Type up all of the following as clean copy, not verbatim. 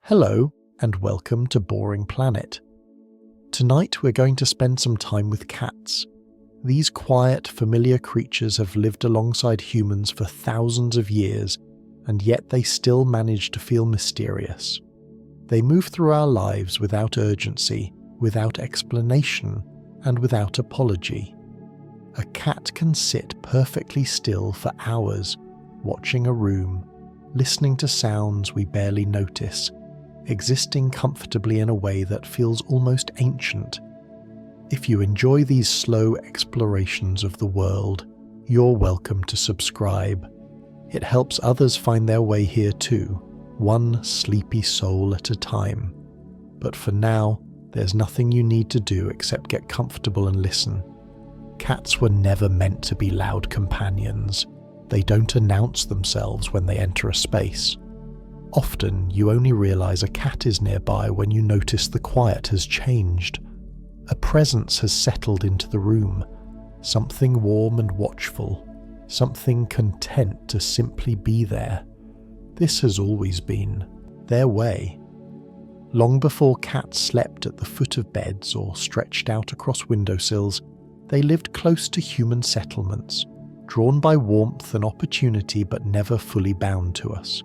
Hello, and welcome to Boring Planet. Tonight we're going to spend some time with cats. These quiet, familiar creatures have lived alongside humans for thousands of years, and yet they still manage to feel mysterious. They move through our lives without urgency, without explanation, and without apology. A cat can sit perfectly still for hours, watching a room, listening to sounds we barely notice, existing comfortably in a way that feels almost ancient. If you enjoy these slow explorations of the world, you're welcome to subscribe. It helps others find their way here too, one sleepy soul at a time. But for now, there's nothing you need to do except get comfortable and listen. Cats were never meant to be loud companions. They don't announce themselves when they enter a space. Often, you only realize a cat is nearby when you notice the quiet has changed. A presence has settled into the room, something warm and watchful, something content to simply be there. This has always been their way. Long before cats slept at the foot of beds or stretched out across windowsills, they lived close to human settlements, drawn by warmth and opportunity but never fully bound to us.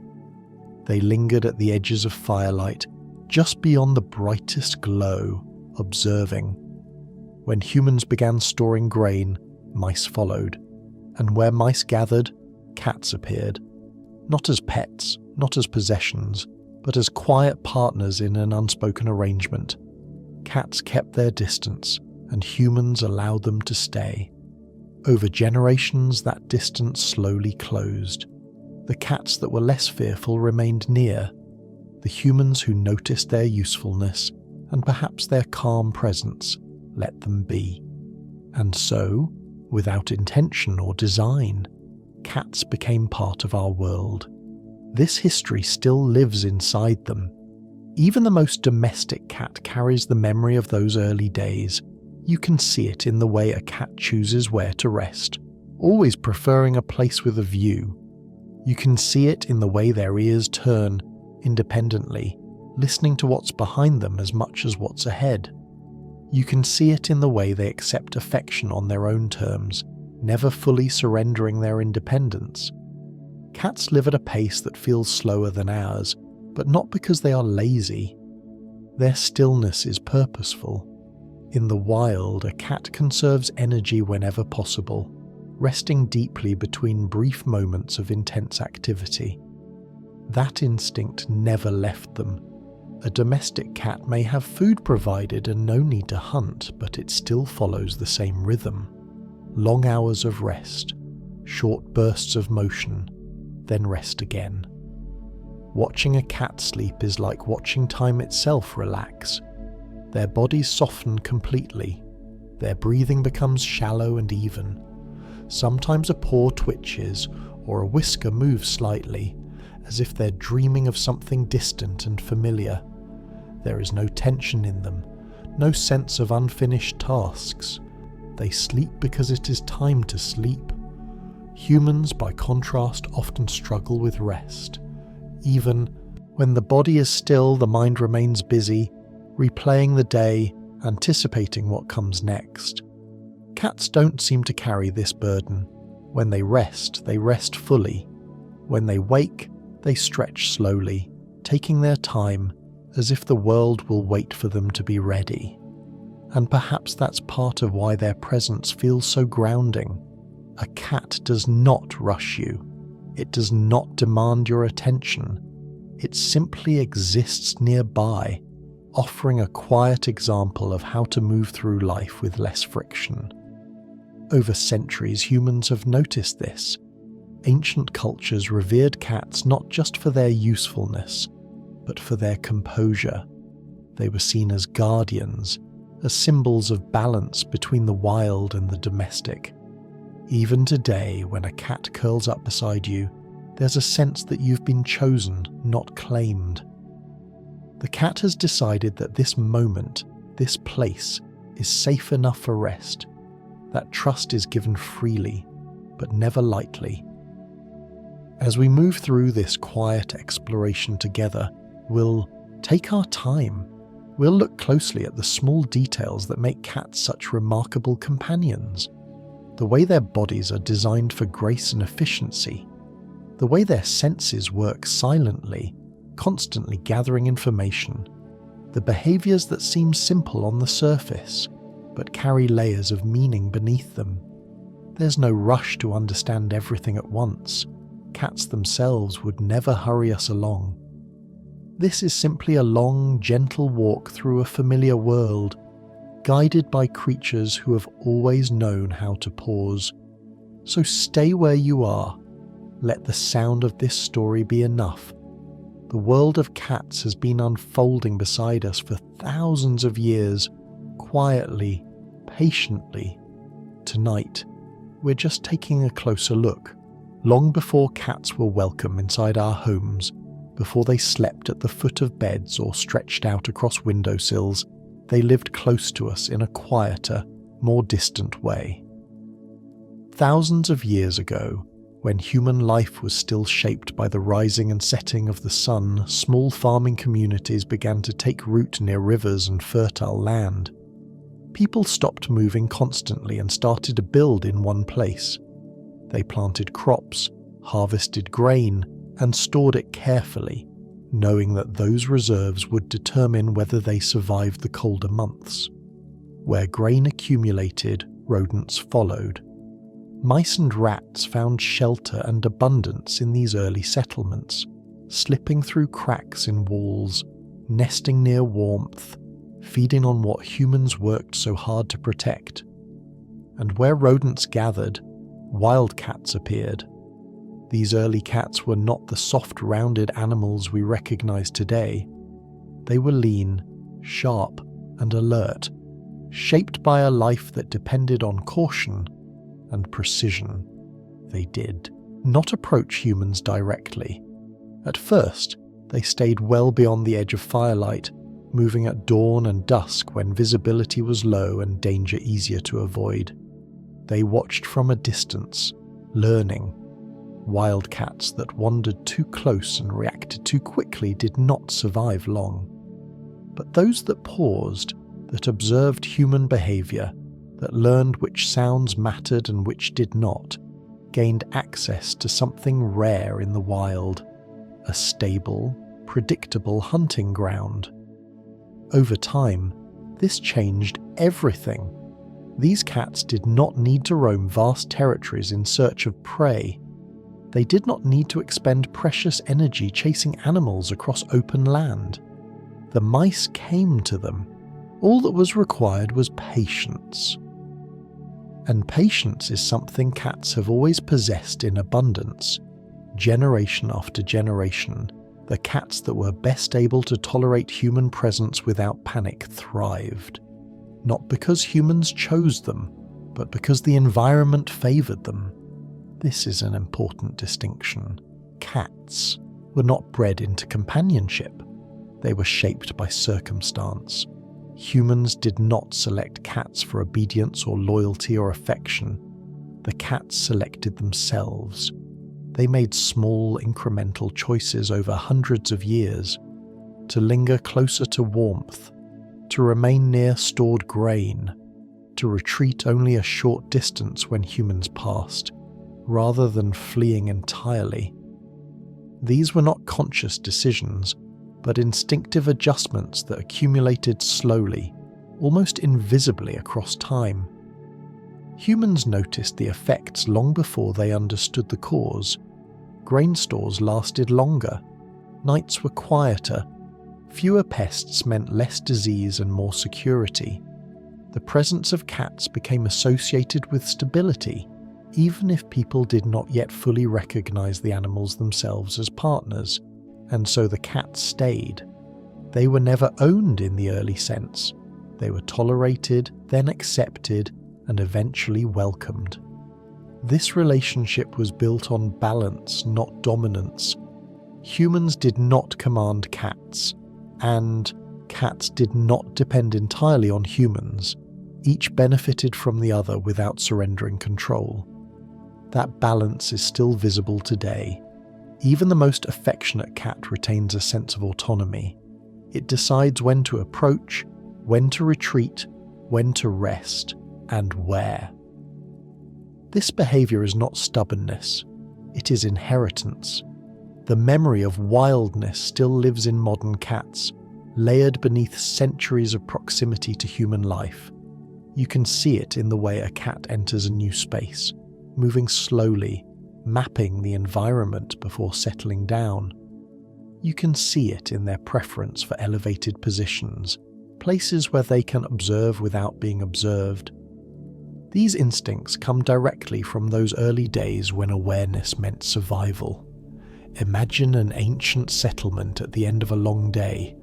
They lingered at the edges of firelight, just beyond the brightest glow, observing. When humans began storing grain, mice followed, and where mice gathered, cats appeared. Not as pets, not as possessions, but as quiet partners in an unspoken arrangement. Cats kept their distance, and humans allowed them to stay. Over generations, that distance slowly closed. The cats that were less fearful remained near. The humans who noticed their usefulness, and perhaps their calm presence, let them be. And so, without intention or design, cats became part of our world. This history still lives inside them. Even the most domestic cat carries the memory of those early days. You can see it in the way a cat chooses where to rest, always preferring a place with a view. You can see it in the way their ears turn, independently, listening to what's behind them as much as what's ahead. You can see it in the way they accept affection on their own terms, never fully surrendering their independence. Cats live at a pace that feels slower than ours, but not because they are lazy. Their stillness is purposeful. In the wild, a cat conserves energy whenever possible, resting deeply between brief moments of intense activity. That instinct never left them. A domestic cat may have food provided and no need to hunt, but it still follows the same rhythm. Long hours of rest, short bursts of motion, then rest again. Watching a cat sleep is like watching time itself relax. Their bodies soften completely. Their breathing becomes shallow and even. Sometimes a paw twitches or a whisker moves slightly, as if they're dreaming of something distant and familiar. There is no tension in them, no sense of unfinished tasks. They sleep because it is time to sleep. Humans, by contrast, often struggle with rest. Even when the body is still, the mind remains busy, replaying the day, anticipating what comes next. Cats don't seem to carry this burden. When they rest fully. When they wake, they stretch slowly, taking their time, as if the world will wait for them to be ready. And perhaps that's part of why their presence feels so grounding. A cat does not rush you. It does not demand your attention. It simply exists nearby, offering a quiet example of how to move through life with less friction. Over centuries, humans have noticed this. Ancient cultures revered cats not just for their usefulness, but for their composure. They were seen as guardians, as symbols of balance between the wild and the domestic. Even today, when a cat curls up beside you, there's a sense that you've been chosen, not claimed. The cat has decided that this moment, this place, is safe enough for rest. That trust is given freely, but never lightly. As we move through this quiet exploration together, we'll take our time. We'll look closely at the small details that make cats such remarkable companions. The way their bodies are designed for grace and efficiency. The way their senses work silently, constantly gathering information. The behaviors that seem simple on the surface, but carry layers of meaning beneath them. There's no rush to understand everything at once. Cats themselves would never hurry us along. This is simply a long, gentle walk through a familiar world, guided by creatures who have always known how to pause. So stay where you are. Let the sound of this story be enough. The world of cats has been unfolding beside us for thousands of years, quietly, patiently. Tonight, we're just taking a closer look. Long before cats were welcome inside our homes, before they slept at the foot of beds or stretched out across windowsills, they lived close to us in a quieter, more distant way. Thousands of years ago, when human life was still shaped by the rising and setting of the sun, small farming communities began to take root near rivers and fertile land. People stopped moving constantly and started to build in one place. They planted crops, harvested grain, and stored it carefully, knowing that those reserves would determine whether they survived the colder months. Where grain accumulated, rodents followed. Mice and rats found shelter and abundance in these early settlements, slipping through cracks in walls, nesting near warmth, feeding on what humans worked so hard to protect. And where rodents gathered, wildcats appeared. These early cats were not the soft, rounded animals we recognize today. They were lean, sharp, and alert, shaped by a life that depended on caution and precision. They did not approach humans directly. At first, they stayed well beyond the edge of firelight, moving at dawn and dusk when visibility was low and danger easier to avoid. They watched from a distance, learning. Wildcats that wandered too close and reacted too quickly did not survive long. But those that paused, that observed human behavior, that learned which sounds mattered and which did not, gained access to something rare in the wild, a stable, predictable hunting ground. Over time, this changed everything. These cats did not need to roam vast territories in search of prey. They did not need to expend precious energy chasing animals across open land. The mice came to them. All that was required was patience. And patience is something cats have always possessed in abundance. Generation after generation, the cats that were best able to tolerate human presence without panic thrived. Not because humans chose them, but because the environment favored them. This is an important distinction. Cats were not bred into companionship. They were shaped by circumstance. Humans did not select cats for obedience or loyalty or affection. The cats selected themselves. They made small, incremental choices over hundreds of years, to linger closer to warmth, to remain near stored grain, to retreat only a short distance when humans passed, rather than fleeing entirely. These were not conscious decisions, but instinctive adjustments that accumulated slowly, almost invisibly across time. Humans noticed the effects long before they understood the cause. Grain stores lasted longer, nights were quieter, fewer pests meant less disease and more security. The presence of cats became associated with stability, even if people did not yet fully recognize the animals themselves as partners, and so the cats stayed. They were never owned in the early sense. They were tolerated, then accepted, and eventually welcomed. This relationship was built on balance, not dominance. Humans did not command cats, and cats did not depend entirely on humans. Each benefited from the other without surrendering control. That balance is still visible today. Even the most affectionate cat retains a sense of autonomy. It decides when to approach, when to retreat, when to rest, and where. This behavior is not stubbornness, it is inheritance. The memory of wildness still lives in modern cats, layered beneath centuries of proximity to human life. You can see it in the way a cat enters a new space, moving slowly, mapping the environment before settling down. You can see it in their preference for elevated positions, places where they can observe without being observed. These instincts come directly from those early days when awareness meant survival. Imagine an ancient settlement at the end of a long day,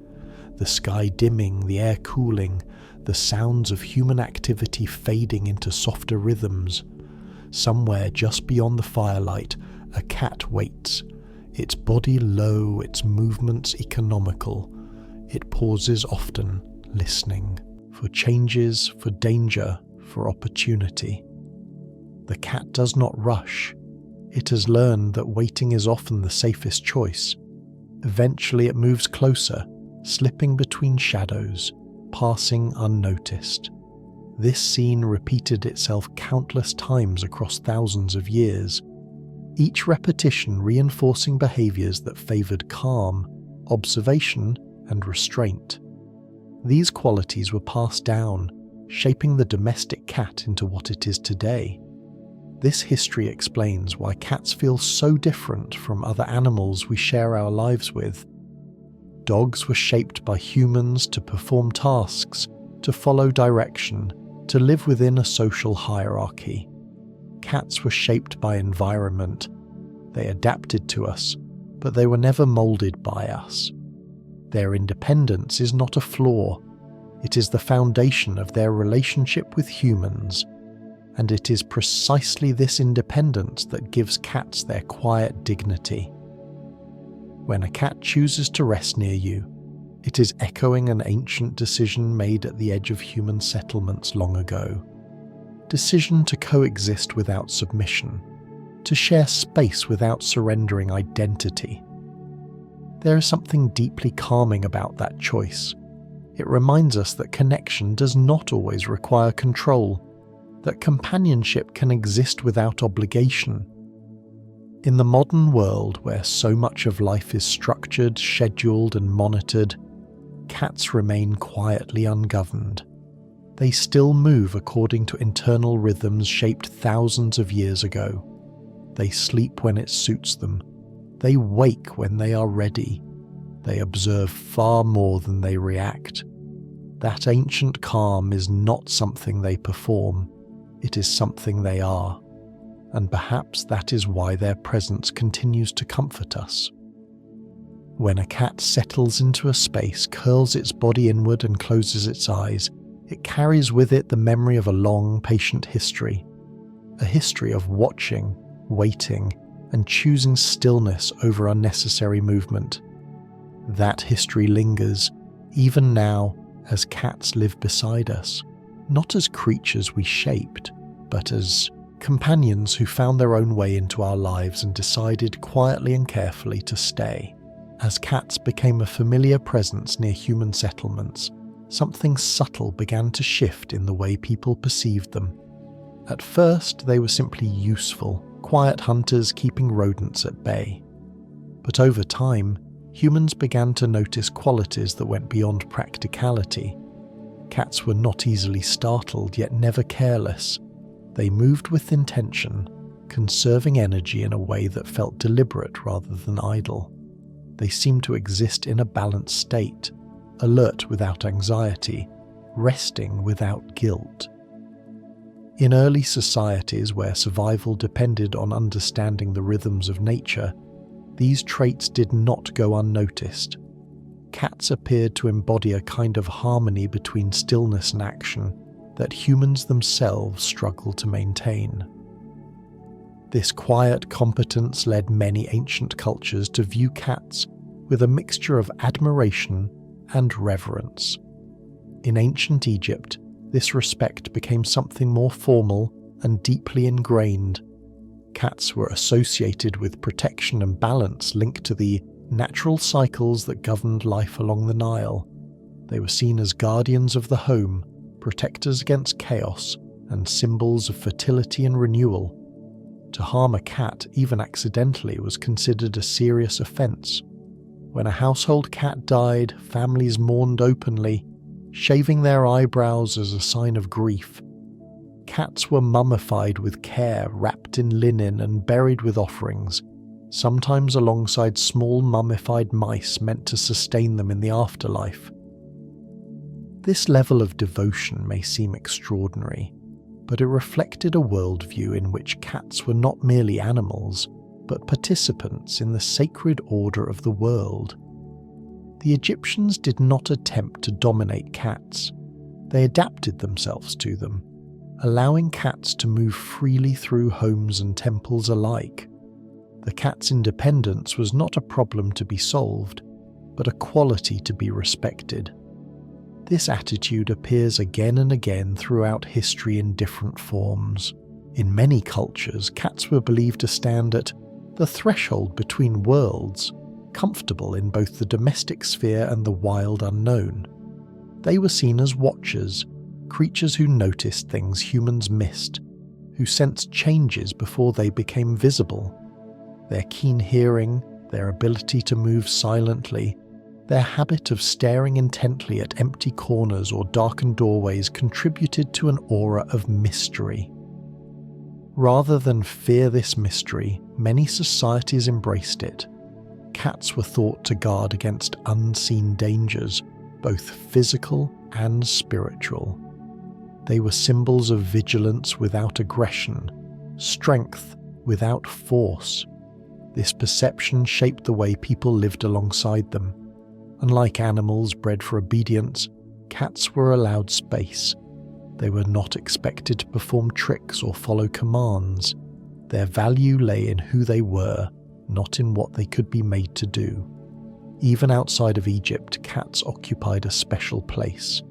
the sky dimming, the air cooling, the sounds of human activity fading into softer rhythms. Somewhere just beyond the firelight, a cat waits, its body low, its movements economical. It pauses often, listening, for changes, for danger, for opportunity. The cat does not rush. It has learned that waiting is often the safest choice. Eventually it moves closer, slipping between shadows, passing unnoticed. This scene repeated itself countless times across thousands of years, each repetition reinforcing behaviors that favored calm, observation, and restraint. These qualities were passed down, shaping the domestic cat into what it is today. This history explains why cats feel so different from other animals we share our lives with. Dogs were shaped by humans to perform tasks, to follow direction, to live within a social hierarchy. Cats were shaped by environment. They adapted to us, but they were never molded by us. Their independence is not a flaw. It is the foundation of their relationship with humans, and it is precisely this independence that gives cats their quiet dignity. When a cat chooses to rest near you, it is echoing an ancient decision made at the edge of human settlements long ago. Decision to coexist without submission, to share space without surrendering identity. There is something deeply calming about that choice. It reminds us that connection does not always require control, that companionship can exist without obligation. In the modern world where so much of life is structured, scheduled, and monitored, cats remain quietly ungoverned. They still move according to internal rhythms shaped thousands of years ago. They sleep when it suits them. They wake when they are ready. They observe far more than they react. That ancient calm is not something they perform. It is something they are. And perhaps that is why their presence continues to comfort us. When a cat settles into a space, curls its body inward and closes its eyes, it carries with it the memory of a long, patient history. A history of watching, waiting, and choosing stillness over unnecessary movement. That history lingers, even now, as cats live beside us, not as creatures we shaped, but as companions who found their own way into our lives and decided quietly and carefully to stay. As cats became a familiar presence near human settlements, something subtle began to shift in the way people perceived them. At first, they were simply useful, quiet hunters keeping rodents at bay. But over time, humans began to notice qualities that went beyond practicality. Cats were not easily startled, yet never careless. They moved with intention, conserving energy in a way that felt deliberate rather than idle. They seemed to exist in a balanced state, alert without anxiety, resting without guilt. In early societies where survival depended on understanding the rhythms of nature, these traits did not go unnoticed. Cats appeared to embody a kind of harmony between stillness and action that humans themselves struggle to maintain. This quiet competence led many ancient cultures to view cats with a mixture of admiration and reverence. In ancient Egypt, this respect became something more formal and deeply ingrained. Cats were associated with protection and balance linked to the natural cycles that governed life along the Nile. They were seen as guardians of the home, protectors against chaos, and symbols of fertility and renewal. To harm a cat, even accidentally, was considered a serious offence. When a household cat died, families mourned openly, shaving their eyebrows as a sign of grief. Cats were mummified with care, wrapped in linen and buried with offerings, sometimes alongside small mummified mice meant to sustain them in the afterlife. This level of devotion may seem extraordinary, but it reflected a worldview in which cats were not merely animals, but participants in the sacred order of the world. The Egyptians did not attempt to dominate cats. They adapted themselves to them, allowing cats to move freely through homes and temples alike. The cat's independence was not a problem to be solved, but a quality to be respected. This attitude appears again and again throughout history in different forms. In many cultures, cats were believed to stand at the threshold between worlds, comfortable in both the domestic sphere and the wild unknown. They were seen as watchers, creatures who noticed things humans missed, who sensed changes before they became visible. Their keen hearing, their ability to move silently, their habit of staring intently at empty corners or darkened doorways contributed to an aura of mystery. Rather than fear this mystery, many societies embraced it. Cats were thought to guard against unseen dangers, both physical and spiritual. They were symbols of vigilance without aggression, strength without force. This perception shaped the way people lived alongside them. Unlike animals bred for obedience, cats were allowed space. They were not expected to perform tricks or follow commands. Their value lay in who they were, not in what they could be made to do. Even outside of Egypt, cats occupied a special place.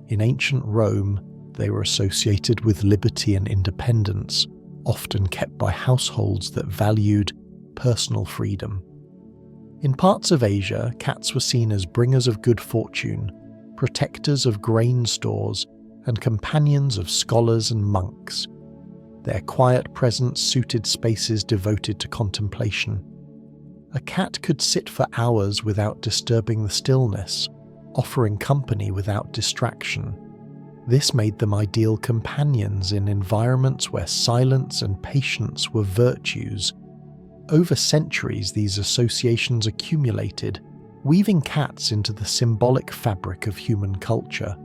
In ancient Rome, they were associated with liberty and independence, often kept by households that valued personal freedom. In parts of Asia, cats were seen as bringers of good fortune, protectors of grain stores, and companions of scholars and monks. Their quiet presence suited spaces devoted to contemplation. A cat could sit for hours without disturbing the stillness, offering company without distraction. This made them ideal companions in environments where silence and patience were virtues. Over centuries, these associations accumulated, weaving cats into the symbolic fabric of human culture.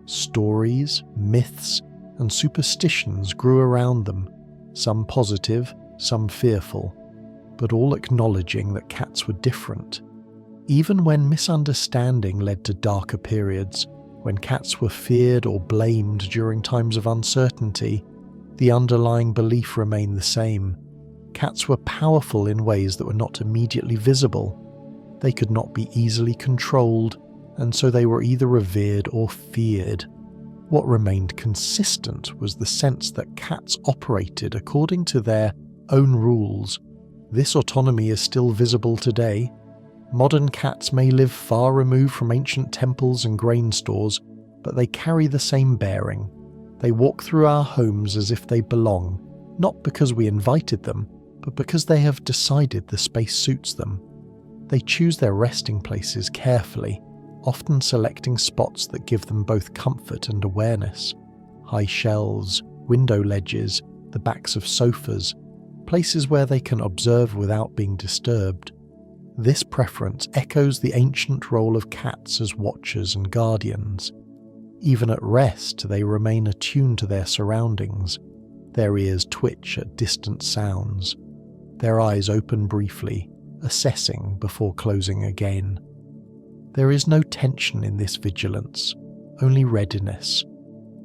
Stories, myths, and superstitions grew around them, some positive, some fearful, but all acknowledging that cats were different. Even when misunderstanding led to darker periods, when cats were feared or blamed during times of uncertainty, the underlying belief remained the same. Cats were powerful in ways that were not immediately visible. They could not be easily controlled, and so they were either revered or feared. What remained consistent was the sense that cats operated according to their own rules. This autonomy is still visible today. Modern cats may live far removed from ancient temples and grain stores, but they carry the same bearing. They walk through our homes as if they belong, not because we invited them, but because they have decided the space suits them. They choose their resting places carefully, often selecting spots that give them both comfort and awareness. High shelves, window ledges, the backs of sofas, places where they can observe without being disturbed. This preference echoes the ancient role of cats as watchers and guardians. Even at rest, they remain attuned to their surroundings. Their ears twitch at distant sounds. Their eyes open briefly, assessing before closing again. There is no tension in this vigilance, only readiness.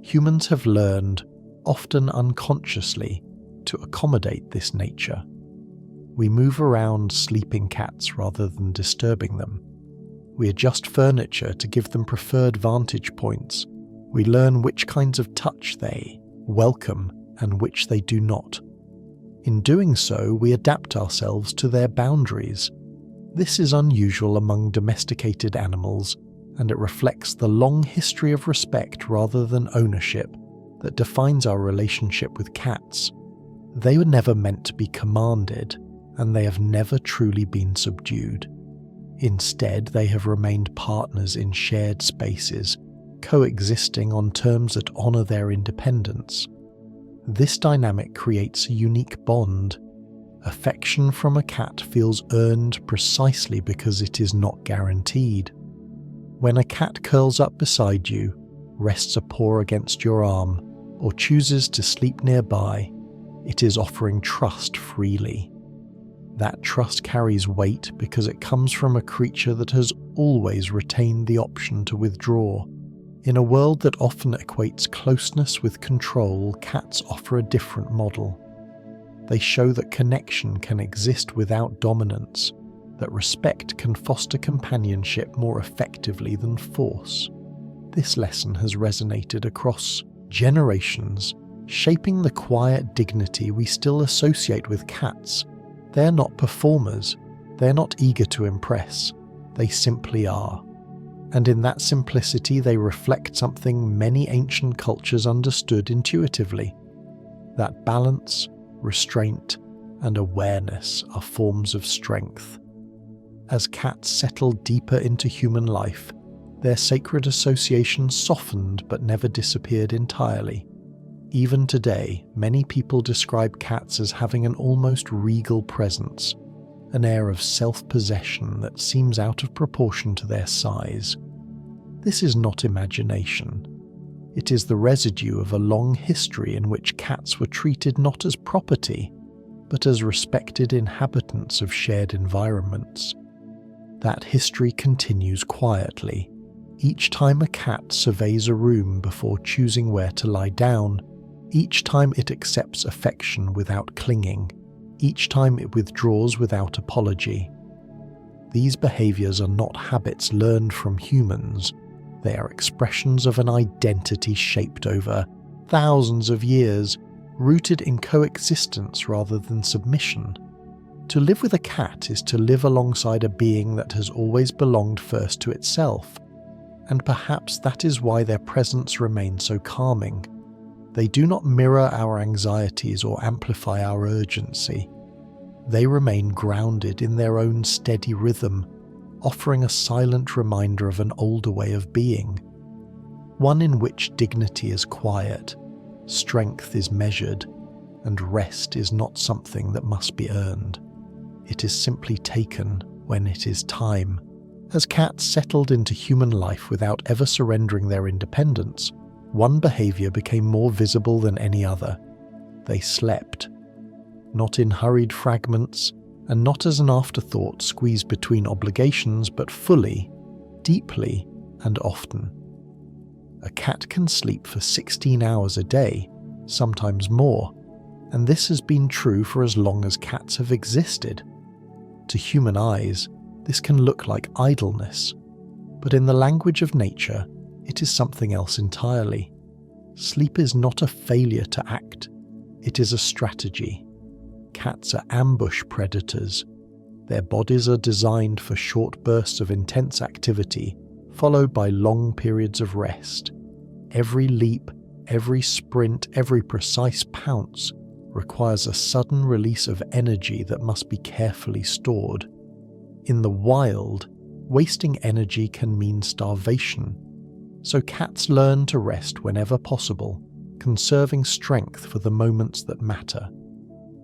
Humans have learned, often unconsciously, to accommodate this nature. We move around sleeping cats rather than disturbing them. We adjust furniture to give them preferred vantage points. We learn which kinds of touch they welcome and which they do not. In doing so, we adapt ourselves to their boundaries. This is unusual among domesticated animals, and it reflects the long history of respect rather than ownership that defines our relationship with cats. They were never meant to be commanded, and they have never truly been subdued. Instead, they have remained partners in shared spaces, coexisting on terms that honour their independence. This dynamic creates a unique bond. Affection from a cat feels earned precisely because it is not guaranteed. When a cat curls up beside you, rests a paw against your arm, or chooses to sleep nearby, it is offering trust freely. That trust carries weight because it comes from a creature that has always retained the option to withdraw. In a world that often equates closeness with control, cats offer a different model. They show that connection can exist without dominance, that respect can foster companionship more effectively than force. This lesson has resonated across generations, shaping the quiet dignity we still associate with cats. They're not performers, they're not eager to impress, they simply are. And in that simplicity they reflect something many ancient cultures understood intuitively. That balance, restraint, and awareness are forms of strength. As cats settled deeper into human life, their sacred association softened but never disappeared entirely. Even today, many people describe cats as having an almost regal presence, an air of self-possession that seems out of proportion to their size. This is not imagination. It is the residue of a long history in which cats were treated not as property, but as respected inhabitants of shared environments. That history continues quietly. Each time a cat surveys a room before choosing where to lie down, each time it accepts affection without clinging, each time it withdraws without apology. These behaviors are not habits learned from humans, they are expressions of an identity shaped over thousands of years, rooted in coexistence rather than submission. To live with a cat is to live alongside a being that has always belonged first to itself, and perhaps that is why their presence remains so calming. They do not mirror our anxieties or amplify our urgency. They remain grounded in their own steady rhythm, offering a silent reminder of an older way of being, one in which dignity is quiet, strength is measured, and rest is not something that must be earned. It is simply taken when it is time. As cats settled into human life without ever surrendering their independence, one behavior became more visible than any other. They slept. Not in hurried fragments, and not as an afterthought squeezed between obligations, but fully, deeply, and often. A cat can sleep for 16 hours a day, sometimes more, and this has been true for as long as cats have existed. To human eyes, this can look like idleness, but in the language of nature, it is something else entirely. Sleep is not a failure to act, it is a strategy. Cats are ambush predators. Their bodies are designed for short bursts of intense activity, followed by long periods of rest. Every leap, every sprint, every precise pounce requires a sudden release of energy that must be carefully stored. In the wild, wasting energy can mean starvation, so cats learn to rest whenever possible, conserving strength for the moments that matter.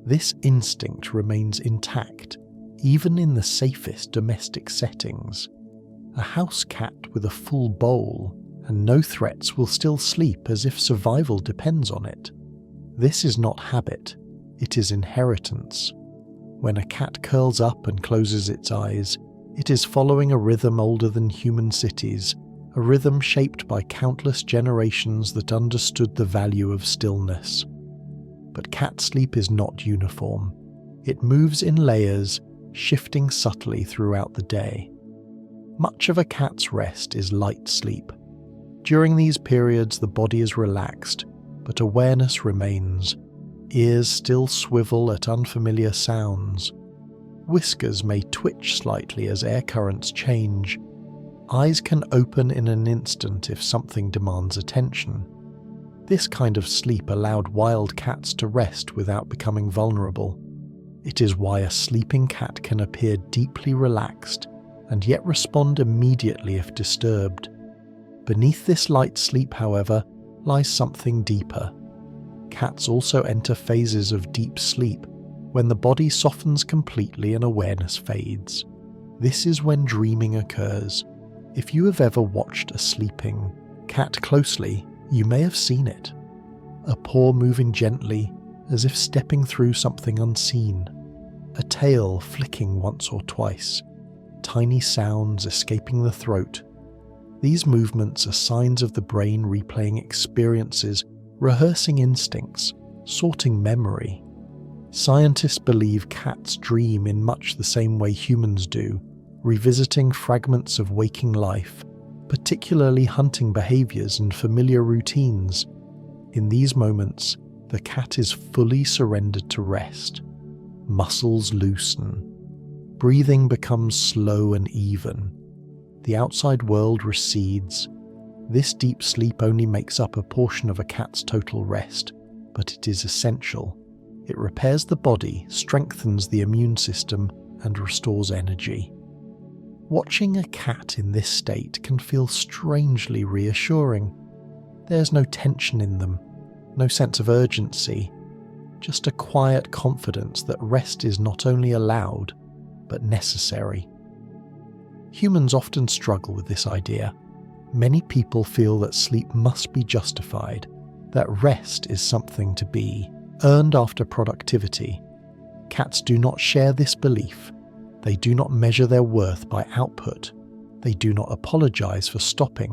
This instinct remains intact, even in the safest domestic settings. A house cat with a full bowl and no threats will still sleep as if survival depends on it. This is not habit, it is inheritance. When a cat curls up and closes its eyes, it is following a rhythm older than human cities, a rhythm shaped by countless generations that understood the value of stillness. But cat sleep is not uniform. It moves in layers, shifting subtly throughout the day. Much of a cat's rest is light sleep. During these periods, the body is relaxed, but awareness remains. Ears still swivel at unfamiliar sounds. Whiskers may twitch slightly as air currents change. Eyes can open in an instant if something demands attention. This kind of sleep allowed wild cats to rest without becoming vulnerable. It is why a sleeping cat can appear deeply relaxed and yet respond immediately if disturbed. Beneath this light sleep, however, lies something deeper. Cats also enter phases of deep sleep when the body softens completely and awareness fades. This is when dreaming occurs. If you have ever watched a sleeping cat closely, you may have seen it. A paw moving gently, as if stepping through something unseen. A tail flicking once or twice. Tiny sounds escaping the throat. These movements are signs of the brain replaying experiences, rehearsing instincts, sorting memory. Scientists believe cats dream in much the same way humans do, revisiting fragments of waking life, particularly hunting behaviors and familiar routines. In these moments, the cat is fully surrendered to rest. Muscles loosen. Breathing becomes slow and even. The outside world recedes. This deep sleep only makes up a portion of a cat's total rest, but it is essential. It repairs the body, strengthens the immune system, and restores energy. Watching a cat in this state can feel strangely reassuring. There's no tension in them, no sense of urgency, just a quiet confidence that rest is not only allowed, but necessary. Humans often struggle with this idea. Many people feel that sleep must be justified, that rest is something to be earned after productivity. Cats do not share this belief. They do not measure their worth by output. They do not apologize for stopping.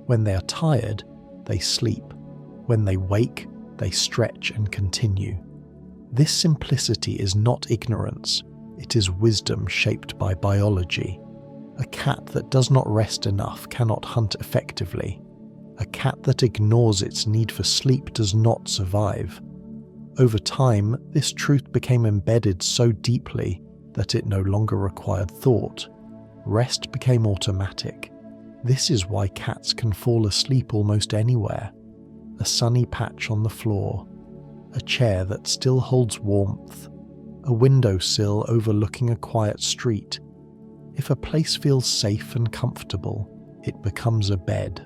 When they are tired, they sleep. When they wake, they stretch and continue. This simplicity is not ignorance. It is wisdom shaped by biology. A cat that does not rest enough cannot hunt effectively. A cat that ignores its need for sleep does not survive. Over time, this truth became embedded so deeply that it no longer required thought. Rest became automatic. This is why cats can fall asleep almost anywhere. A sunny patch on the floor, a chair that still holds warmth, a windowsill overlooking a quiet street. If a place feels safe and comfortable, it becomes a bed.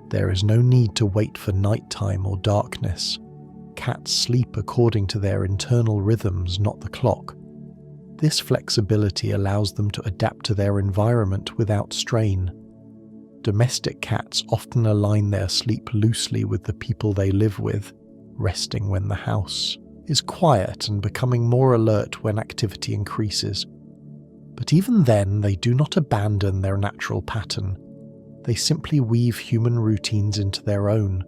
There is no need to wait for nighttime or darkness. Cats sleep according to their internal rhythms, not the clock. This flexibility allows them to adapt to their environment without strain. Domestic cats often align their sleep loosely with the people they live with, resting when the house is quiet and becoming more alert when activity increases. But even then, they do not abandon their natural pattern. They simply weave human routines into their own.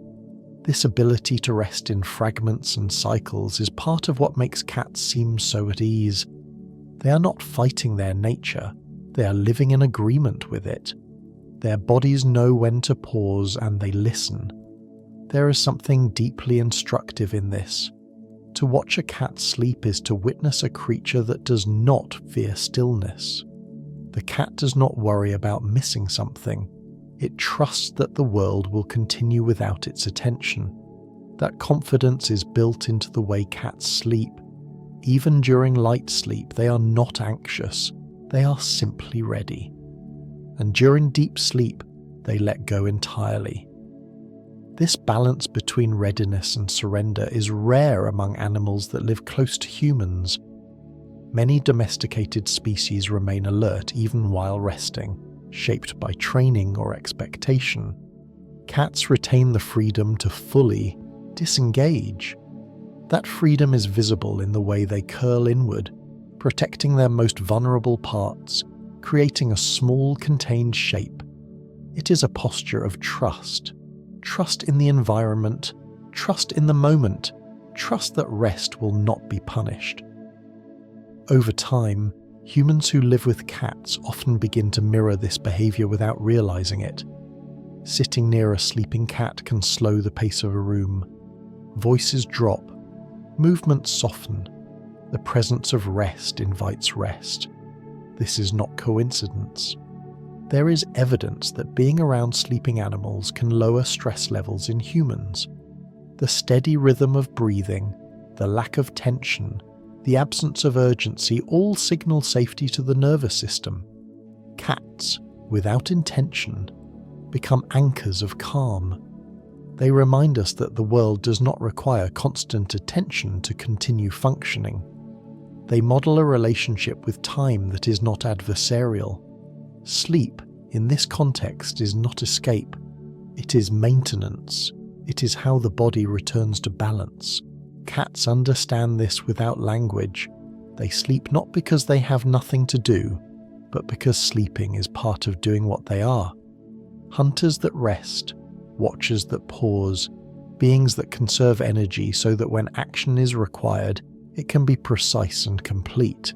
This ability to rest in fragments and cycles is part of what makes cats seem so at ease. They are not fighting their nature, they are living in agreement with it. Their bodies know when to pause and they listen. There is something deeply instructive in this. To watch a cat sleep is to witness a creature that does not fear stillness. The cat does not worry about missing something. It trusts that the world will continue without its attention. That confidence is built into the way cats sleep. Even during light sleep, they are not anxious. They are simply ready. And during deep sleep, they let go entirely. This balance between readiness and surrender is rare among animals that live close to humans. Many domesticated species remain alert even while resting, shaped by training or expectation. Cats retain the freedom to fully disengage. That freedom is visible in the way they curl inward, protecting their most vulnerable parts, creating a small contained shape. It is a posture of trust. Trust in the environment, trust in the moment, trust that rest will not be punished. Over time, humans who live with cats often begin to mirror this behavior without realizing it. Sitting near a sleeping cat can slow the pace of a room. Voices drop, movements soften. The presence of rest invites rest. This is not coincidence. There is evidence that being around sleeping animals can lower stress levels in humans. The steady rhythm of breathing, the lack of tension, the absence of urgency all signal safety to the nervous system. Cats, without intention, become anchors of calm. They remind us that the world does not require constant attention to continue functioning. They model a relationship with time that is not adversarial. Sleep, in this context, is not escape. It is maintenance. It is how the body returns to balance. Cats understand this without language. They sleep not because they have nothing to do, but because sleeping is part of doing what they are. Hunters that rest, watchers that pause, beings that conserve energy so that when action is required, it can be precise and complete.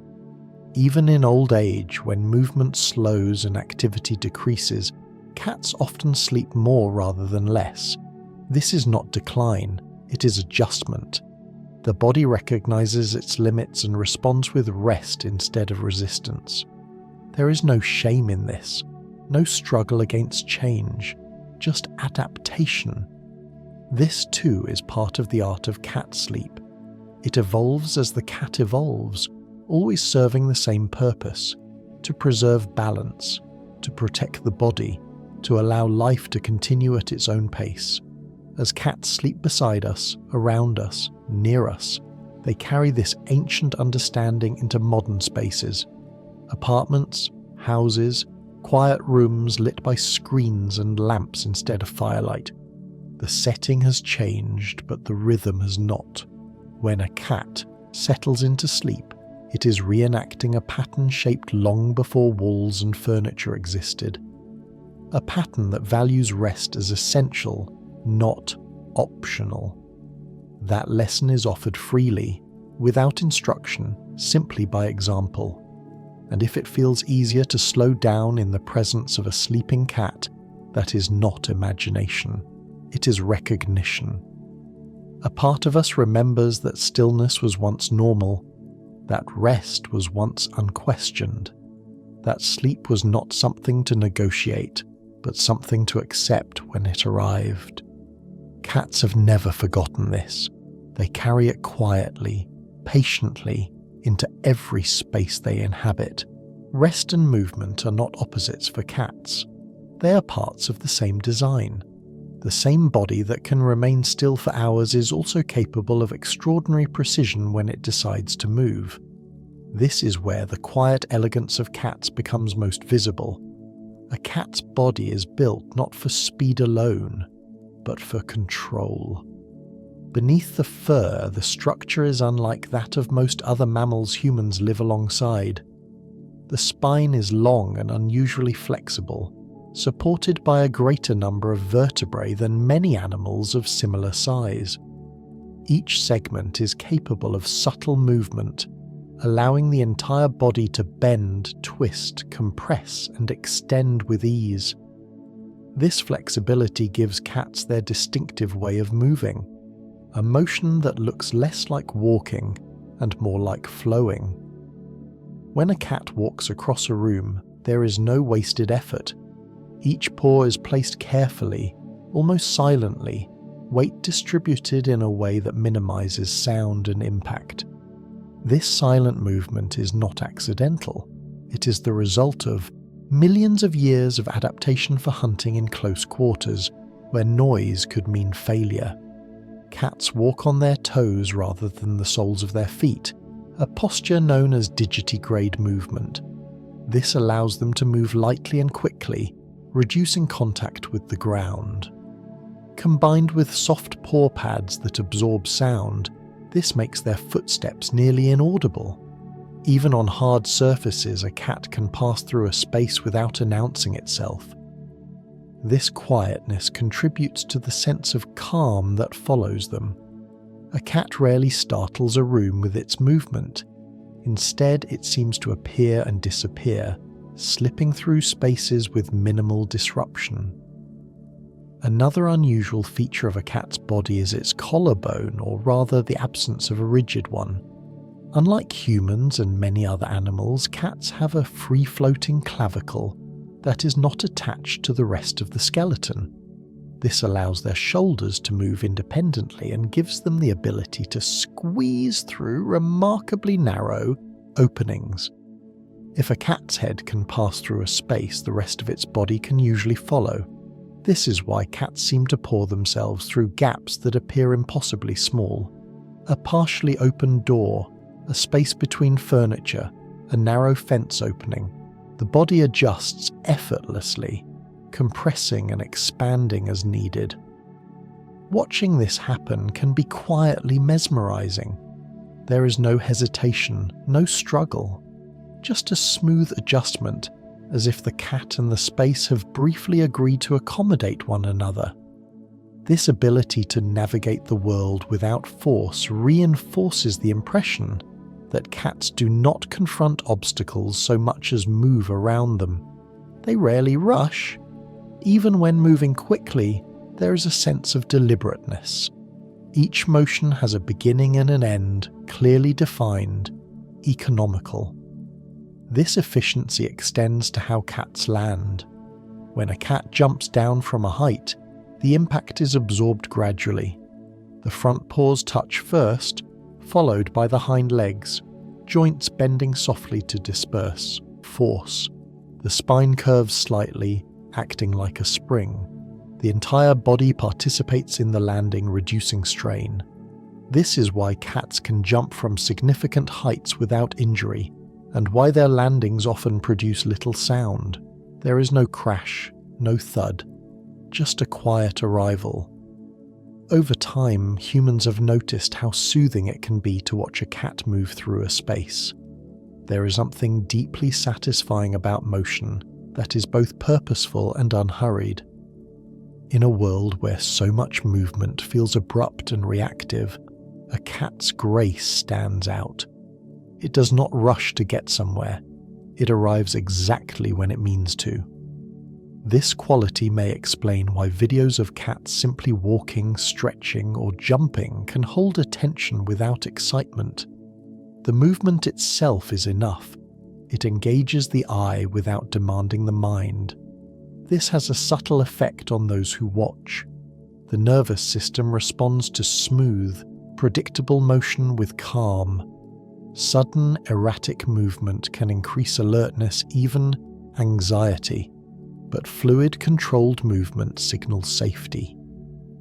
Even in old age, when movement slows and activity decreases, cats often sleep more rather than less. This is not decline, it is adjustment. The body recognizes its limits and responds with rest instead of resistance. There is no shame in this, no struggle against change, just adaptation. This too is part of the art of cat sleep. It evolves as the cat evolves, always serving the same purpose: to preserve balance, to protect the body, to allow life to continue at its own pace. As cats sleep beside us, around us, near us, they carry this ancient understanding into modern spaces. Apartments, houses, quiet rooms lit by screens and lamps instead of firelight. The setting has changed, but the rhythm has not. When a cat settles into sleep, it is reenacting a pattern shaped long before walls and furniture existed. A pattern that values rest as essential, not optional. That lesson is offered freely, without instruction, simply by example. And if it feels easier to slow down in the presence of a sleeping cat, that is not imagination, it is recognition. A part of us remembers that stillness was once normal, that rest was once unquestioned, that sleep was not something to negotiate, but something to accept when it arrived. Cats have never forgotten this. They carry it quietly, patiently, into every space they inhabit. Rest and movement are not opposites for cats. They are parts of the same design. The same body that can remain still for hours is also capable of extraordinary precision when it decides to move. This is where the quiet elegance of cats becomes most visible. A cat's body is built not for speed alone, but for control. Beneath the fur, the structure is unlike that of most other mammals humans live alongside. The spine is long and unusually flexible, supported by a greater number of vertebrae than many animals of similar size. Each segment is capable of subtle movement, allowing the entire body to bend, twist, compress, and extend with ease. This flexibility gives cats their distinctive way of moving, a motion that looks less like walking and more like flowing. When a cat walks across a room, there is no wasted effort. Each paw is placed carefully, almost silently, weight distributed in a way that minimizes sound and impact. This silent movement is not accidental. It is the result of millions of years of adaptation for hunting in close quarters, where noise could mean failure. Cats walk on their toes rather than the soles of their feet, a posture known as digitigrade movement. This allows them to move lightly and quickly, reducing contact with the ground. Combined with soft paw pads that absorb sound, this makes their footsteps nearly inaudible. Even on hard surfaces, a cat can pass through a space without announcing itself. This quietness contributes to the sense of calm that follows them. A cat rarely startles a room with its movement. Instead, it seems to appear and disappear, slipping through spaces with minimal disruption. Another unusual feature of a cat's body is its collarbone, or rather the absence of a rigid one. Unlike humans and many other animals, cats have a free-floating clavicle that is not attached to the rest of the skeleton. This allows their shoulders to move independently and gives them the ability to squeeze through remarkably narrow openings. If a cat's head can pass through a space, the rest of its body can usually follow. This is why cats seem to paw themselves through gaps that appear impossibly small. A partially open door, a space between furniture, a narrow fence opening. The body adjusts effortlessly, compressing and expanding as needed. Watching this happen can be quietly mesmerizing. There is no hesitation, no struggle, just a smooth adjustment, as if the cat and the space have briefly agreed to accommodate one another. This ability to navigate the world without force reinforces the impression that cats do not confront obstacles so much as move around them. They rarely rush. Even when moving quickly, there is a sense of deliberateness. Each motion has a beginning and an end, clearly defined, economical. This efficiency extends to how cats land. When a cat jumps down from a height, the impact is absorbed gradually. The front paws touch first, followed by the hind legs, joints bending softly to disperse force. The spine curves slightly, acting like a spring. The entire body participates in the landing, reducing strain. This is why cats can jump from significant heights without injury, and why their landings often produce little sound. There is no crash, no thud, just a quiet arrival. Over time, humans have noticed how soothing it can be to watch a cat move through a space. There is something deeply satisfying about motion that is both purposeful and unhurried. In a world where so much movement feels abrupt and reactive, a cat's grace stands out. It does not rush to get somewhere. It arrives exactly when it means to. This quality may explain why videos of cats simply walking, stretching, or jumping can hold attention without excitement. The movement itself is enough. It engages the eye without demanding the mind. This has a subtle effect on those who watch. The nervous system responds to smooth, predictable motion with calm. Sudden, erratic movement can increase alertness, even anxiety. But fluid, controlled movement signals safety.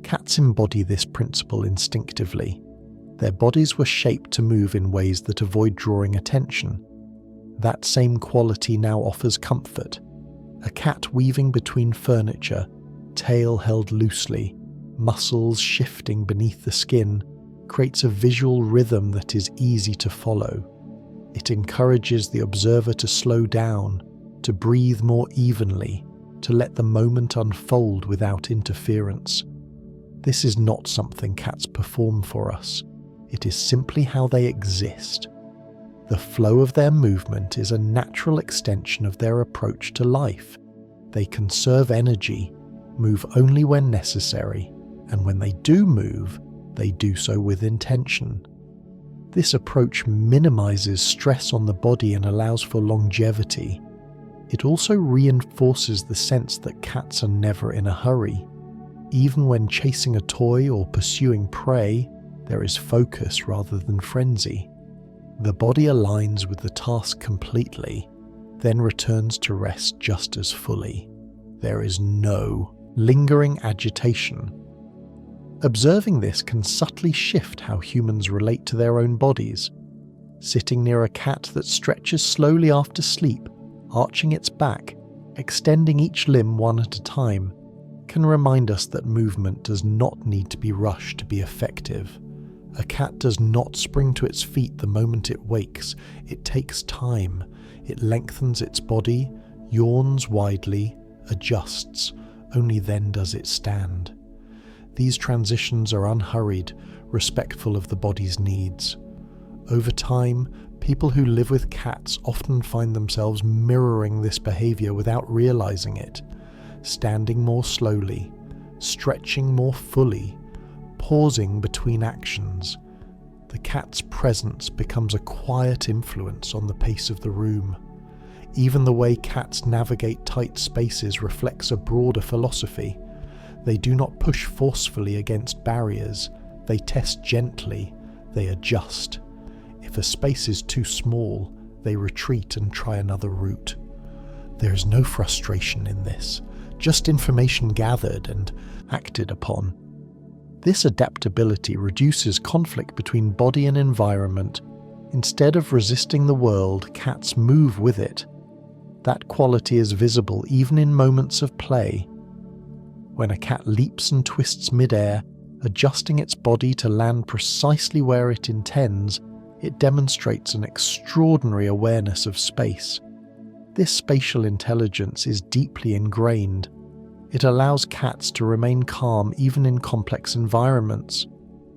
Cats embody this principle instinctively. Their bodies were shaped to move in ways that avoid drawing attention. That same quality now offers comfort. A cat weaving between furniture, tail held loosely, muscles shifting beneath the skin, creates a visual rhythm that is easy to follow. It encourages the observer to slow down, to breathe more evenly, to let the moment unfold without interference. This is not something cats perform for us. It is simply how they exist. The flow of their movement is a natural extension of their approach to life. They conserve energy, move only when necessary, and when they do so with intention. This approach minimizes stress on the body and allows for longevity. It also reinforces the sense that cats are never in a hurry. Even when chasing a toy or pursuing prey, there is focus rather than frenzy. The body aligns with the task completely, then returns to rest just as fully. There is no lingering agitation. Observing this can subtly shift how humans relate to their own bodies. Sitting near a cat that stretches slowly after sleep, arching its back, extending each limb one at a time, can remind us that movement does not need to be rushed to be effective. A cat does not spring to its feet the moment it wakes. It takes time. It lengthens its body, yawns widely, adjusts. Only then does it stand. These transitions are unhurried, respectful of the body's needs. Over time, people who live with cats often find themselves mirroring this behavior without realizing it, standing more slowly, stretching more fully, pausing between actions. the cat's presence becomes a quiet influence on the pace of the room. Even the way cats navigate tight spaces reflects a broader philosophy. They do not push forcefully against barriers, they test gently, they adjust. If a space is too small, they retreat and try another route. There is no frustration in this, just information gathered and acted upon. This adaptability reduces conflict between body and environment. Instead of resisting the world, cats move with it. That quality is visible even in moments of play. When a cat leaps and twists mid-air, adjusting its body to land precisely where it intends, it demonstrates an extraordinary awareness of space. This spatial intelligence is deeply ingrained. It allows cats to remain calm even in complex environments.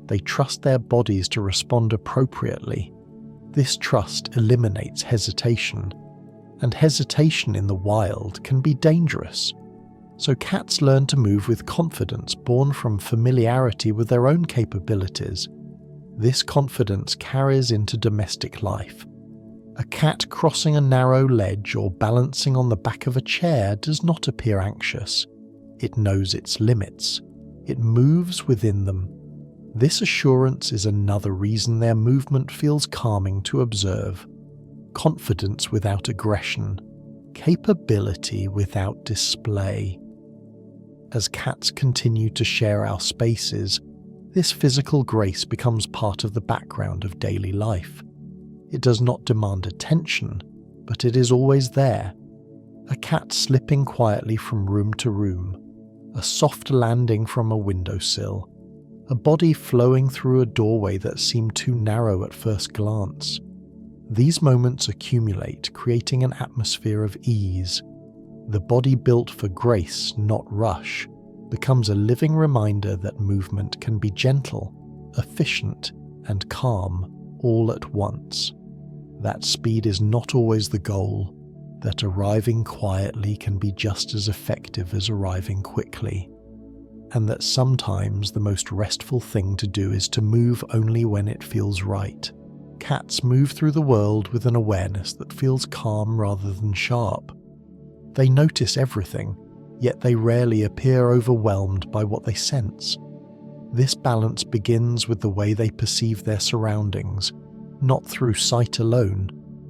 They trust their bodies to respond appropriately. This trust eliminates hesitation, and hesitation in the wild can be dangerous. So cats learn to move with confidence born from familiarity with their own capabilities. This confidence carries into domestic life. A cat crossing a narrow ledge or balancing on the back of a chair does not appear anxious. It knows its limits. It moves within them. This assurance is another reason their movement feels calming to observe. Confidence without aggression. Capability without display. As cats continue to share our spaces, this physical grace becomes part of the background of daily life. It does not demand attention, but it is always there. A cat slipping quietly from room to room, a soft landing from a windowsill, a body flowing through a doorway that seemed too narrow at first glance. These moments accumulate, creating an atmosphere of ease. The body built for grace, not rush, becomes a living reminder that movement can be gentle, efficient, and calm all at once. That speed is not always the goal, that arriving quietly can be just as effective as arriving quickly, and that sometimes the most restful thing to do is to move only when it feels right. Cats move through the world with an awareness that feels calm rather than sharp. They notice everything, yet they rarely appear overwhelmed by what they sense. This balance begins with the way they perceive their surroundings, not through sight alone,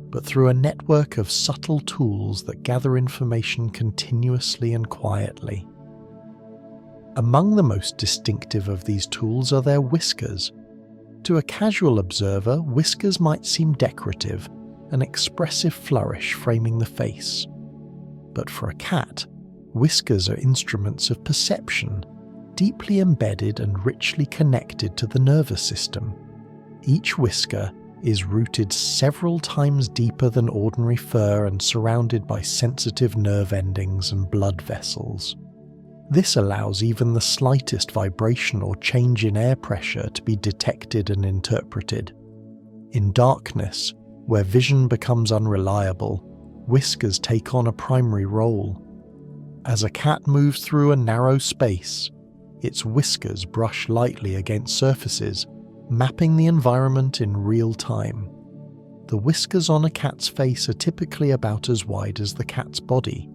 but through a network of subtle tools that gather information continuously and quietly. Among the most distinctive of these tools are their whiskers. To a casual observer, whiskers might seem decorative, an expressive flourish framing the face. But for a cat, whiskers are instruments of perception, deeply embedded and richly connected to the nervous system. Each whisker is rooted several times deeper than ordinary fur and surrounded by sensitive nerve endings and blood vessels. This allows even the slightest vibration or change in air pressure to be detected and interpreted. In darkness, where vision becomes unreliable, whiskers take on a primary role. As a cat moves through a narrow space, its whiskers brush lightly against surfaces, mapping the environment in real time. The whiskers on a cat's face are typically about as wide as the cat's body.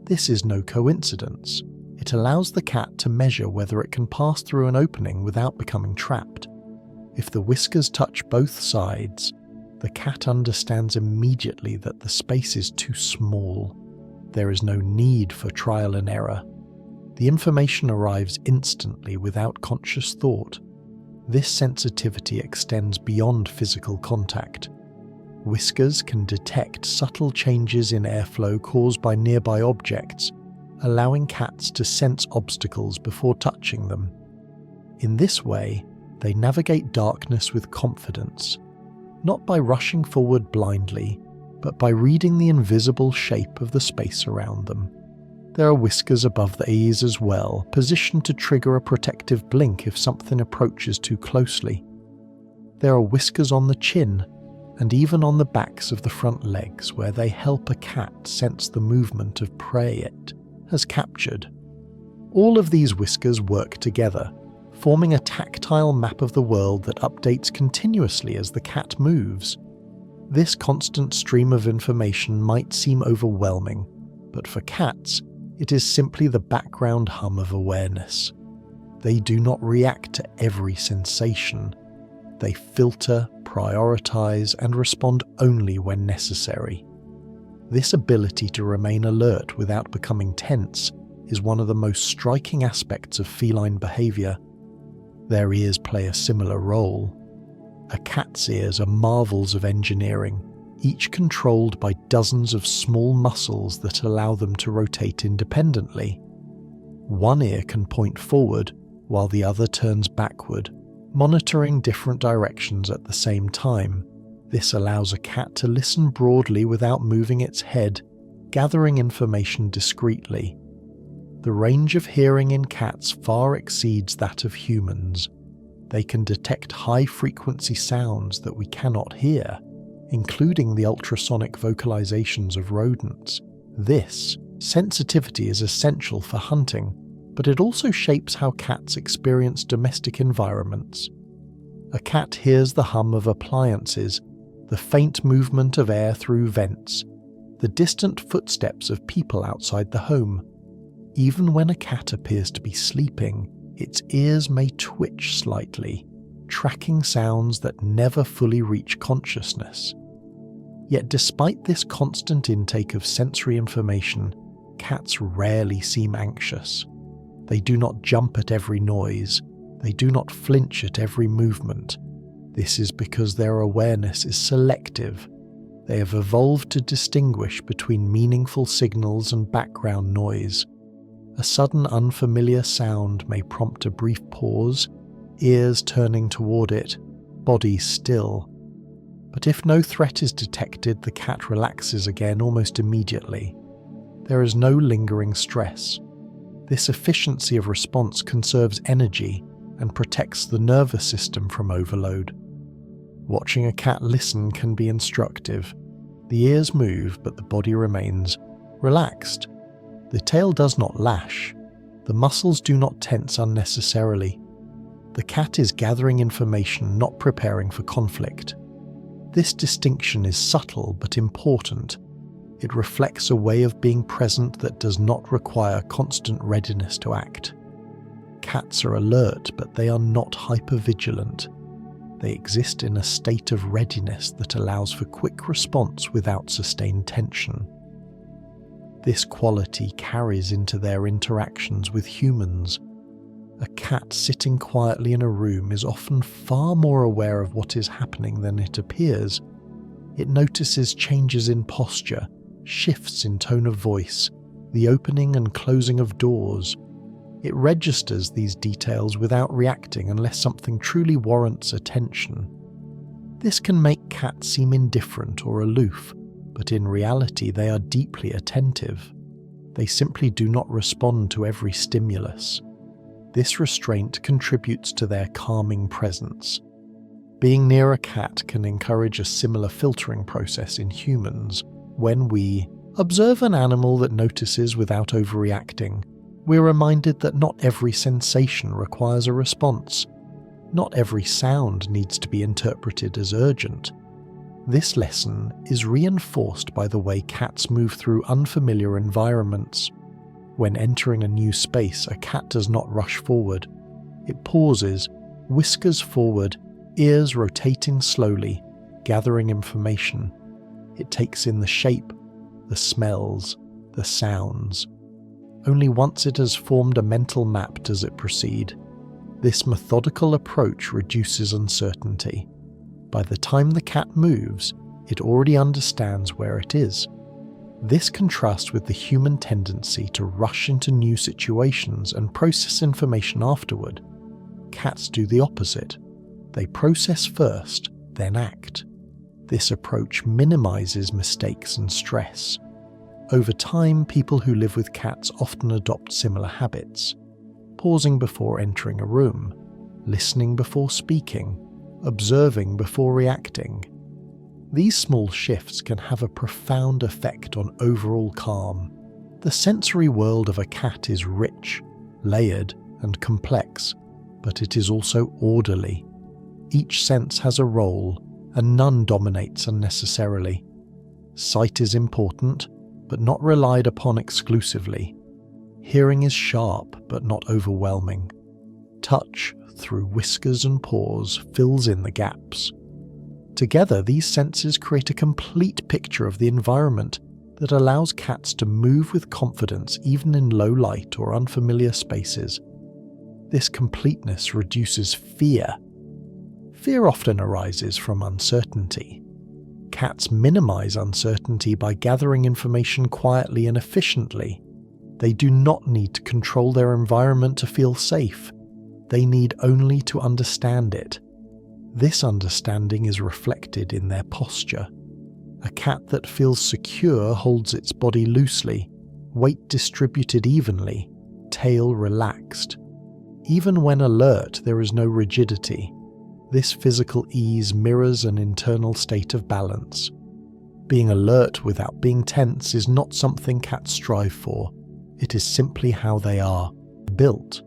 This is no coincidence. It allows the cat to measure whether it can pass through an opening without becoming trapped. If the whiskers touch both sides, the cat understands immediately that the space is too small. There is no need for trial and error. The information arrives instantly without conscious thought. This sensitivity extends beyond physical contact. Whiskers can detect subtle changes in airflow caused by nearby objects, allowing cats to sense obstacles before touching them. In this way, they navigate darkness with confidence, not by rushing forward blindly, but by reading the invisible shape of the space around them. There are whiskers above the ears as well, positioned to trigger a protective blink if something approaches too closely. There are whiskers on the chin, and even on the backs of the front legs, where they help a cat sense the movement of prey it has captured. All of these whiskers work together, forming a tactile map of the world that updates continuously as the cat moves. This constant stream of information might seem overwhelming, but for cats, it is simply the background hum of awareness. They do not react to every sensation. They filter, prioritize, and respond only when necessary. This ability to remain alert without becoming tense is one of the most striking aspects of feline behavior. Their ears play a similar role. A cat's ears are marvels of engineering, each controlled by dozens of small muscles that allow them to rotate independently. One ear can point forward, while the other turns backward, monitoring different directions at the same time. This allows a cat to listen broadly without moving its head, gathering information discreetly. The range of hearing in cats far exceeds that of humans. They can detect high-frequency sounds that we cannot hear, including the ultrasonic vocalizations of rodents. This sensitivity is essential for hunting, but it also shapes how cats experience domestic environments. A cat hears the hum of appliances, the faint movement of air through vents, the distant footsteps of people outside the home. Even when a cat appears to be sleeping, its ears may twitch slightly, tracking sounds that never fully reach consciousness. Yet despite this constant intake of sensory information, cats rarely seem anxious. They do not jump at every noise. They do not flinch at every movement. This is because their awareness is selective. They have evolved to distinguish between meaningful signals and background noise. A sudden unfamiliar sound may prompt a brief pause, ears turning toward it, body still. But if no threat is detected, the cat relaxes again almost immediately. There is no lingering stress. This efficiency of response conserves energy and protects the nervous system from overload. Watching a cat listen can be instructive. The ears move, but the body remains relaxed. The tail does not lash. The muscles do not tense unnecessarily. The cat is gathering information, not preparing for conflict. This distinction is subtle but important. It reflects a way of being present that does not require constant readiness to act. Cats are alert, but they are not hypervigilant. They exist in a state of readiness that allows for quick response without sustained tension. This quality carries into their interactions with humans. A cat sitting quietly in a room is often far more aware of what is happening than it appears. It notices changes in posture, shifts in tone of voice, the opening and closing of doors. It registers these details without reacting unless something truly warrants attention. This can make cats seem indifferent or aloof, but in reality they are deeply attentive. They simply do not respond to every stimulus. This restraint contributes to their calming presence. Being near a cat can encourage a similar filtering process in humans. When we observe an animal that notices without overreacting, we're reminded that not every sensation requires a response. Not every sound needs to be interpreted as urgent. This lesson is reinforced by the way cats move through unfamiliar environments. When entering a new space, a cat does not rush forward. It pauses, whiskers forward, ears rotating slowly, gathering information. It takes in the shape, the smells, the sounds. Only once it has formed a mental map does it proceed. This methodical approach reduces uncertainty. By the time the cat moves, it already understands where it is. This contrasts with the human tendency to rush into new situations and process information afterward. Cats do the opposite. They process first, then act. This approach minimizes mistakes and stress. Over time, people who live with cats often adopt similar habits. Pausing before entering a room, listening before speaking, observing before reacting. These small shifts can have a profound effect on overall calm. The sensory world of a cat is rich, layered, and complex. but it is also orderly. Each sense has a role, and none dominates unnecessarily. Sight is important, but not relied upon exclusively. Hearing is sharp, but not overwhelming. Touch, through whiskers and paws, fills in the gaps. Together, these senses create a complete picture of the environment that allows cats to move with confidence even in low light or unfamiliar spaces. This completeness reduces fear. Fear often arises from uncertainty. Cats minimize uncertainty by gathering information quietly and efficiently. They do not need to control their environment to feel safe. They need only to understand it. This understanding is reflected in their posture. A cat that feels secure holds its body loosely, weight distributed evenly, tail relaxed. Even when alert, there is no rigidity. This physical ease mirrors an internal state of balance. Being alert without being tense is not something cats strive for. It is simply how they are built.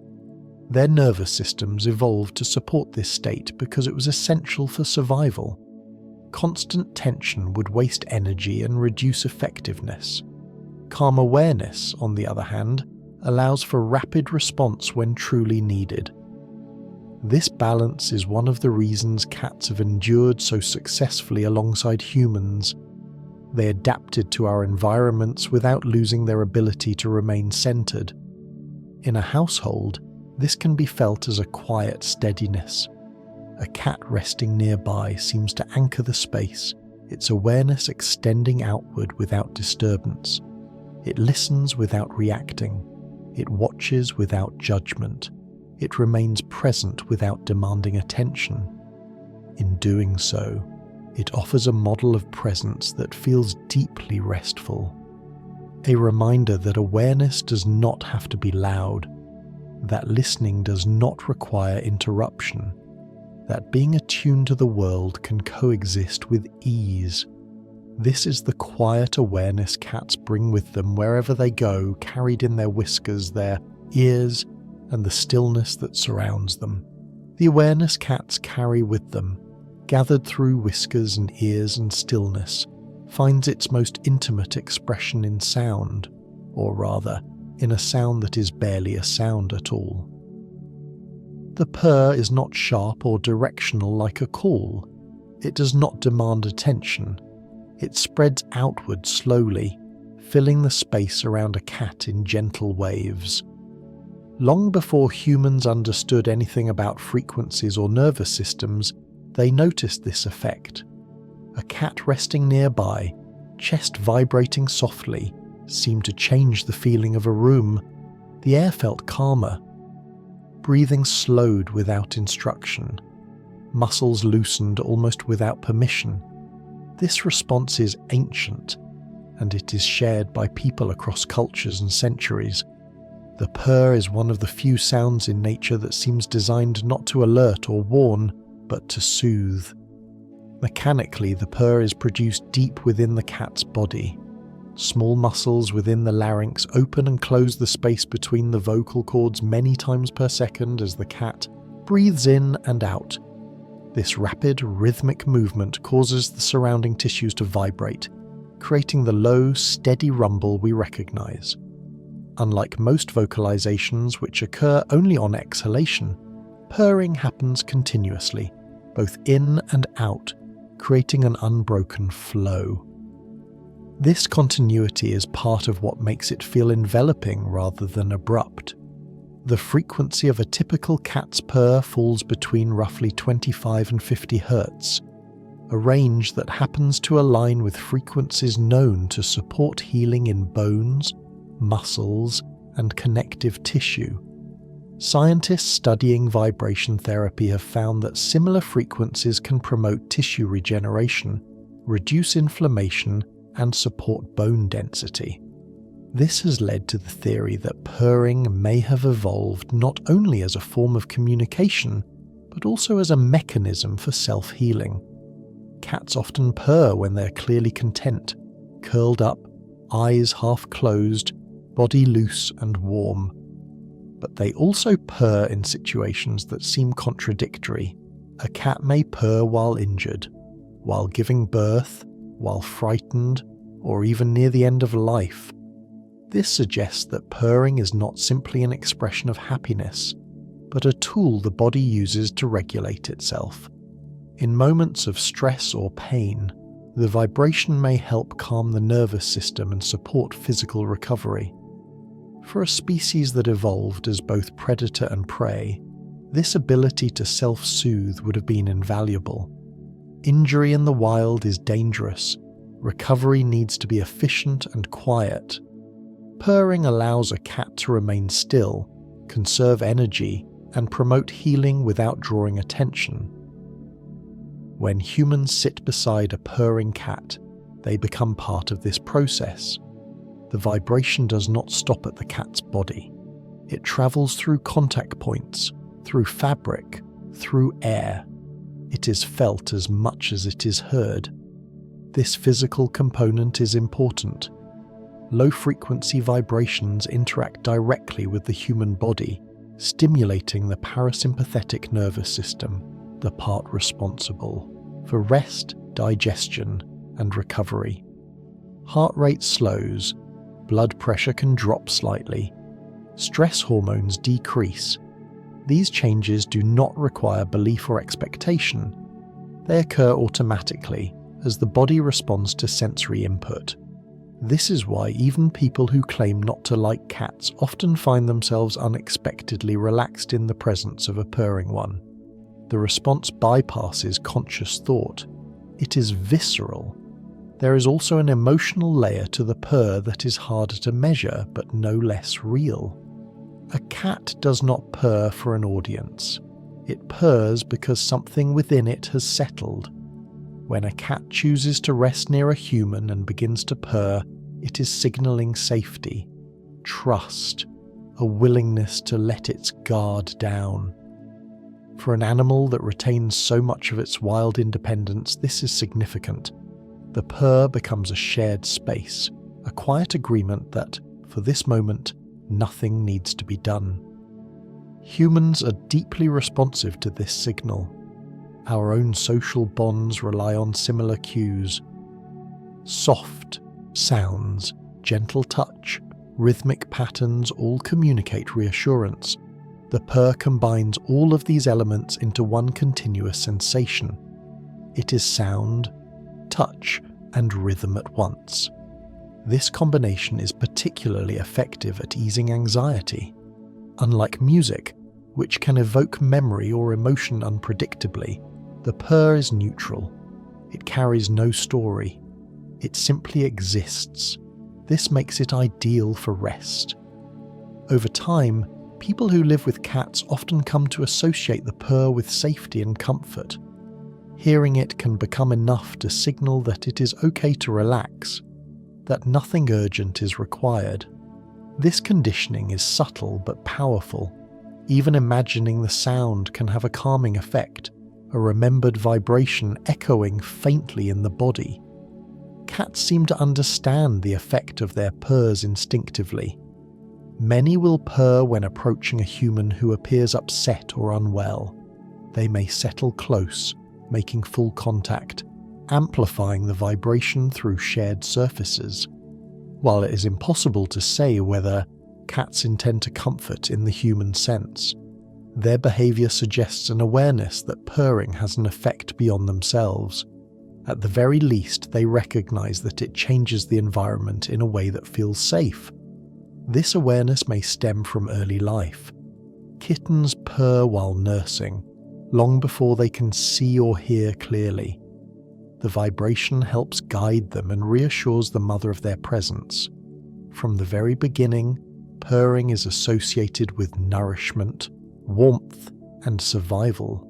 Their nervous systems evolved to support this state because it was essential for survival. Constant tension would waste energy and reduce effectiveness. Calm awareness, on the other hand, allows for rapid response when truly needed. This balance is one of the reasons cats have endured so successfully alongside humans. They adapted to our environments without losing their ability to remain centered. In a household, this can be felt as a quiet steadiness. A cat resting nearby seems to anchor the space, its awareness extending outward without disturbance. It listens without reacting. It watches without judgment. It remains present without demanding attention. In doing so, it offers a model of presence that feels deeply restful. A reminder that awareness does not have to be loud, that listening does not require interruption, that being attuned to the world can coexist with ease. This is the quiet awareness cats bring with them wherever they go, carried in their whiskers, their ears, and the stillness that surrounds them. The awareness cats carry with them, gathered through whiskers and ears and stillness, finds its most intimate expression in sound, or rather, in a sound that is barely a sound at all. The purr is not sharp or directional like a call. It does not demand attention. It spreads outward slowly, filling the space around a cat in gentle waves. Long before humans understood anything about frequencies or nervous systems, they noticed this effect. A cat resting nearby, chest vibrating softly, seemed to change the feeling of a room. The air felt calmer. Breathing slowed without instruction. Muscles loosened almost without permission. This response is ancient, and it is shared by people across cultures and centuries. The purr is one of the few sounds in nature that seems designed not to alert or warn, but to soothe. Mechanically, the purr is produced deep within the cat's body. Small muscles within the larynx open and close the space between the vocal cords many times per second as the cat breathes in and out. This rapid, rhythmic movement causes the surrounding tissues to vibrate, creating the low, steady rumble we recognize. Unlike most vocalizations, which occur only on exhalation, purring happens continuously, both in and out, creating an unbroken flow. This continuity is part of what makes it feel enveloping rather than abrupt. The frequency of a typical cat's purr falls between roughly 25 and 50 Hz, a range that happens to align with frequencies known to support healing in bones, muscles, and connective tissue. Scientists studying vibration therapy have found that similar frequencies can promote tissue regeneration, reduce inflammation, and support bone density. This has led to the theory that purring may have evolved not only as a form of communication, but also as a mechanism for self-healing. Cats often purr when they're clearly content, curled up, eyes half closed, body loose and warm. but they also purr in situations that seem contradictory. A cat may purr while injured, while giving birth, while frightened, or even near the end of life. This suggests that purring is not simply an expression of happiness, but a tool the body uses to regulate itself. In moments of stress or pain, the vibration may help calm the nervous system and support physical recovery. For a species that evolved as both predator and prey, this ability to self-soothe would have been invaluable. Injury in the wild is dangerous. Recovery needs to be efficient and quiet. Purring allows a cat to remain still, conserve energy, and promote healing without drawing attention. When humans sit beside a purring cat, they become part of this process. The vibration does not stop at the cat's body. It travels through contact points, through fabric, through air. It is felt as much as it is heard. This physical component is important. Low-frequency vibrations interact directly with the human body, stimulating the parasympathetic nervous system, the part responsible for rest, digestion, and recovery. Heart rate slows, blood pressure can drop slightly, stress hormones decrease. These changes do not require belief or expectation. They occur automatically as the body responds to sensory input. This is why even people who claim not to like cats often find themselves unexpectedly relaxed in the presence of a purring one. The response bypasses conscious thought. It is visceral. There is also an emotional layer to the purr that is harder to measure but no less real. A cat does not purr for an audience. It purrs because something within it has settled. When a cat chooses to rest near a human and begins to purr, it is signaling safety, trust, a willingness to let its guard down. For an animal that retains so much of its wild independence, this is significant. The purr becomes a shared space, a quiet agreement that, for this moment, nothing needs to be done. Humans are deeply responsive to this signal. Our own social bonds rely on similar cues. Soft sounds, gentle touch, rhythmic patterns all communicate reassurance. The purr combines all of these elements into one continuous sensation. It is sound, touch, and rhythm at once. This combination is particularly effective at easing anxiety. Unlike music, which can evoke memory or emotion unpredictably, the purr is neutral. It carries no story. It simply exists. This makes it ideal for rest. Over time, people who live with cats often come to associate the purr with safety and comfort. Hearing it can become enough to signal that it is okay to relax, that nothing urgent is required. This conditioning is subtle but powerful. Even imagining the sound can have a calming effect, a remembered vibration echoing faintly in the body. Cats seem to understand the effect of their purrs instinctively. Many will purr when approaching a human who appears upset or unwell. They may settle close, making full contact, amplifying the vibration through shared surfaces. While it is impossible to say whether cats intend to comfort in the human sense, their behavior suggests an awareness that purring has an effect beyond themselves. At the very least, they recognize that it changes the environment in a way that feels safe. This awareness may stem from early life. Kittens purr while nursing, long before they can see or hear clearly. The vibration helps guide them and reassures the mother of their presence. From the very beginning, purring is associated with nourishment, warmth, and survival.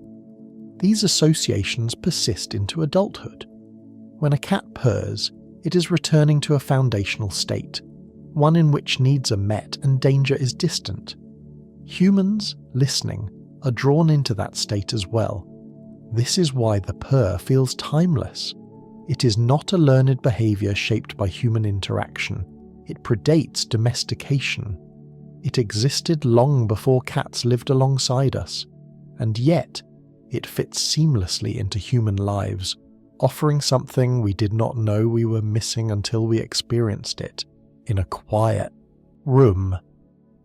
These associations persist into adulthood. When a cat purrs, it is returning to a foundational state, one in which needs are met and danger is distant. Humans, listening, are drawn into that state as well. This is why the purr feels timeless. It is not a learned behavior shaped by human interaction. It predates domestication. It existed long before cats lived alongside us, and yet it fits seamlessly into human lives, offering something we did not know we were missing until we experienced it in a quiet room.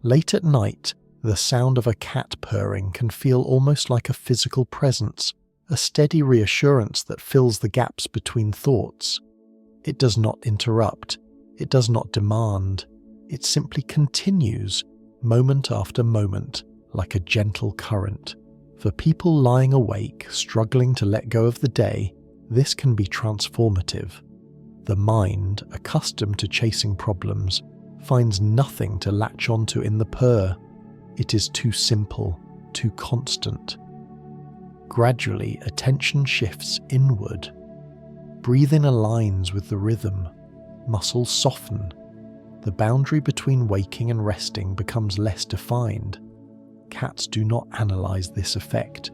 Late at night, the sound of a cat purring can feel almost like a physical presence, a steady reassurance that fills the gaps between thoughts. It does not interrupt, it does not demand, it simply continues, moment after moment, like a gentle current. For people lying awake, struggling to let go of the day, this can be transformative. The mind, accustomed to chasing problems, finds nothing to latch onto in the purr. It is too simple, too constant. Gradually, attention shifts inward. Breathing aligns with the rhythm. Muscles soften. The boundary between waking and resting becomes less defined. Cats do not analyze this effect.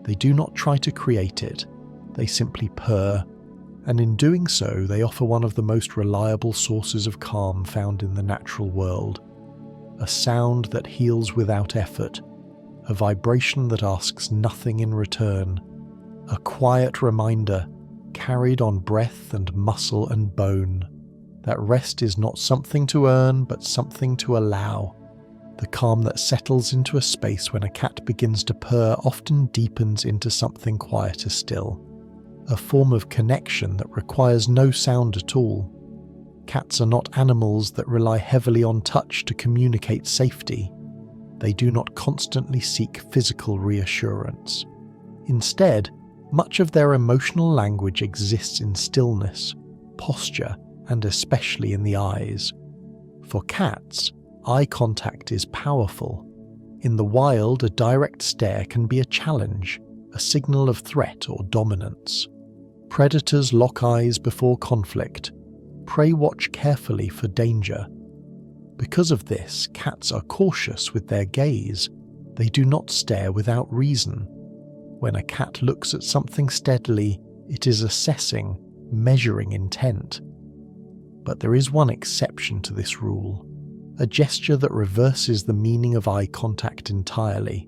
They do not try to create it. They simply purr, and in doing so, they offer one of the most reliable sources of calm found in the natural world. A sound that heals without effort, a vibration that asks nothing in return, a quiet reminder, carried on breath and muscle and bone, that rest is not something to earn, but something to allow. The calm that settles into a space when a cat begins to purr often deepens into something quieter still, a form of connection that requires no sound at all. Cats are not animals that rely heavily on touch to communicate safety. They do not constantly seek physical reassurance. Instead, much of their emotional language exists in stillness, posture, and especially in the eyes. For cats, eye contact is powerful. In the wild, a direct stare can be a challenge, a signal of threat or dominance. Predators lock eyes before conflict. Prey watch carefully for danger. Because of this, cats are cautious with their gaze. They do not stare without reason. When a cat looks at something steadily, it is assessing, measuring intent. But there is one exception to this rule, a gesture that reverses the meaning of eye contact entirely: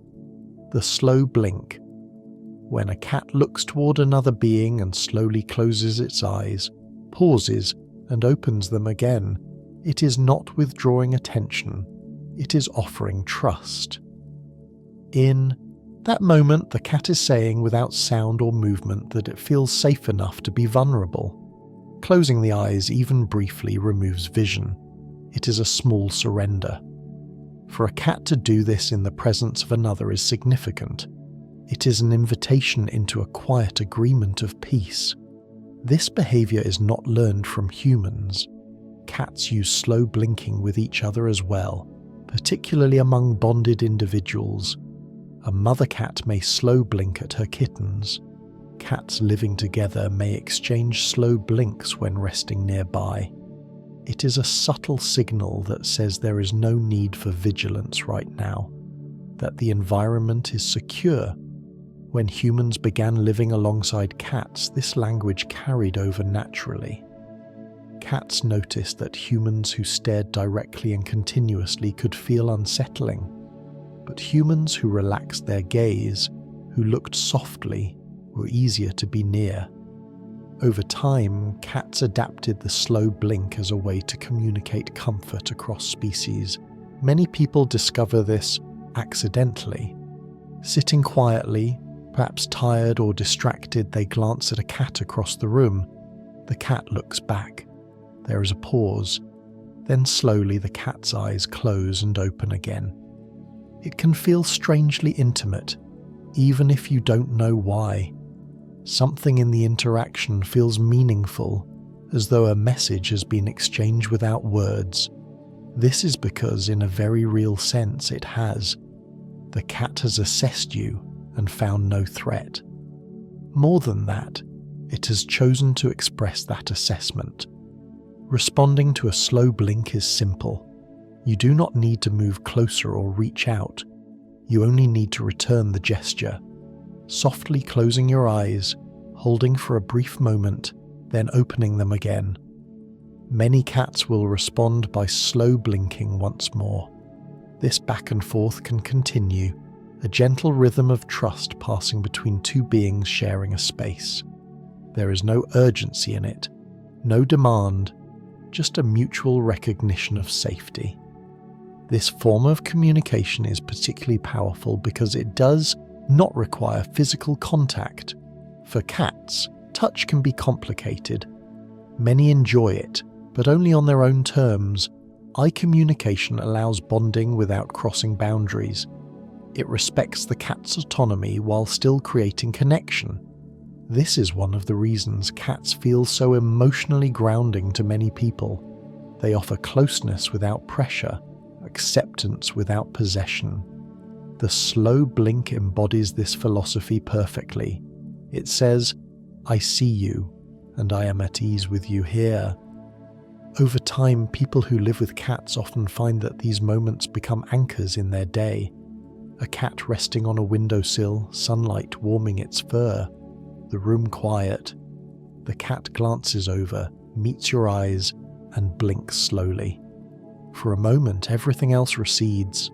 the slow blink. When a cat looks toward another being and slowly closes its eyes, pauses, and opens them again, it is not withdrawing attention, it is offering trust. In that moment, the cat is saying without sound or movement that it feels safe enough to be vulnerable. Closing the eyes even briefly removes vision. It is a small surrender. For a cat to do this in the presence of another is significant. It is an invitation into a quiet agreement of peace. This behavior is not learned from humans. Cats use slow blinking with each other as well, particularly among bonded individuals. A mother cat may slow blink at her kittens. Cats living together may exchange slow blinks when resting nearby. It is a subtle signal that says there is no need for vigilance right now, that the environment is secure. When humans began living alongside cats, this language carried over naturally. Cats noticed that humans who stared directly and continuously could feel unsettling, but humans who relaxed their gaze, who looked softly, were easier to be near. Over time, cats adapted the slow blink as a way to communicate comfort across species. Many people discover this accidentally. Sitting quietly, perhaps tired or distracted, they glance at a cat across the room. The cat looks back. There is a pause. Then slowly the cat's eyes close and open again. It can feel strangely intimate, even if you don't know why. Something in the interaction feels meaningful, as though a message has been exchanged without words. This is because, in a very real sense, it has. The cat has assessed you and found no threat. More than that, it has chosen to express that assessment. Responding to a slow blink is simple. You do not need to move closer or reach out. You only need to return the gesture. Softly closing your eyes, holding for a brief moment, then opening them again. Many cats will respond by slow blinking once more. This back and forth can continue, a gentle rhythm of trust passing between two beings sharing a space. There is no urgency in it, no demand, just a mutual recognition of safety. This form of communication is particularly powerful because it does not require physical contact. For cats, touch can be complicated. Many enjoy it, but only on their own terms. Eye communication allows bonding without crossing boundaries. It respects the cat's autonomy while still creating connection. This is one of the reasons cats feel so emotionally grounding to many people. They offer closeness without pressure, acceptance without possession. The slow blink embodies this philosophy perfectly. It says, "I see you, and I am at ease with you here." Over time, people who live with cats often find that these moments become anchors in their day. A cat resting on a windowsill, sunlight warming its fur, the room quiet. The cat glances over, meets your eyes, and blinks slowly. For a moment, everything else recedes.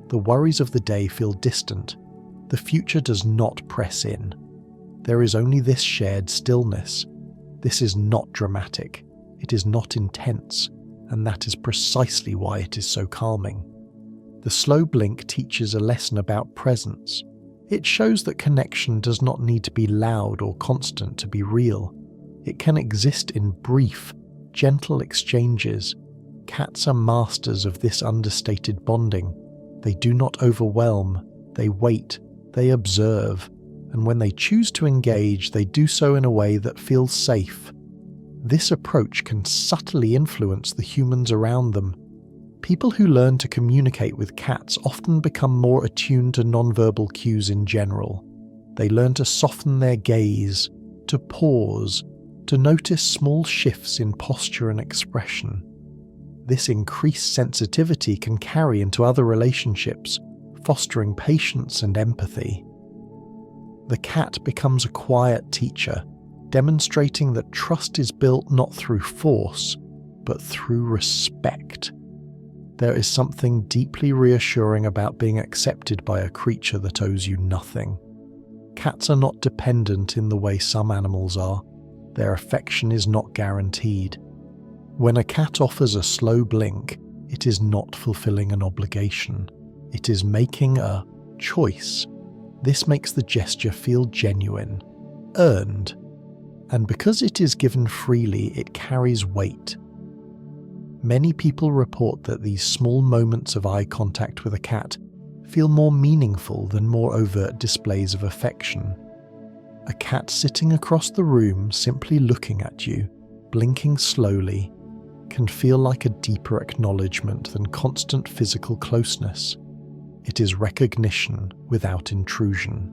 The worries of the day feel distant. The future does not press in. There is only this shared stillness. This is not dramatic. It is not intense, and that is precisely why it is so calming. The slow blink teaches a lesson about presence. It shows that connection does not need to be loud or constant to be real. It can exist in brief, gentle exchanges. Cats are masters of this understated bonding. They do not overwhelm, they wait, they observe, and when they choose to engage, they do so in a way that feels safe. This approach can subtly influence the humans around them. People who learn to communicate with cats often become more attuned to nonverbal cues in general. They learn to soften their gaze, to pause, to notice small shifts in posture and expression. This increased sensitivity can carry into other relationships, fostering patience and empathy. The cat becomes a quiet teacher, demonstrating that trust is built not through force, but through respect. There is something deeply reassuring about being accepted by a creature that owes you nothing. Cats are not dependent in the way some animals are. Their affection is not guaranteed. When a cat offers a slow blink, it is not fulfilling an obligation. It is making a choice. This makes the gesture feel genuine, earned, and because it is given freely, it carries weight. Many people report that these small moments of eye contact with a cat feel more meaningful than more overt displays of affection. A cat sitting across the room simply looking at you, blinking slowly, can feel like a deeper acknowledgement than constant physical closeness. It is recognition without intrusion.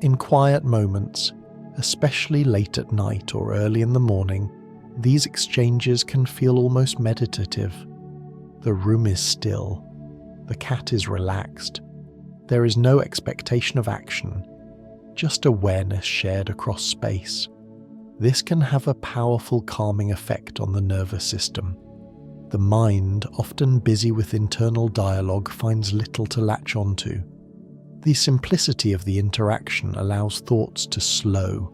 In quiet moments, especially late at night or early in the morning, these exchanges can feel almost meditative. The room is still. The cat is relaxed. There is no expectation of action, just awareness shared across space. This can have a powerful calming effect on the nervous system. The mind, often busy with internal dialogue, finds little to latch onto. The simplicity of the interaction allows thoughts to slow.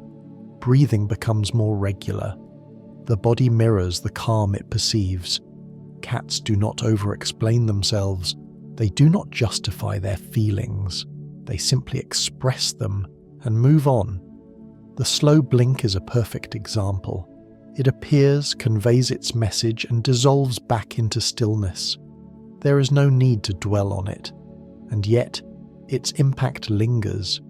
Breathing becomes more regular. The body mirrors the calm it perceives. Cats do not over-explain themselves. They do not justify their feelings. They simply express them and move on. The slow blink is a perfect example. It appears, conveys its message, and dissolves back into stillness. There is no need to dwell on it, and yet its impact lingers.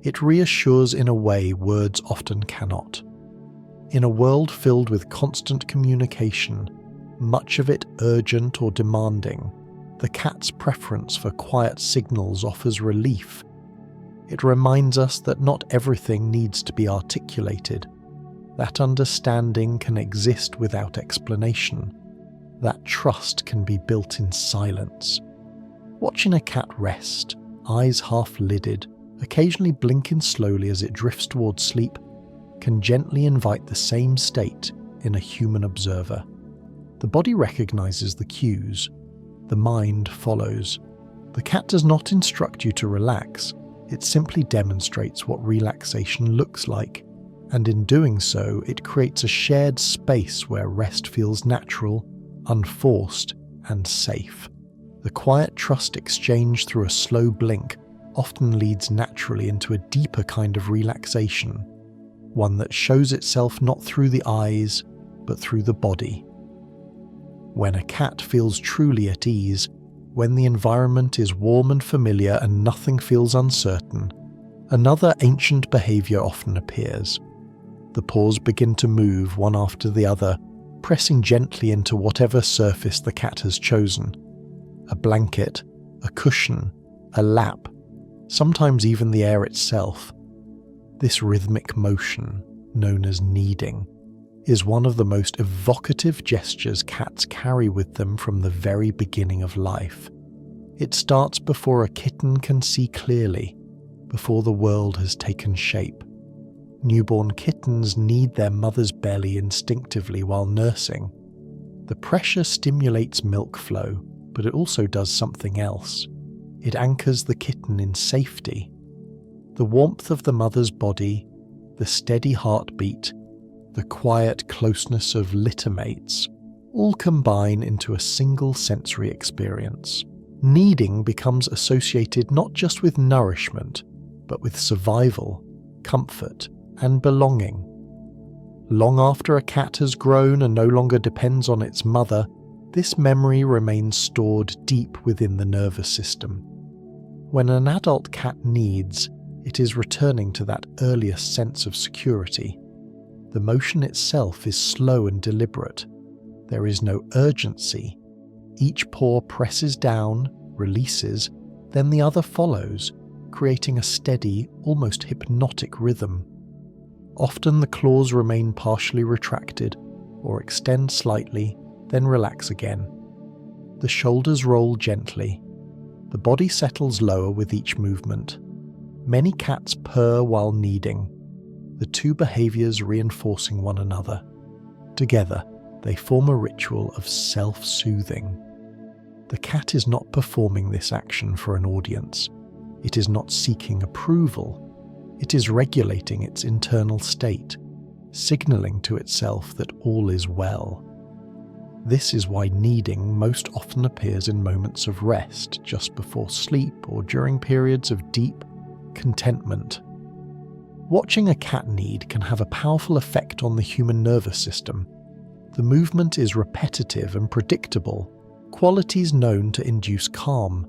It reassures in a way words often cannot. In a world filled with constant communication, much of it urgent or demanding, the cat's preference for quiet signals offers relief. It reminds us that not everything needs to be articulated, that understanding can exist without explanation, that trust can be built in silence. Watching a cat rest, eyes half-lidded, occasionally blinking slowly as it drifts towards sleep, can gently invite the same state in a human observer. The body recognizes the cues. The mind follows. The cat does not instruct you to relax, it simply demonstrates what relaxation looks like, and in doing so, it creates a shared space where rest feels natural, unforced, and safe. The quiet trust exchange through a slow blink often leads naturally into a deeper kind of relaxation, one that shows itself not through the eyes, but through the body. When a cat feels truly at ease, when the environment is warm and familiar and nothing feels uncertain, another ancient behavior often appears. The paws begin to move one after the other, pressing gently into whatever surface the cat has chosen. A blanket, a cushion, a lap, sometimes even the air itself. This rhythmic motion, known as kneading, is one of the most evocative gestures cats carry with them from the very beginning of life. It starts before a kitten can see clearly, before the world has taken shape. Newborn kittens knead their mother's belly instinctively while nursing. The pressure stimulates milk flow, but it also does something else. It anchors the kitten in safety. The warmth of the mother's body, the steady heartbeat, the quiet closeness of littermates, all combine into a single sensory experience. Kneading becomes associated not just with nourishment, but with survival, comfort, and belonging. Long after a cat has grown and no longer depends on its mother, this memory remains stored deep within the nervous system. When an adult cat kneads, it is returning to that earliest sense of security. The motion itself is slow and deliberate. There is no urgency. Each paw presses down, releases, then the other follows, creating a steady, almost hypnotic rhythm. Often the claws remain partially retracted, or extend slightly, then relax again. The shoulders roll gently. The body settles lower with each movement. Many cats purr while kneading, the two behaviors reinforcing one another. Together, they form a ritual of self-soothing. The cat is not performing this action for an audience. It is not seeking approval. It is regulating its internal state, signaling to itself that all is well. This is why kneading most often appears in moments of rest, just before sleep or during periods of deep contentment. Watching a cat knead can have a powerful effect on the human nervous system. The movement is repetitive and predictable, qualities known to induce calm.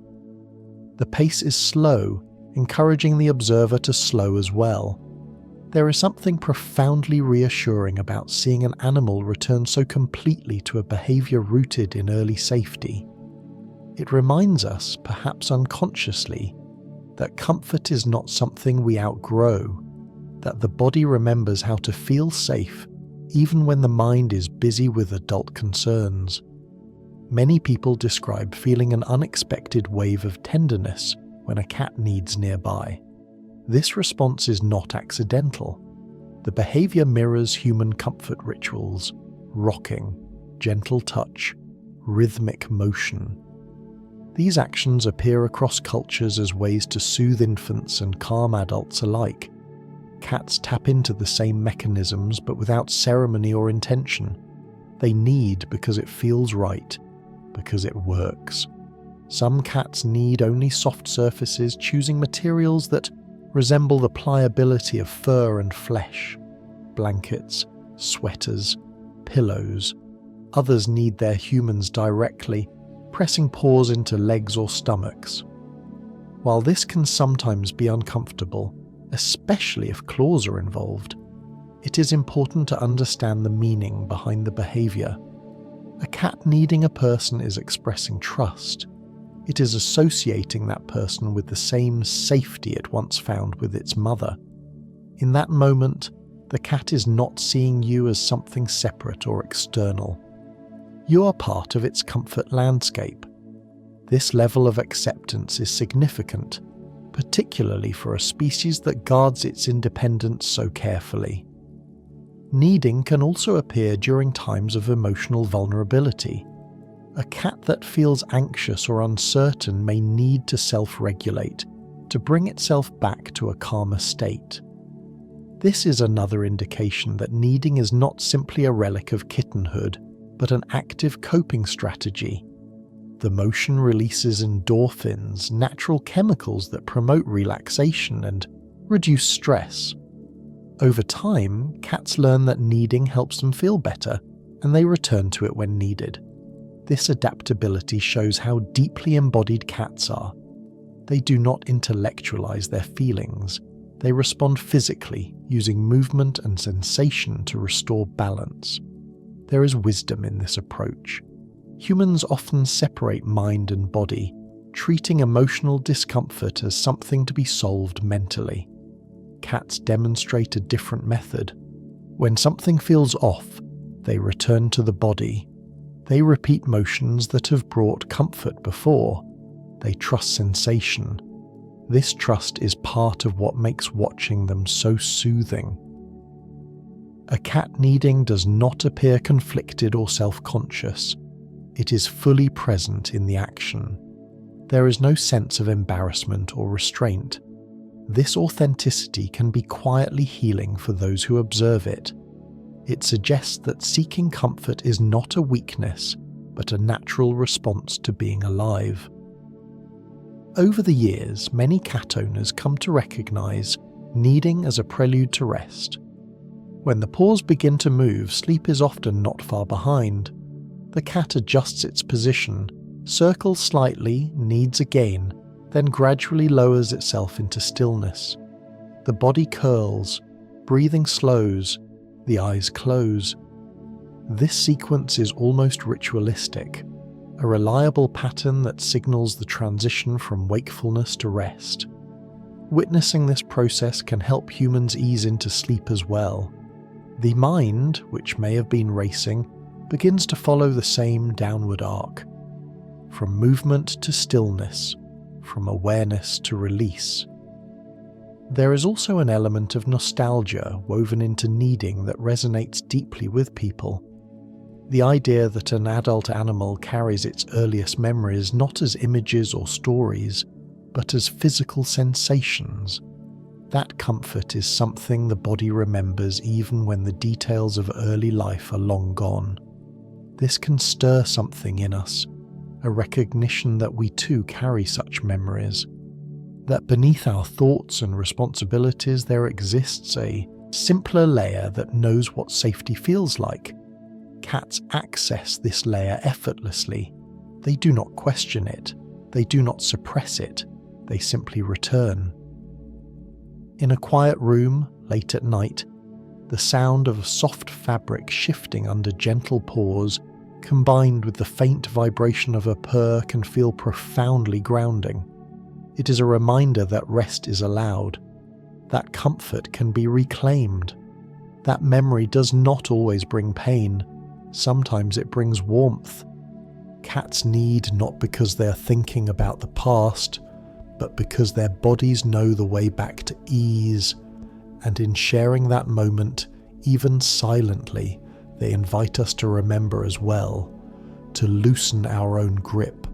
The pace is slow, encouraging the observer to slow as well. There is something profoundly reassuring about seeing an animal return so completely to a behavior rooted in early safety. It reminds us, perhaps unconsciously, that comfort is not something we outgrow, that the body remembers how to feel safe even when the mind is busy with adult concerns. Many people describe feeling an unexpected wave of tenderness when a cat kneads nearby. This response is not accidental. The behavior mirrors human comfort rituals: rocking, gentle touch, rhythmic motion. These actions appear across cultures as ways to soothe infants and calm adults alike. Cats tap into the same mechanisms but without ceremony or intention. They knead because it feels right, because it works. Some cats knead only soft surfaces, choosing materials that resemble the pliability of fur and flesh: blankets, sweaters, pillows. Others knead their humans directly, pressing paws into legs or stomachs. While this can sometimes be uncomfortable, especially if claws are involved, it is important to understand the meaning behind the behavior. A cat kneading a person is expressing trust. It is associating that person with the same safety it once found with its mother. In that moment, the cat is not seeing you as something separate or external. You are part of its comfort landscape. This level of acceptance is significant, particularly for a species that guards its independence so carefully. Kneading can also appear during times of emotional vulnerability. A cat that feels anxious or uncertain may need to self-regulate to bring itself back to a calmer state. This is another indication that kneading is not simply a relic of kittenhood, but an active coping strategy. The motion releases endorphins, natural chemicals that promote relaxation and reduce stress. Over time, cats learn that kneading helps them feel better, and they return to it when needed. This adaptability shows how deeply embodied cats are. They do not intellectualize their feelings. They respond physically, using movement and sensation to restore balance. There is wisdom in this approach. Humans often separate mind and body, treating emotional discomfort as something to be solved mentally. Cats demonstrate a different method. When something feels off, they return to the body. They repeat motions that have brought comfort before. They trust sensation. This trust is part of what makes watching them so soothing. A cat kneading does not appear conflicted or self-conscious. It is fully present in the action. There is no sense of embarrassment or restraint. This authenticity can be quietly healing for those who observe it. It suggests that seeking comfort is not a weakness, but a natural response to being alive. Over the years, many cat owners come to recognize kneading as a prelude to rest. When the paws begin to move, sleep is often not far behind. The cat adjusts its position, circles slightly, kneads again, then gradually lowers itself into stillness. The body curls, breathing slows, the eyes close. This sequence is almost ritualistic, a reliable pattern that signals the transition from wakefulness to rest. Witnessing this process can help humans ease into sleep as well. The mind, which may have been racing, begins to follow the same downward arc. From movement to stillness, from awareness to release. There is also an element of nostalgia woven into kneading that resonates deeply with people. The idea that an adult animal carries its earliest memories not as images or stories, but as physical sensations. That comfort is something the body remembers even when the details of early life are long gone. This can stir something in us, a recognition that we too carry such memories. That beneath our thoughts and responsibilities there exists a simpler layer that knows what safety feels like. Cats access this layer effortlessly. They do not question it. They do not suppress it. They simply return. In a quiet room, late at night, the sound of a soft fabric shifting under gentle paws, combined with the faint vibration of a purr, can feel profoundly grounding. It is a reminder that rest is allowed. That comfort can be reclaimed. That memory does not always bring pain. Sometimes it brings warmth. Cats knead not because they are thinking about the past, but because their bodies know the way back to ease, and in sharing that moment, even silently, they invite us to remember as well, to loosen our own grip,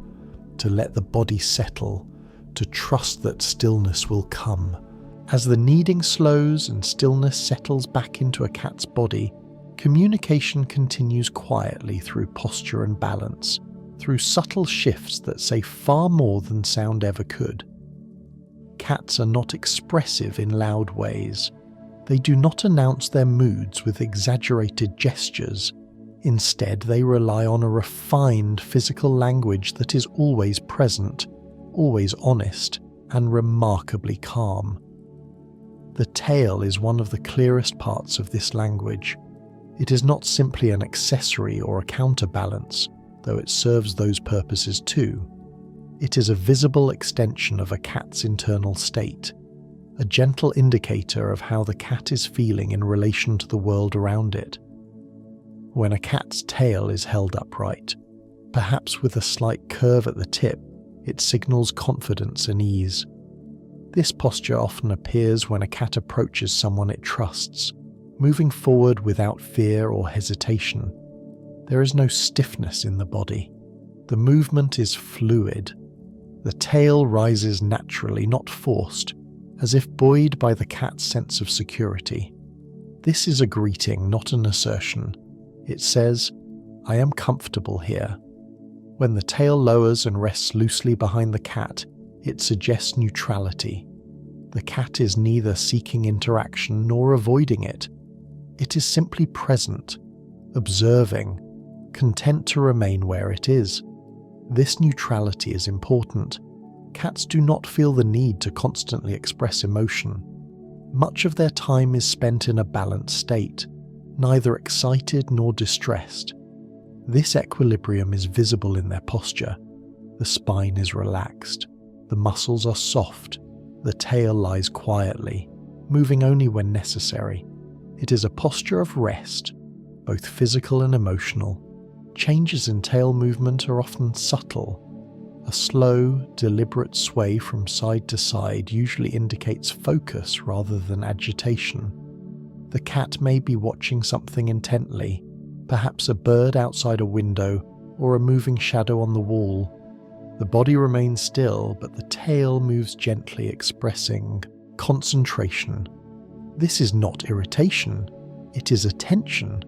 to let the body settle, to trust that stillness will come. As the kneading slows and stillness settles back into a cat's body, communication continues quietly through posture and balance, through subtle shifts that say far more than sound ever could. Cats are not expressive in loud ways. They do not announce their moods with exaggerated gestures. Instead, they rely on a refined physical language that is always present, always honest, and remarkably calm. The tail is one of the clearest parts of this language. It is not simply an accessory or a counterbalance, though it serves those purposes too. It is a visible extension of a cat's internal state, a gentle indicator of how the cat is feeling in relation to the world around it. When a cat's tail is held upright, perhaps with a slight curve at the tip, it signals confidence and ease. This posture often appears when a cat approaches someone it trusts, moving forward without fear or hesitation. There is no stiffness in the body. The movement is fluid. The tail rises naturally, not forced, as if buoyed by the cat's sense of security. This is a greeting, not an assertion. It says, "I am comfortable here." When the tail lowers and rests loosely behind the cat, it suggests neutrality. The cat is neither seeking interaction nor avoiding it. It is simply present, observing, content to remain where it is. This neutrality is important. Cats do not feel the need to constantly express emotion. Much of their time is spent in a balanced state, neither excited nor distressed. This equilibrium is visible in their posture. The spine is relaxed, the muscles are soft, the tail lies quietly, moving only when necessary. It is a posture of rest, both physical and emotional. Changes in tail movement are often subtle. A slow, deliberate sway from side to side usually indicates focus rather than agitation. The cat may be watching something intently, perhaps a bird outside a window or a moving shadow on the wall. The body remains still, but the tail moves gently, expressing concentration. This is not irritation, it is attention.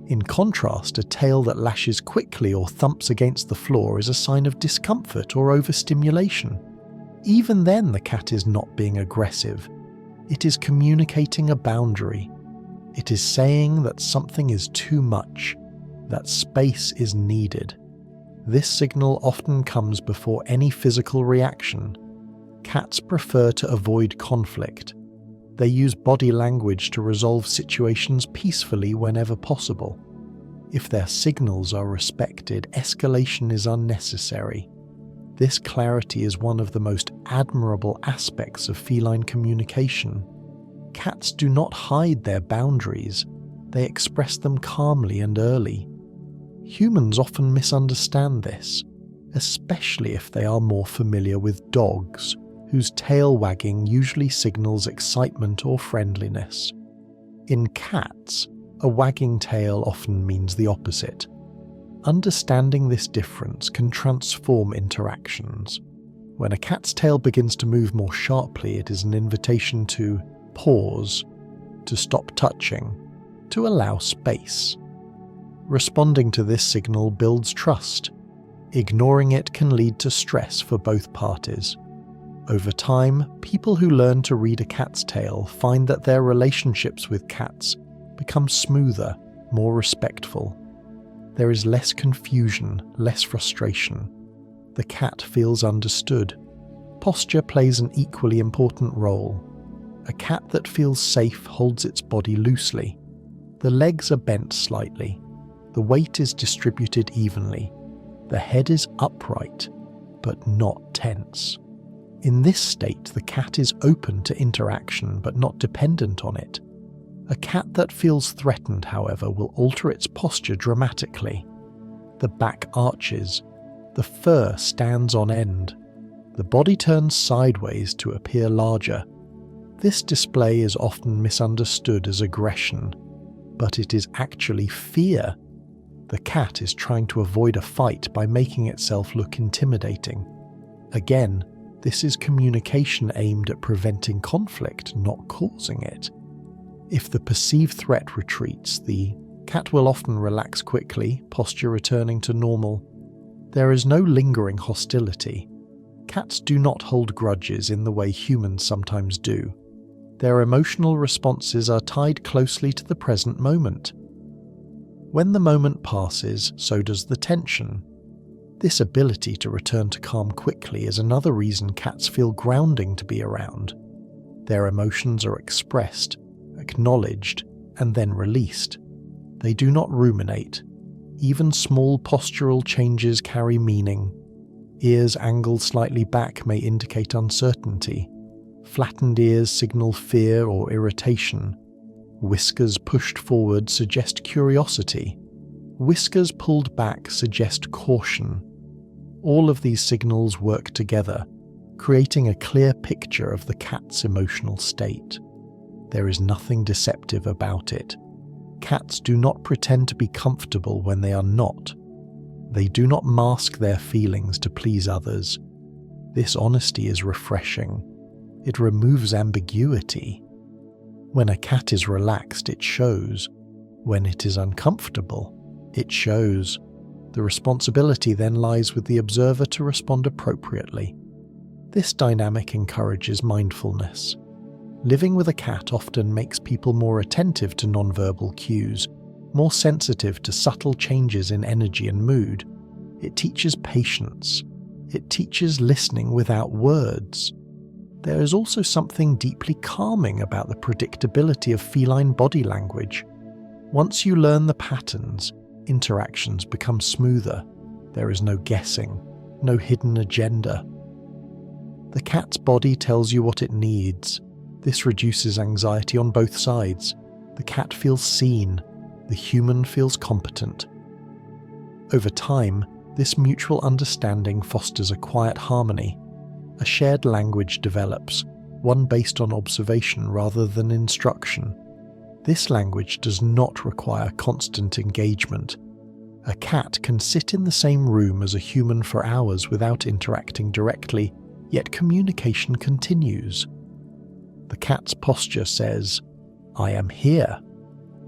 In contrast, a tail that lashes quickly or thumps against the floor is a sign of discomfort or overstimulation. Even then, the cat is not being aggressive. It is communicating a boundary. It is saying that something is too much, that space is needed. This signal often comes before any physical reaction. Cats prefer to avoid conflict. They use body language to resolve situations peacefully whenever possible. If their signals are respected, escalation is unnecessary. This clarity is one of the most admirable aspects of feline communication. Cats do not hide their boundaries, they express them calmly and early. Humans often misunderstand this, especially if they are more familiar with dogs, whose tail wagging usually signals excitement or friendliness. In cats, a wagging tail often means the opposite. Understanding this difference can transform interactions. When a cat's tail begins to move more sharply, it is an invitation to pause, to stop touching, to allow space. Responding to this signal builds trust. Ignoring it can lead to stress for both parties. Over time, people who learn to read a cat's tail find that their relationships with cats become smoother, more respectful. There is less confusion, less frustration. The cat feels understood. Posture plays an equally important role. A cat that feels safe holds its body loosely. The legs are bent slightly. The weight is distributed evenly. The head is upright, but not tense. In this state, the cat is open to interaction but not dependent on it. A cat that feels threatened, however, will alter its posture dramatically. The back arches, the fur stands on end, the body turns sideways to appear larger. This display is often misunderstood as aggression, but it is actually fear. The cat is trying to avoid a fight by making itself look intimidating. Again, this is communication aimed at preventing conflict, not causing it. If the perceived threat retreats, the cat will often relax quickly, posture returning to normal. There is no lingering hostility. Cats do not hold grudges in the way humans sometimes do. Their emotional responses are tied closely to the present moment. When the moment passes, so does the tension. This ability to return to calm quickly is another reason cats feel grounding to be around. Their emotions are expressed, acknowledged, and then released. They do not ruminate. Even small postural changes carry meaning. Ears angled slightly back may indicate uncertainty. Flattened ears signal fear or irritation. Whiskers pushed forward suggest curiosity. Whiskers pulled back suggest caution. All of these signals work together, creating a clear picture of the cat's emotional state. There is nothing deceptive about it. Cats do not pretend to be comfortable when they are not. They do not mask their feelings to please others. This honesty is refreshing. It removes ambiguity. When a cat is relaxed, it shows. When it is uncomfortable, it shows. The responsibility then lies with the observer to respond appropriately. This dynamic encourages mindfulness. Living with a cat often makes people more attentive to nonverbal cues, more sensitive to subtle changes in energy and mood. It teaches patience. It teaches listening without words. There is also something deeply calming about the predictability of feline body language. Once you learn the patterns, interactions become smoother. There is no guessing, no hidden agenda. The cat's body tells you what it needs. This reduces anxiety on both sides. The cat feels seen. The human feels competent. Over time, this mutual understanding fosters a quiet harmony. A shared language develops, one based on observation rather than instruction. This language does not require constant engagement. A cat can sit in the same room as a human for hours without interacting directly, yet communication continues. The cat's posture says, "I am here."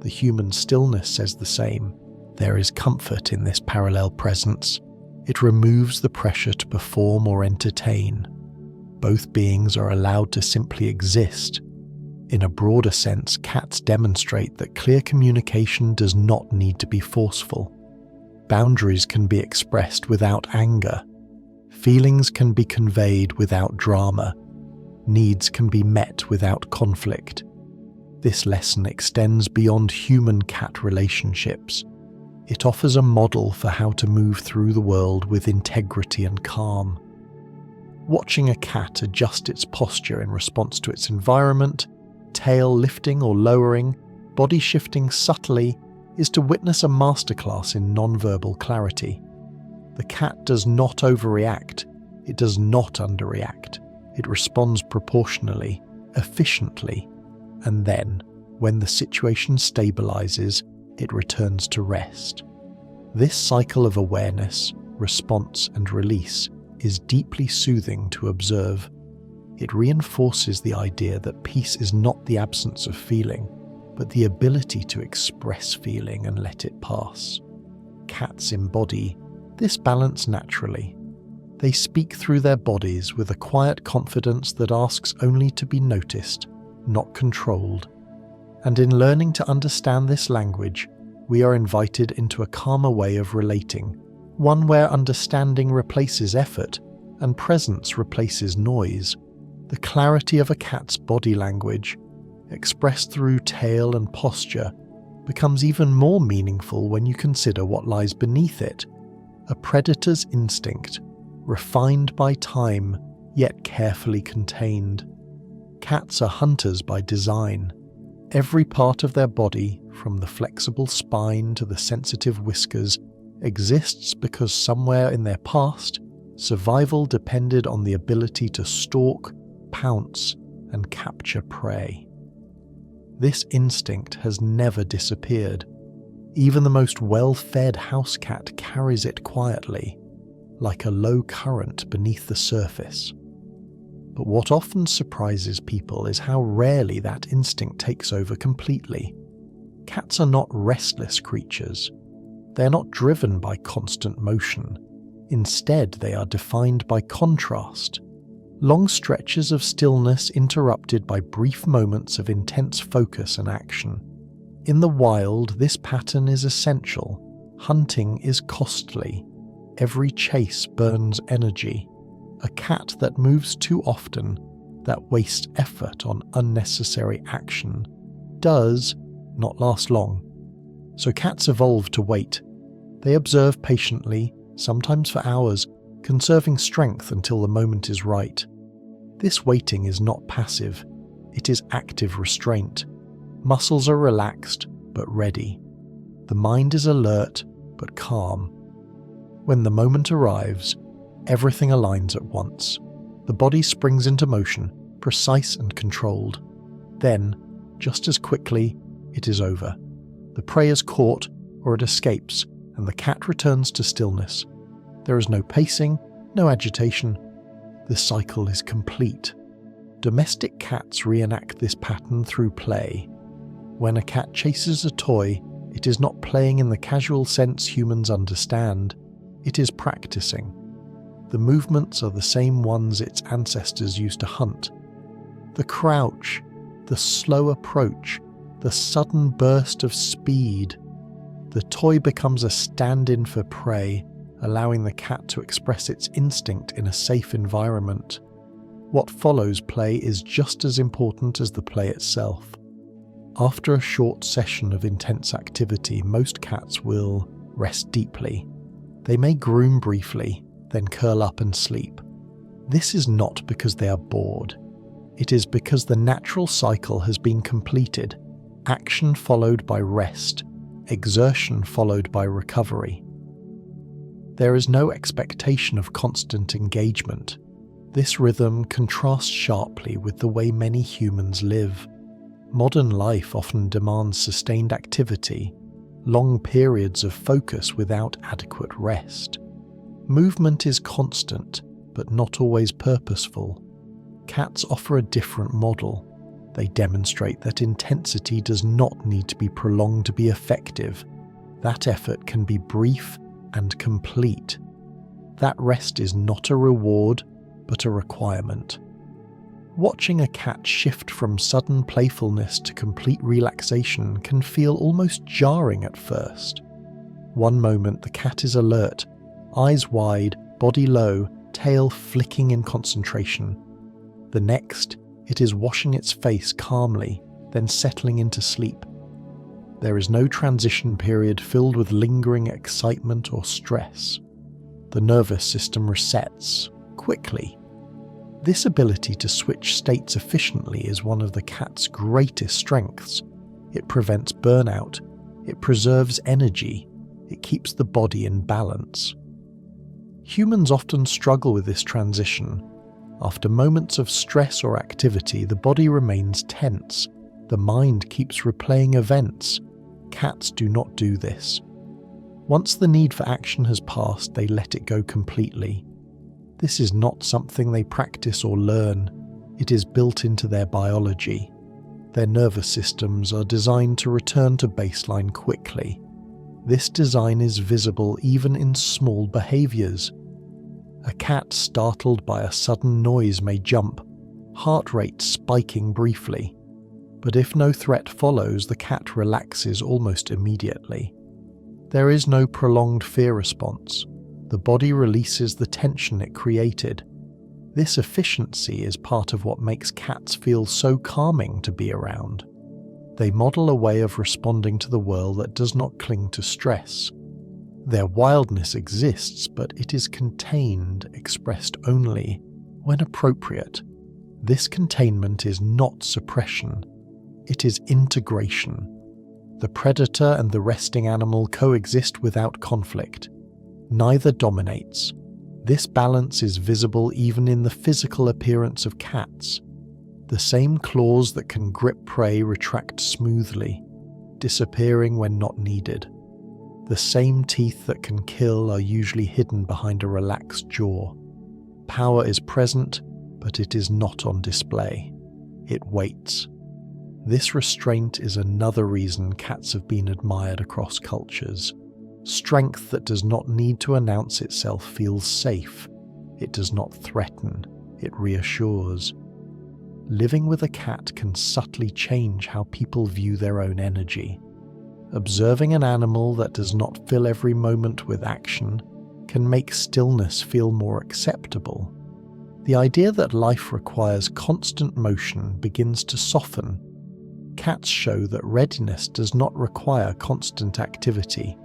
The human stillness says the same. There is comfort in this parallel presence. It removes the pressure to perform or entertain. Both beings are allowed to simply exist. In a broader sense, cats demonstrate that clear communication does not need to be forceful. Boundaries can be expressed without anger. Feelings can be conveyed without drama. Needs can be met without conflict. This lesson extends beyond human-cat relationships. It offers a model for how to move through the world with integrity and calm. Watching a cat adjust its posture in response to its environment, tail lifting or lowering, body shifting subtly, is to witness a masterclass in nonverbal clarity. The cat does not overreact. It does not underreact. It responds proportionally, efficiently, and then, when the situation stabilizes, it returns to rest. This cycle of awareness, response, and release is deeply soothing to observe. It reinforces the idea that peace is not the absence of feeling, but the ability to express feeling and let it pass. Cats embody this balance naturally. They speak through their bodies with a quiet confidence that asks only to be noticed, not controlled. And in learning to understand this language, we are invited into a calmer way of relating, one where understanding replaces effort and presence replaces noise. The clarity of a cat's body language, expressed through tail and posture, becomes even more meaningful when you consider what lies beneath it. A predator's instinct, refined by time, yet carefully contained. Cats are hunters by design. Every part of their body, from the flexible spine to the sensitive whiskers, exists because somewhere in their past, survival depended on the ability to stalk, pounce, and capture prey. This instinct has never disappeared. Even the most well-fed house cat carries it quietly, like a low current beneath the surface. But what often surprises people is how rarely that instinct takes over completely. Cats are not restless creatures. They are not driven by constant motion. Instead, they are defined by contrast. Long stretches of stillness interrupted by brief moments of intense focus and action. In the wild, this pattern is essential. Hunting is costly. Every chase burns energy. A cat that moves too often, that wastes effort on unnecessary action, does not last long. So cats evolve to wait. They observe patiently, sometimes for hours, conserving strength until the moment is right. This waiting is not passive, it is active restraint. Muscles are relaxed, but ready. The mind is alert, but calm. When the moment arrives, everything aligns at once. The body springs into motion, precise and controlled. Then, just as quickly, it is over. The prey is caught, or it escapes, and the cat returns to stillness. There is no pacing, no agitation. The cycle is complete. Domestic cats reenact this pattern through play. When a cat chases a toy, it is not playing in the casual sense humans understand. It is practicing. The movements are the same ones its ancestors used to hunt. The crouch, the slow approach, the sudden burst of speed. The toy becomes a stand-in for prey, allowing the cat to express its instinct in a safe environment. What follows play is just as important as the play itself. After a short session of intense activity, most cats will rest deeply. They may groom briefly, then curl up and sleep. This is not because they are bored. It is because the natural cycle has been completed. Action followed by rest, exertion followed by recovery. There is no expectation of constant engagement. This rhythm contrasts sharply with the way many humans live. Modern life often demands sustained activity, long periods of focus without adequate rest. Movement is constant, but not always purposeful. Cats offer a different model. They demonstrate that intensity does not need to be prolonged to be effective. That effort can be brief and complete. That rest is not a reward, but a requirement. Watching a cat shift from sudden playfulness to complete relaxation can feel almost jarring at first. One moment the cat is alert, eyes wide, body low, tail flicking in concentration. The next, it is washing its face calmly, then settling into sleep. There is no transition period filled with lingering excitement or stress. The nervous system resets quickly. This ability to switch states efficiently is one of the cat's greatest strengths. It prevents burnout, it preserves energy, it keeps the body in balance. Humans often struggle with this transition. After moments of stress or activity, the body remains tense. The mind keeps replaying events. Cats do not do this. Once the need for action has passed, they let it go completely. This is not something they practice or learn. It is built into their biology. Their nervous systems are designed to return to baseline quickly. This design is visible even in small behaviors. A cat startled by a sudden noise may jump, heart rate spiking briefly. But if no threat follows, the cat relaxes almost immediately. There is no prolonged fear response. The body releases the tension it created. This efficiency is part of what makes cats feel so calming to be around. They model a way of responding to the world that does not cling to stress. Their wildness exists, but it is contained, expressed only when appropriate. This containment is not suppression. It is integration. The predator and the resting animal coexist without conflict. Neither dominates. This balance is visible even in the physical appearance of cats. The same claws that can grip prey retract smoothly, disappearing when not needed. The same teeth that can kill are usually hidden behind a relaxed jaw. Power is present, but it is not on display. It waits. This restraint is another reason cats have been admired across cultures. Strength that does not need to announce itself feels safe. It does not threaten, it reassures. Living with a cat can subtly change how people view their own energy. Observing an animal that does not fill every moment with action can make stillness feel more acceptable. The idea that life requires constant motion begins to soften. Cats show that readiness does not require constant activity.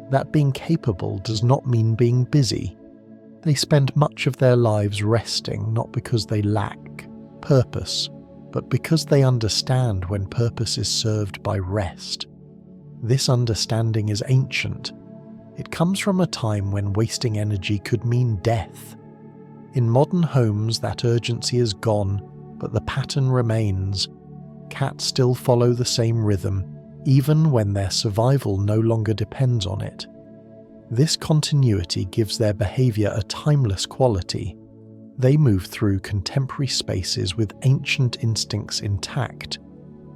That being capable does not mean being busy. They spend much of their lives resting, not because they lack purpose, but because they understand when purpose is served by rest. This understanding is ancient. It comes from a time when wasting energy could mean death. In modern homes, that urgency is gone, but the pattern remains. Cats still follow the same rhythm, even when their survival no longer depends on it. This continuity gives their behavior a timeless quality. They move through contemporary spaces with ancient instincts intact,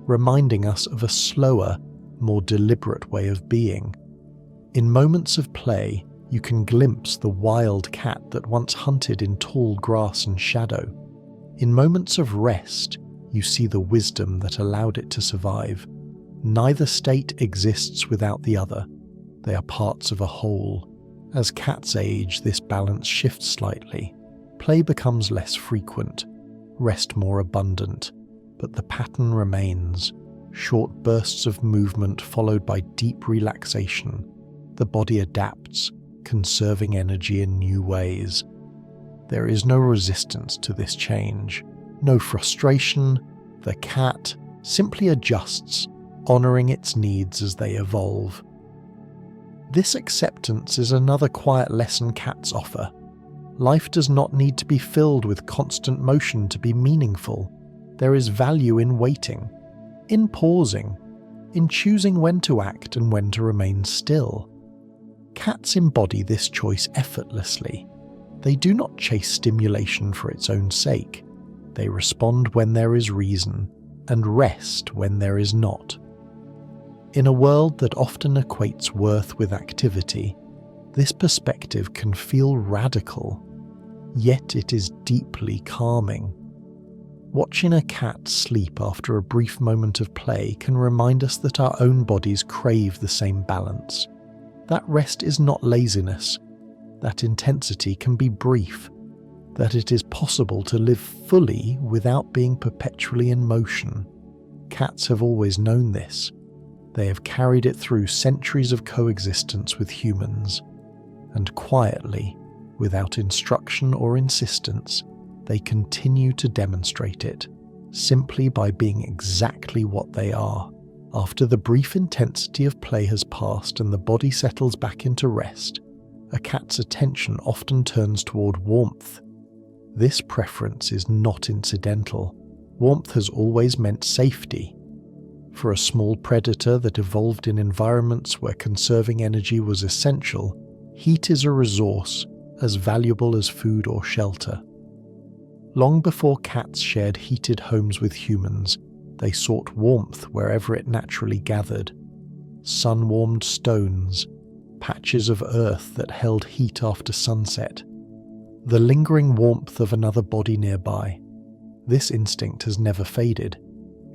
reminding us of a slower, more deliberate way of being. In moments of play, you can glimpse the wild cat that once hunted in tall grass and shadow. In moments of rest, you see the wisdom that allowed it to survive. Neither state exists without the other. They are parts of a whole. As cats age, this balance shifts slightly. Play becomes less frequent, rest more abundant, but the pattern remains. Short bursts of movement followed by deep relaxation. The body adapts, conserving energy in new ways. There is no resistance to this change, no frustration. The cat simply adjusts, honoring its needs as they evolve. This acceptance is another quiet lesson cats offer. Life does not need to be filled with constant motion to be meaningful. There is value in waiting, in pausing, in choosing when to act and when to remain still. Cats embody this choice effortlessly. They do not chase stimulation for its own sake. They respond when there is reason, and rest when there is not. In a world that often equates worth with activity, this perspective can feel radical, yet it is deeply calming. Watching a cat sleep after a brief moment of play can remind us that our own bodies crave the same balance. That rest is not laziness, that intensity can be brief, that it is possible to live fully without being perpetually in motion. Cats have always known this. They have carried it through centuries of coexistence with humans, and quietly, without instruction or insistence, they continue to demonstrate it, simply by being exactly what they are. After the brief intensity of play has passed and the body settles back into rest, a cat's attention often turns toward warmth. This preference is not incidental. Warmth has always meant safety. For a small predator that evolved in environments where conserving energy was essential, heat is a resource as valuable as food or shelter. Long before cats shared heated homes with humans, they sought warmth wherever it naturally gathered. Sun-warmed stones, patches of earth that held heat after sunset, the lingering warmth of another body nearby. This instinct has never faded.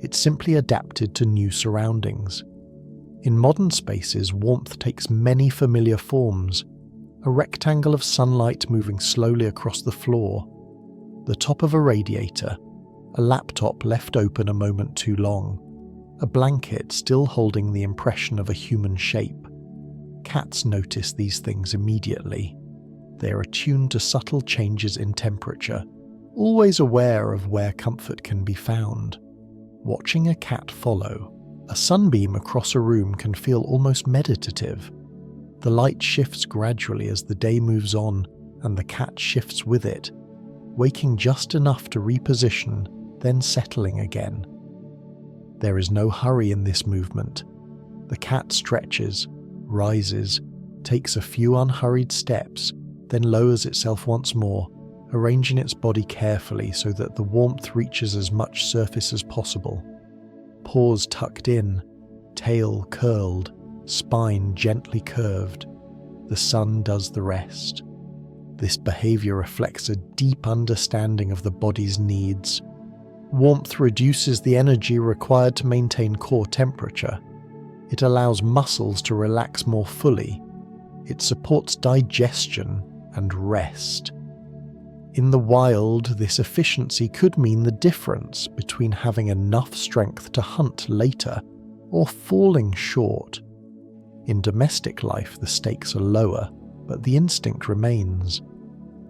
It simply adapted to new surroundings. In modern spaces, warmth takes many familiar forms. A rectangle of sunlight moving slowly across the floor, the top of a radiator, a laptop left open a moment too long, a blanket still holding the impression of a human shape. Cats notice these things immediately. They are attuned to subtle changes in temperature, always aware of where comfort can be found. Watching a cat follow a sunbeam across a room can feel almost meditative. The light shifts gradually as the day moves on, and the cat shifts with it, waking just enough to reposition, then settling again. There is no hurry in this movement. The cat stretches, rises, takes a few unhurried steps, then lowers itself once more, arranging its body carefully so that the warmth reaches as much surface as possible. Paws tucked in, tail curled, spine gently curved. The sun does the rest. This behavior reflects a deep understanding of the body's needs. Warmth reduces the energy required to maintain core temperature. It allows muscles to relax more fully. It supports digestion and rest. In the wild, this efficiency could mean the difference between having enough strength to hunt later or falling short. In domestic life, the stakes are lower, but the instinct remains.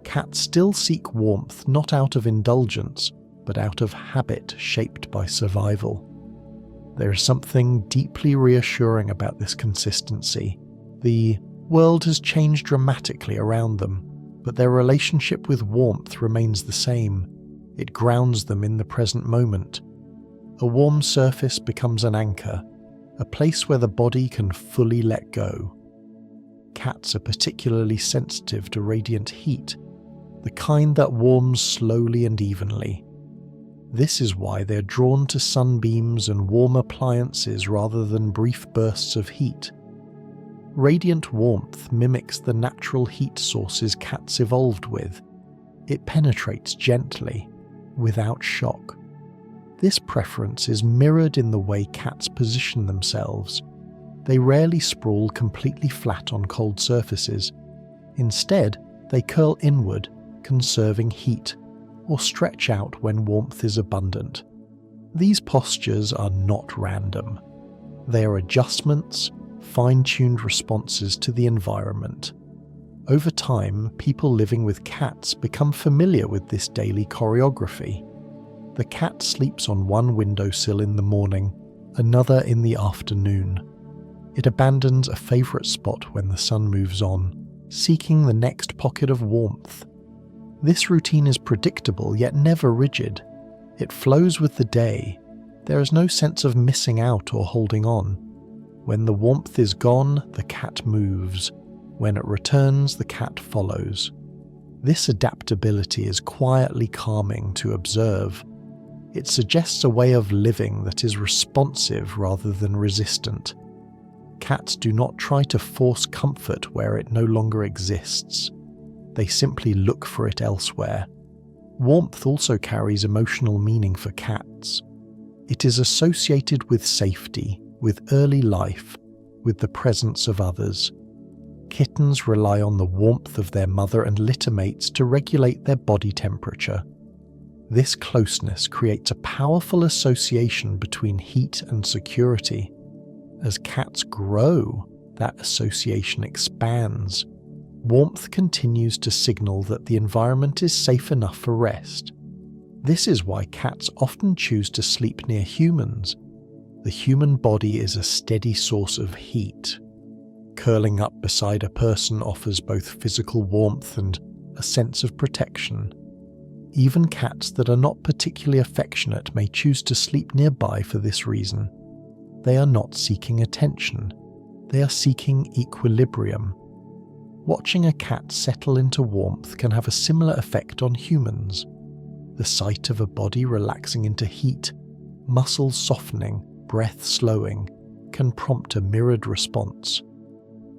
Cats still seek warmth not out of indulgence, but out of habit shaped by survival. There is something deeply reassuring about this consistency. The world has changed dramatically around them, but their relationship with warmth remains the same. It grounds them in the present moment. A warm surface becomes an anchor, a place where the body can fully let go. Cats are particularly sensitive to radiant heat, the kind that warms slowly and evenly. This is why they're drawn to sunbeams and warm appliances rather than brief bursts of heat. Radiant warmth mimics the natural heat sources cats evolved with. It penetrates gently, without shock. This preference is mirrored in the way cats position themselves. They rarely sprawl completely flat on cold surfaces. Instead, they curl inward, conserving heat, or stretch out when warmth is abundant. These postures are not random. They are adjustments, fine-tuned responses to the environment. Over time, people living with cats become familiar with this daily choreography. The cat sleeps on one windowsill in the morning, another in the afternoon. It abandons a favourite spot when the sun moves on, seeking the next pocket of warmth. This routine is predictable yet never rigid. It flows with the day. There is no sense of missing out or holding on. When the warmth is gone, the cat moves. When it returns, the cat follows. This adaptability is quietly calming to observe. It suggests a way of living that is responsive rather than resistant. Cats do not try to force comfort where it no longer exists. They simply look for it elsewhere. Warmth also carries emotional meaning for cats. It is associated with safety, with early life, with the presence of others. Kittens rely on the warmth of their mother and litter mates to regulate their body temperature. This closeness creates a powerful association between heat and security. As cats grow, that association expands. Warmth continues to signal that the environment is safe enough for rest. This is why cats often choose to sleep near humans. The human body is a steady source of heat. Curling up beside a person offers both physical warmth and a sense of protection. Even cats that are not particularly affectionate may choose to sleep nearby for this reason. They are not seeking attention. They are seeking equilibrium. Watching a cat settle into warmth can have a similar effect on humans. The sight of a body relaxing into heat, muscles softening, breath slowing, can prompt a mirrored response.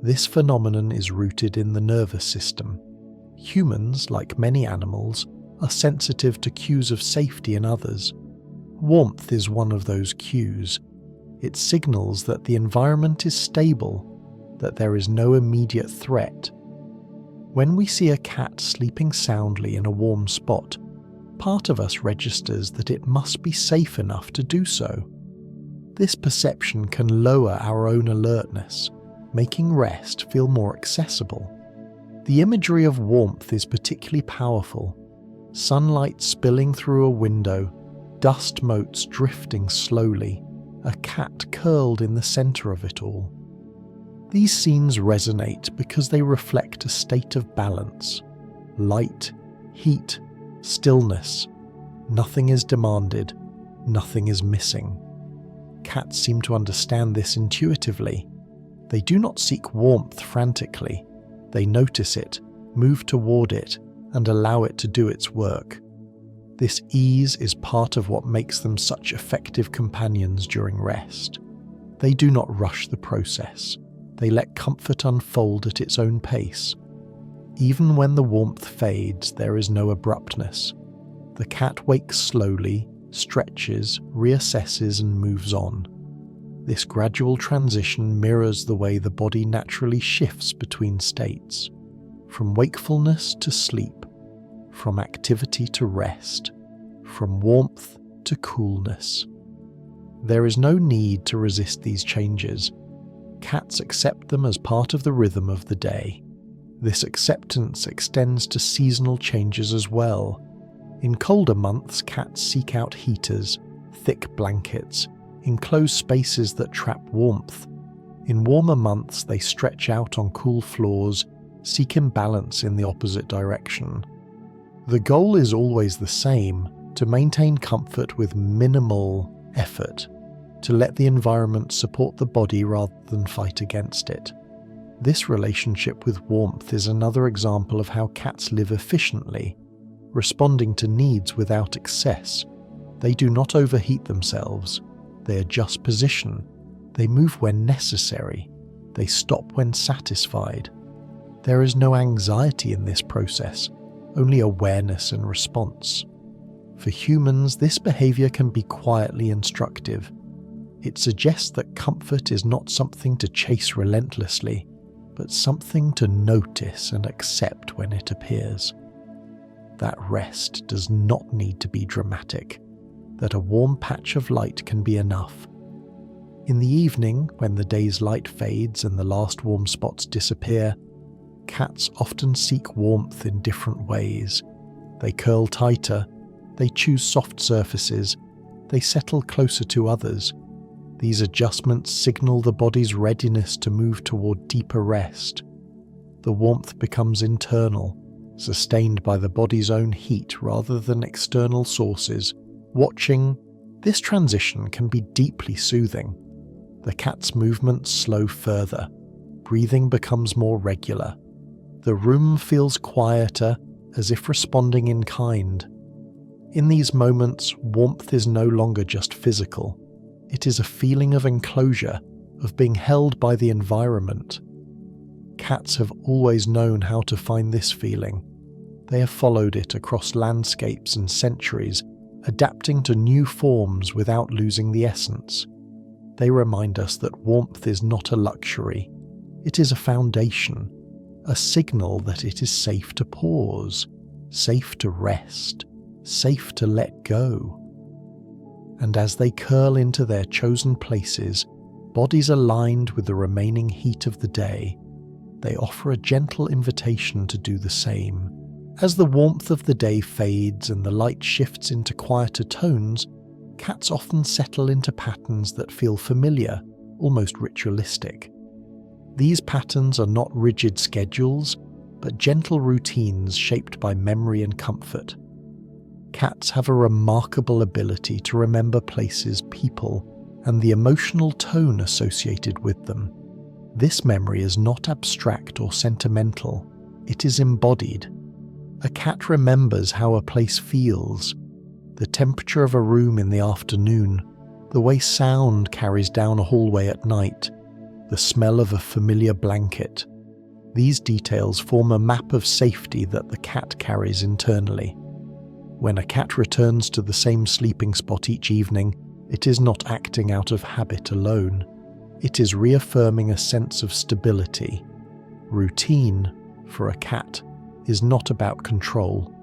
This phenomenon is rooted in the nervous system. Humans, like many animals, are sensitive to cues of safety in others. Warmth is one of those cues. It signals that the environment is stable, that there is no immediate threat. When we see a cat sleeping soundly in a warm spot, part of us registers that it must be safe enough to do so. This perception can lower our own alertness, making rest feel more accessible. The imagery of warmth is particularly powerful. Sunlight spilling through a window, dust motes drifting slowly, a cat curled in the centre of it all. These scenes resonate because they reflect a state of balance. Light, heat, stillness. Nothing is demanded, nothing is missing. Cats seem to understand this intuitively. They do not seek warmth frantically. They notice it, move toward it, and allow it to do its work. This ease is part of what makes them such effective companions during rest. They do not rush the process. They let comfort unfold at its own pace. Even when the warmth fades, there is no abruptness. The cat wakes slowly, stretches, reassesses, and moves on. This gradual transition mirrors the way the body naturally shifts between states, from wakefulness to sleep, from activity to rest, from warmth to coolness. There is no need to resist these changes. Cats accept them as part of the rhythm of the day. This acceptance extends to seasonal changes as well. In colder months, cats seek out heaters, thick blankets, enclosed spaces that trap warmth. In warmer months, they stretch out on cool floors, seeking balance in the opposite direction. The goal is always the same: to maintain comfort with minimal effort, to let the environment support the body rather than fight against it. This relationship with warmth is another example of how cats live efficiently, responding to needs without excess. They do not overheat themselves. They adjust position. They move when necessary. They stop when satisfied. There is no anxiety in this process, only awareness and response. For humans, this behavior can be quietly instructive. It suggests that comfort is not something to chase relentlessly, but something to notice and accept when it appears. That rest does not need to be dramatic, that a warm patch of light can be enough. In the evening, when the day's light fades and the last warm spots disappear, cats often seek warmth in different ways. They curl tighter, they choose soft surfaces, they settle closer to others. These adjustments signal the body's readiness to move toward deeper rest. The warmth becomes internal, sustained by the body's own heat rather than external sources. Watching this transition can be deeply soothing. The cat's movements slow further. Breathing becomes more regular. The room feels quieter, as if responding in kind. In these moments, warmth is no longer just physical. It is a feeling of enclosure, of being held by the environment. Cats have always known how to find this feeling. They have followed it across landscapes and centuries, adapting to new forms without losing the essence. They remind us that warmth is not a luxury. It is a foundation, a signal that it is safe to pause, safe to rest, safe to let go. And as they curl into their chosen places, bodies aligned with the remaining heat of the day, they offer a gentle invitation to do the same. As the warmth of the day fades and the light shifts into quieter tones, cats often settle into patterns that feel familiar, almost ritualistic. These patterns are not rigid schedules, but gentle routines shaped by memory and comfort. Cats have a remarkable ability to remember places, people, and the emotional tone associated with them. This memory is not abstract or sentimental, it is embodied. A cat remembers how a place feels, the temperature of a room in the afternoon, the way sound carries down a hallway at night, the smell of a familiar blanket. These details form a map of safety that the cat carries internally. When a cat returns to the same sleeping spot each evening, it is not acting out of habit alone. It is reaffirming a sense of stability. Routine, for a cat, is not about control.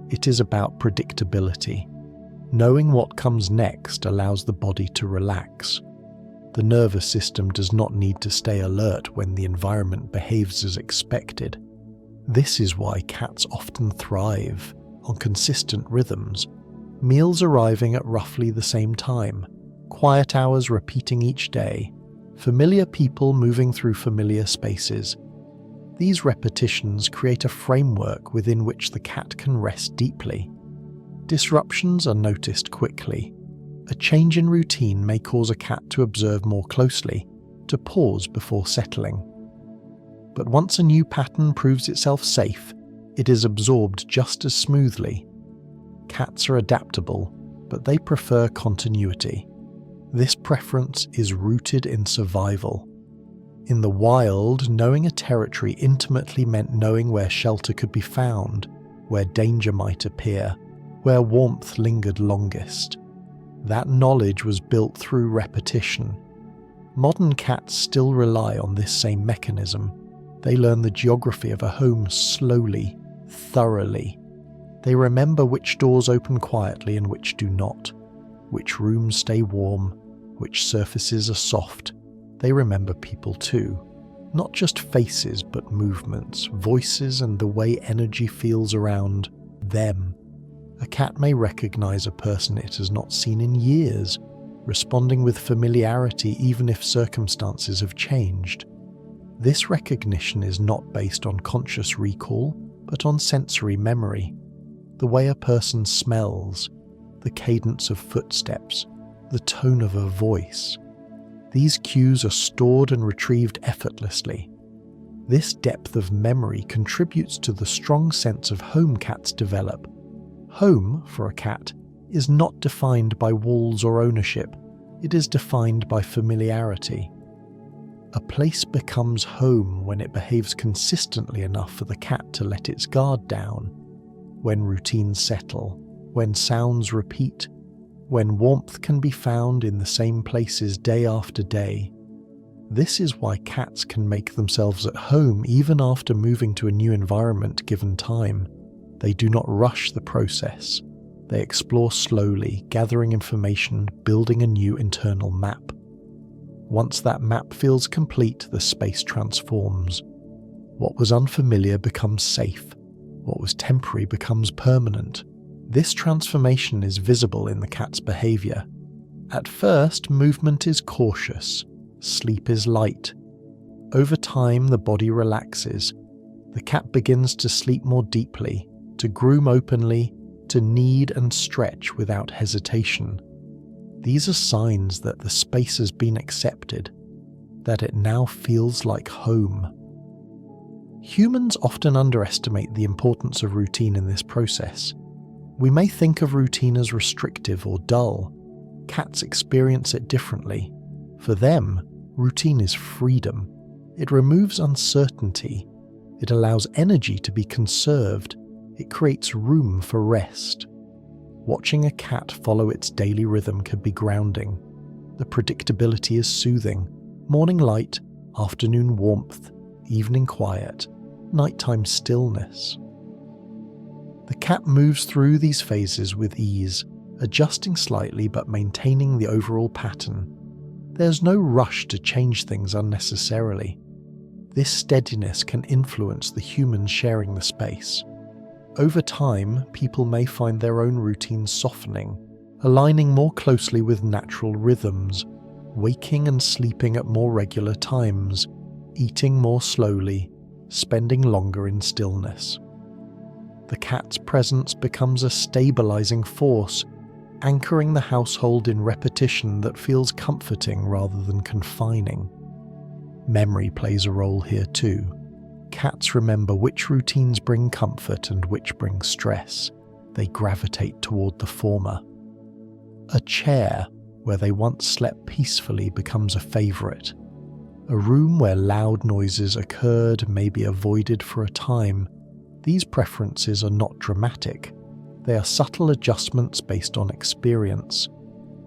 It is about predictability. Knowing what comes next allows the body to relax. The nervous system does not need to stay alert when the environment behaves as expected. This is why cats often thrive on consistent rhythms, meals arriving at roughly the same time, quiet hours repeating each day, familiar people moving through familiar spaces. These repetitions create a framework within which the cat can rest deeply. Disruptions are noticed quickly. A change in routine may cause a cat to observe more closely, to pause before settling. But once a new pattern proves itself safe, it is absorbed just as smoothly. Cats are adaptable, but they prefer continuity. This preference is rooted in survival. In the wild, knowing a territory intimately meant knowing where shelter could be found, where danger might appear, where warmth lingered longest. That knowledge was built through repetition. Modern cats still rely on this same mechanism. They learn the geography of a home slowly, thoroughly. They remember which doors open quietly and which do not, which rooms stay warm, which surfaces are soft. They remember people too, not just faces but movements, voices, and the way energy feels around them. A cat may recognize a person it has not seen in years, responding with familiarity even if circumstances have changed. This recognition is not based on conscious recall, but on sensory memory. The way a person smells, the cadence of footsteps, the tone of a voice. These cues are stored and retrieved effortlessly. This depth of memory contributes to the strong sense of home cats develop. Home, for a cat, is not defined by walls or ownership. It is defined by familiarity. A place becomes home when it behaves consistently enough for the cat to let its guard down, when routines settle, when sounds repeat, when warmth can be found in the same places day after day. This is why cats can make themselves at home even after moving to a new environment given time. They do not rush the process. They explore slowly, gathering information, building a new internal map. Once that map feels complete, the space transforms. What was unfamiliar becomes safe. What was temporary becomes permanent. This transformation is visible in the cat's behavior. At first, movement is cautious. Sleep is light. Over time, the body relaxes. The cat begins to sleep more deeply, to groom openly, to knead and stretch without hesitation. These are signs that the space has been accepted, that it now feels like home. Humans often underestimate the importance of routine in this process. We may think of routine as restrictive or dull. Cats experience it differently. For them, routine is freedom. It removes uncertainty. It allows energy to be conserved. It creates room for rest. Watching a cat follow its daily rhythm can be grounding. The predictability is soothing. Morning light, afternoon warmth, evening quiet, nighttime stillness. The cat moves through these phases with ease, adjusting slightly but maintaining the overall pattern. There's no rush to change things unnecessarily. This steadiness can influence the humans sharing the space. Over time, people may find their own routines softening, aligning more closely with natural rhythms, waking and sleeping at more regular times, eating more slowly, spending longer in stillness. The cat's presence becomes a stabilizing force, anchoring the household in repetition that feels comforting rather than confining. Memory plays a role here too. Cats remember which routines bring comfort and which bring stress. They gravitate toward the former. A chair where they once slept peacefully becomes a favorite. A room where loud noises occurred may be avoided for a time. These preferences are not dramatic. They are subtle adjustments based on experience.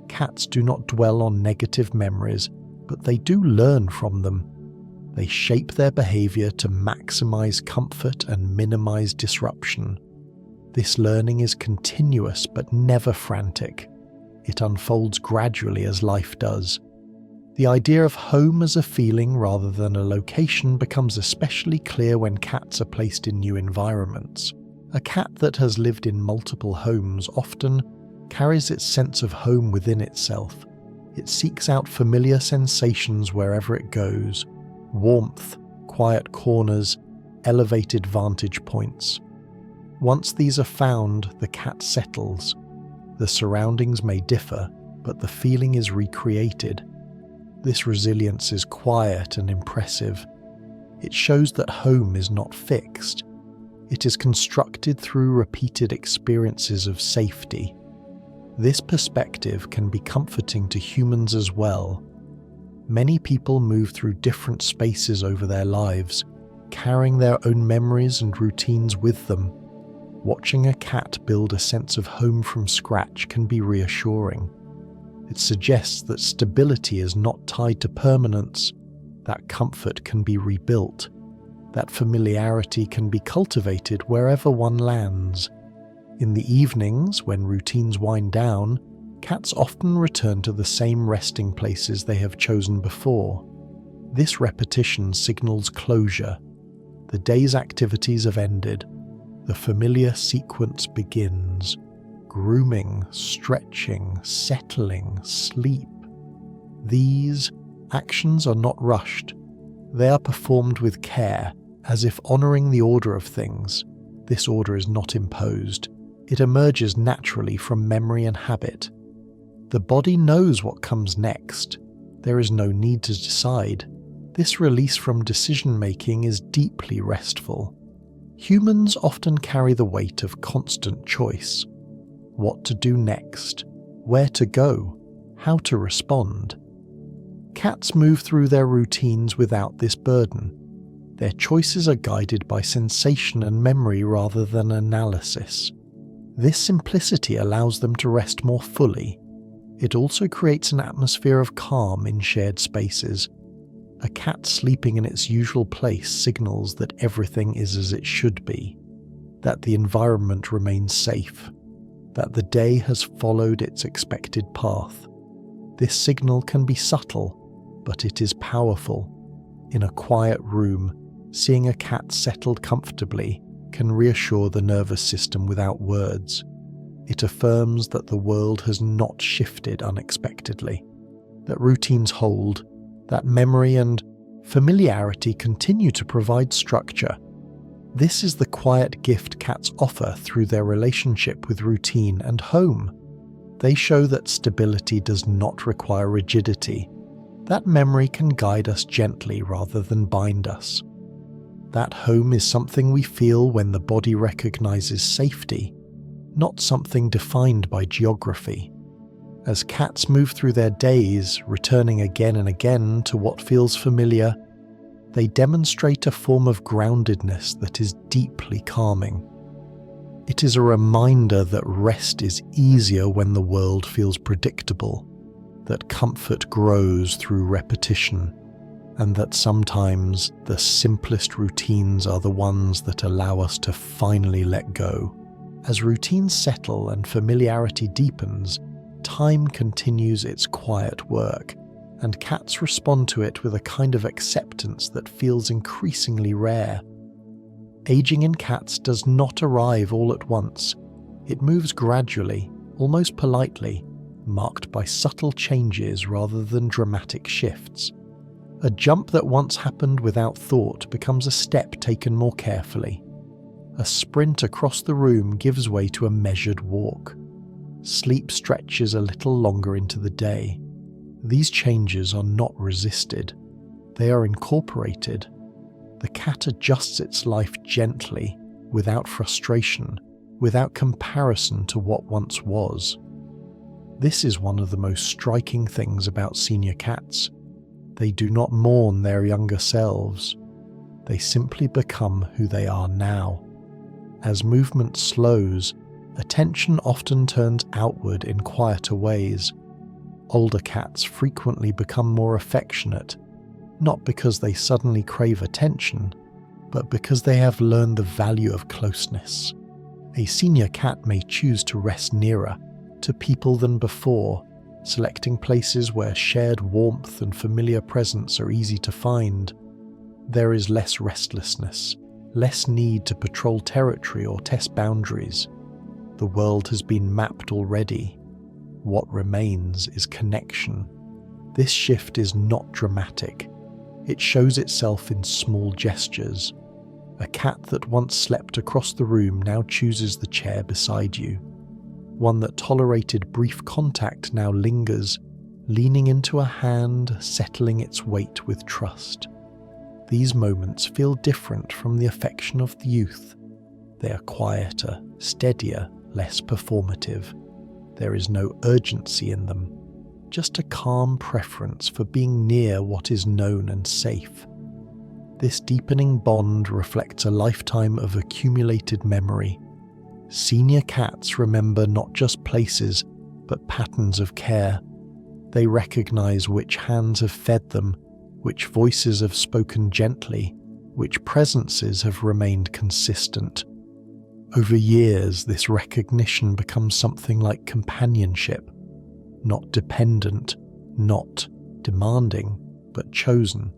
Cats do not dwell on negative memories, but they do learn from them. They shape their behavior to maximize comfort and minimize disruption. This learning is continuous but never frantic. It unfolds gradually as life does. The idea of home as a feeling rather than a location becomes especially clear when cats are placed in new environments. A cat that has lived in multiple homes often carries its sense of home within itself. It seeks out familiar sensations wherever it goes. Warmth, quiet corners, elevated vantage points. Once these are found, the cat settles. The surroundings may differ, but the feeling is recreated. This resilience is quiet and impressive. It shows that home is not fixed. It is constructed through repeated experiences of safety. This perspective can be comforting to humans as well. Many people move through different spaces over their lives, carrying their own memories and routines with them. Watching a cat build a sense of home from scratch can be reassuring. It suggests that stability is not tied to permanence, that comfort can be rebuilt, that familiarity can be cultivated wherever one lands. In the evenings, when routines wind down, cats often return to the same resting places they have chosen before. This repetition signals closure. The day's activities have ended. The familiar sequence begins. Grooming, stretching, settling, sleep. These actions are not rushed. They are performed with care, as if honouring the order of things. This order is not imposed. It emerges naturally from memory and habit. The body knows what comes next. There is no need to decide. This release from decision-making is deeply restful. Humans often carry the weight of constant choice. What to do next, where to go, how to respond. Cats move through their routines without this burden. Their choices are guided by sensation and memory rather than analysis. This simplicity allows them to rest more fully. It also creates an atmosphere of calm in shared spaces. A cat sleeping in its usual place signals that everything is as it should be, that the environment remains safe, that the day has followed its expected path. This signal can be subtle, but it is powerful. In a quiet room, seeing a cat settled comfortably can reassure the nervous system without words. It affirms that the world has not shifted unexpectedly, that routines hold, that memory and familiarity continue to provide structure. This is the quiet gift cats offer through their relationship with routine and home. They show that stability does not require rigidity, that memory can guide us gently rather than bind us. That home is something we feel when the body recognizes safety, not something defined by geography. As cats move through their days, returning again and again to what feels familiar, they demonstrate a form of groundedness that is deeply calming. It is a reminder that rest is easier when the world feels predictable, that comfort grows through repetition, and that sometimes the simplest routines are the ones that allow us to finally let go. As routines settle and familiarity deepens, time continues its quiet work, and cats respond to it with a kind of acceptance that feels increasingly rare. Aging in cats does not arrive all at once. It moves gradually, almost politely, marked by subtle changes rather than dramatic shifts. A jump that once happened without thought becomes a step taken more carefully. A sprint across the room gives way to a measured walk. Sleep stretches a little longer into the day. These changes are not resisted. They are incorporated. The cat adjusts its life gently, without frustration, without comparison to what once was. This is one of the most striking things about senior cats. They do not mourn their younger selves. They simply become who they are now. As movement slows, attention often turns outward in quieter ways. Older cats frequently become more affectionate, not because they suddenly crave attention, but because they have learned the value of closeness. A senior cat may choose to rest nearer to people than before, selecting places where shared warmth and familiar presence are easy to find. There is less restlessness, less need to patrol territory or test boundaries. The world has been mapped already. What remains is connection. This shift is not dramatic. It shows itself in small gestures. A cat that once slept across the room now chooses the chair beside you. One that tolerated brief contact now lingers, leaning into a hand, settling its weight with trust. These moments feel different from the affection of the youth. They are quieter, steadier, less performative. There is no urgency in them, just a calm preference for being near what is known and safe. This deepening bond reflects a lifetime of accumulated memory. Senior cats remember not just places, but patterns of care. They recognize which hands have fed them, which voices have spoken gently, which presences have remained consistent. Over years, this recognition becomes something like companionship, not dependent, not demanding, but chosen.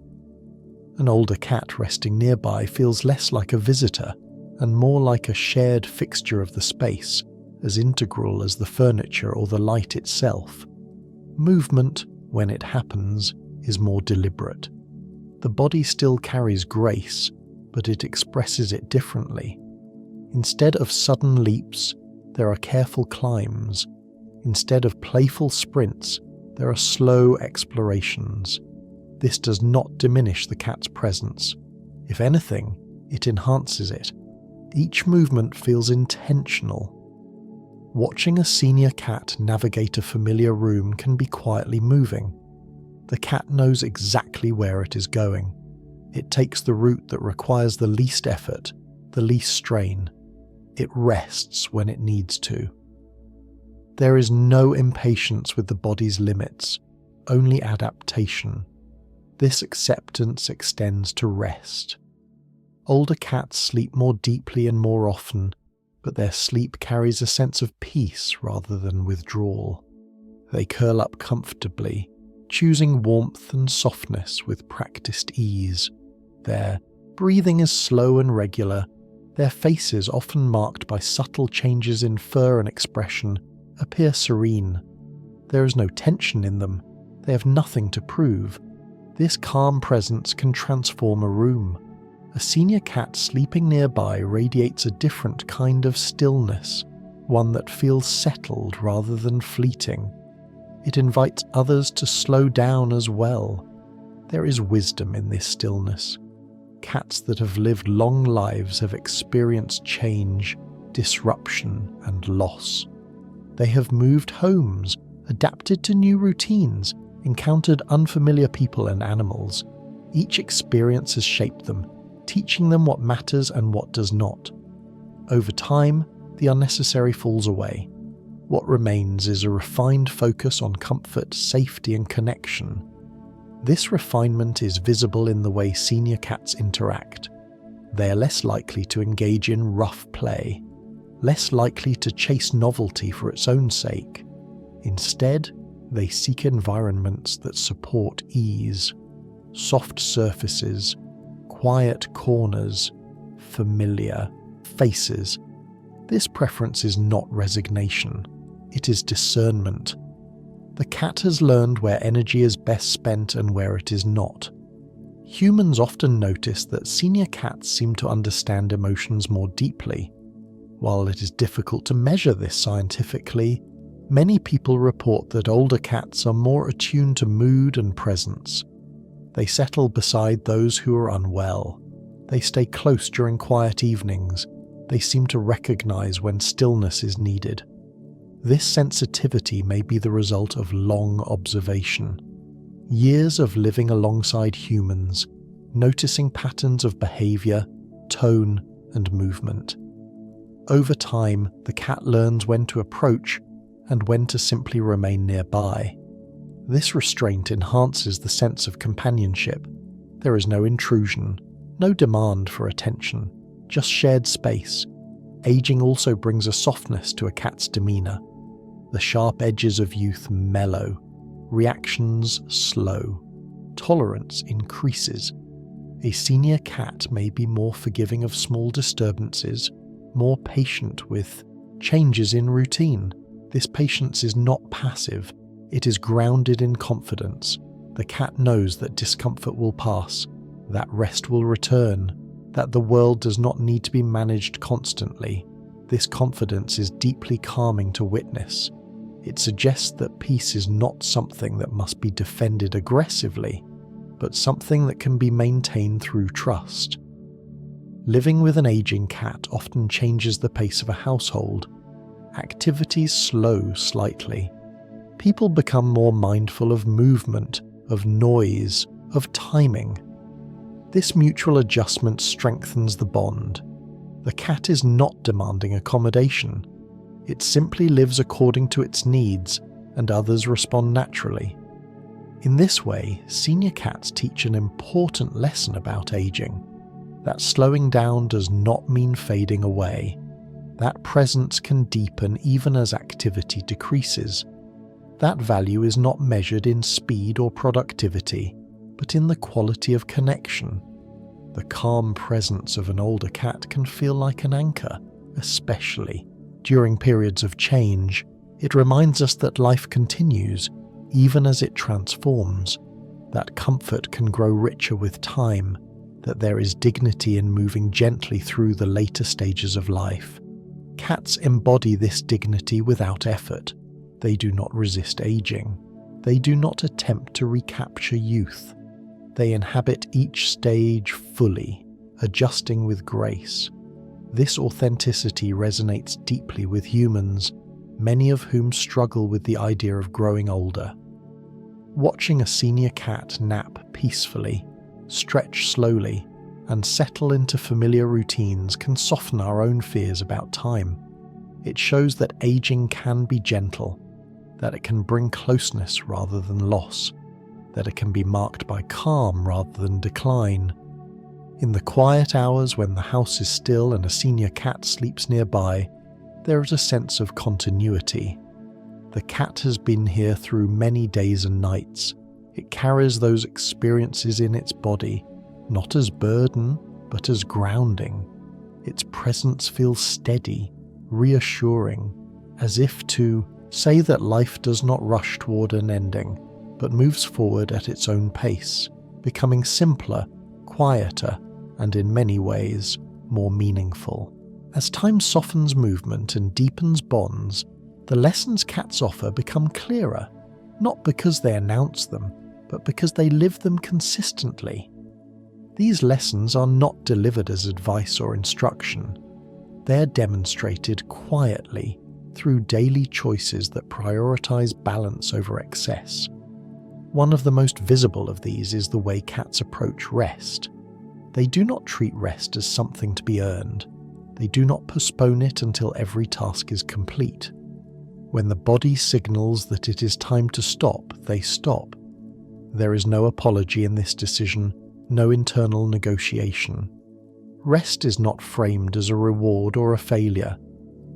An older cat resting nearby feels less like a visitor and more like a shared fixture of the space, as integral as the furniture or the light itself. Movement, when it happens, is more deliberate. The body still carries grace, but it expresses it differently. Instead of sudden leaps, there are careful climbs. Instead of playful sprints, there are slow explorations. This does not diminish the cat's presence. If anything, it enhances it. Each movement feels intentional. Watching a senior cat navigate a familiar room can be quietly moving. The cat knows exactly where it is going. It takes the route that requires the least effort, the least strain. It rests when it needs to. There is no impatience with the body's limits, only adaptation. This acceptance extends to rest. Older cats sleep more deeply and more often, but their sleep carries a sense of peace rather than withdrawal. They curl up comfortably, choosing warmth and softness with practiced ease. Their breathing is slow and regular. Their faces, often marked by subtle changes in fur and expression, appear serene. There is no tension in them. They have nothing to prove. This calm presence can transform a room. A senior cat sleeping nearby radiates a different kind of stillness, one that feels settled rather than fleeting. It invites others to slow down as well. There is wisdom in this stillness. Cats that have lived long lives have experienced change, disruption, and loss. They have moved homes, adapted to new routines, encountered unfamiliar people and animals. Each experience has shaped them, teaching them what matters and what does not. Over time, the unnecessary falls away. What remains is a refined focus on comfort, safety, and connection. This refinement is visible in the way senior cats interact. They are less likely to engage in rough play, less likely to chase novelty for its own sake. Instead, they seek environments that support ease, soft surfaces, quiet corners, familiar faces. This preference is not resignation, it is discernment. The cat has learned where energy is best spent and where it is not. Humans often notice that senior cats seem to understand emotions more deeply. While it is difficult to measure this scientifically, many people report that older cats are more attuned to mood and presence. They settle beside those who are unwell. They stay close during quiet evenings. They seem to recognize when stillness is needed. This sensitivity may be the result of long observation. Years of living alongside humans, noticing patterns of behavior, tone, and movement. Over time, the cat learns when to approach and when to simply remain nearby. This restraint enhances the sense of companionship. There is no intrusion, no demand for attention, just shared space. Aging also brings a softness to a cat's demeanor. The sharp edges of youth mellow, reactions slow, tolerance increases. A senior cat may be more forgiving of small disturbances, more patient with changes in routine. This patience is not passive, it is grounded in confidence. The cat knows that discomfort will pass, that rest will return, that the world does not need to be managed constantly. This confidence is deeply calming to witness. It suggests that peace is not something that must be defended aggressively, but something that can be maintained through trust. Living with an aging cat often changes the pace of a household. Activities slow slightly. People become more mindful of movement, of noise, of timing. This mutual adjustment strengthens the bond. The cat is not demanding accommodation. It simply lives according to its needs, and others respond naturally. In this way, senior cats teach an important lesson about aging. That slowing down does not mean fading away. That presence can deepen even as activity decreases. That value is not measured in speed or productivity, but in the quality of connection. The calm presence of an older cat can feel like an anchor, especially during periods of change. It reminds us that life continues, even as it transforms, that comfort can grow richer with time, that there is dignity in moving gently through the later stages of life. Cats embody this dignity without effort. They do not resist aging. They do not attempt to recapture youth. They inhabit each stage fully, adjusting with grace. This authenticity resonates deeply with humans, many of whom struggle with the idea of growing older. Watching a senior cat nap peacefully, stretch slowly, and settle into familiar routines can soften our own fears about time. It shows that aging can be gentle, that it can bring closeness rather than loss, that it can be marked by calm rather than decline. In the quiet hours when the house is still and a senior cat sleeps nearby, there is a sense of continuity. The cat has been here through many days and nights. It carries those experiences in its body, not as burden, but as grounding. Its presence feels steady, reassuring, as if to say that life does not rush toward an ending, but moves forward at its own pace, becoming simpler, quieter, and in many ways, more meaningful. As time softens movement and deepens bonds, the lessons cats offer become clearer, not because they announce them, but because they live them consistently. These lessons are not delivered as advice or instruction. They are demonstrated quietly through daily choices that prioritize balance over excess. One of the most visible of these is the way cats approach rest. They do not treat rest as something to be earned. They do not postpone it until every task is complete. When the body signals that it is time to stop, they stop. There is no apology in this decision, no internal negotiation. Rest is not framed as a reward or a failure.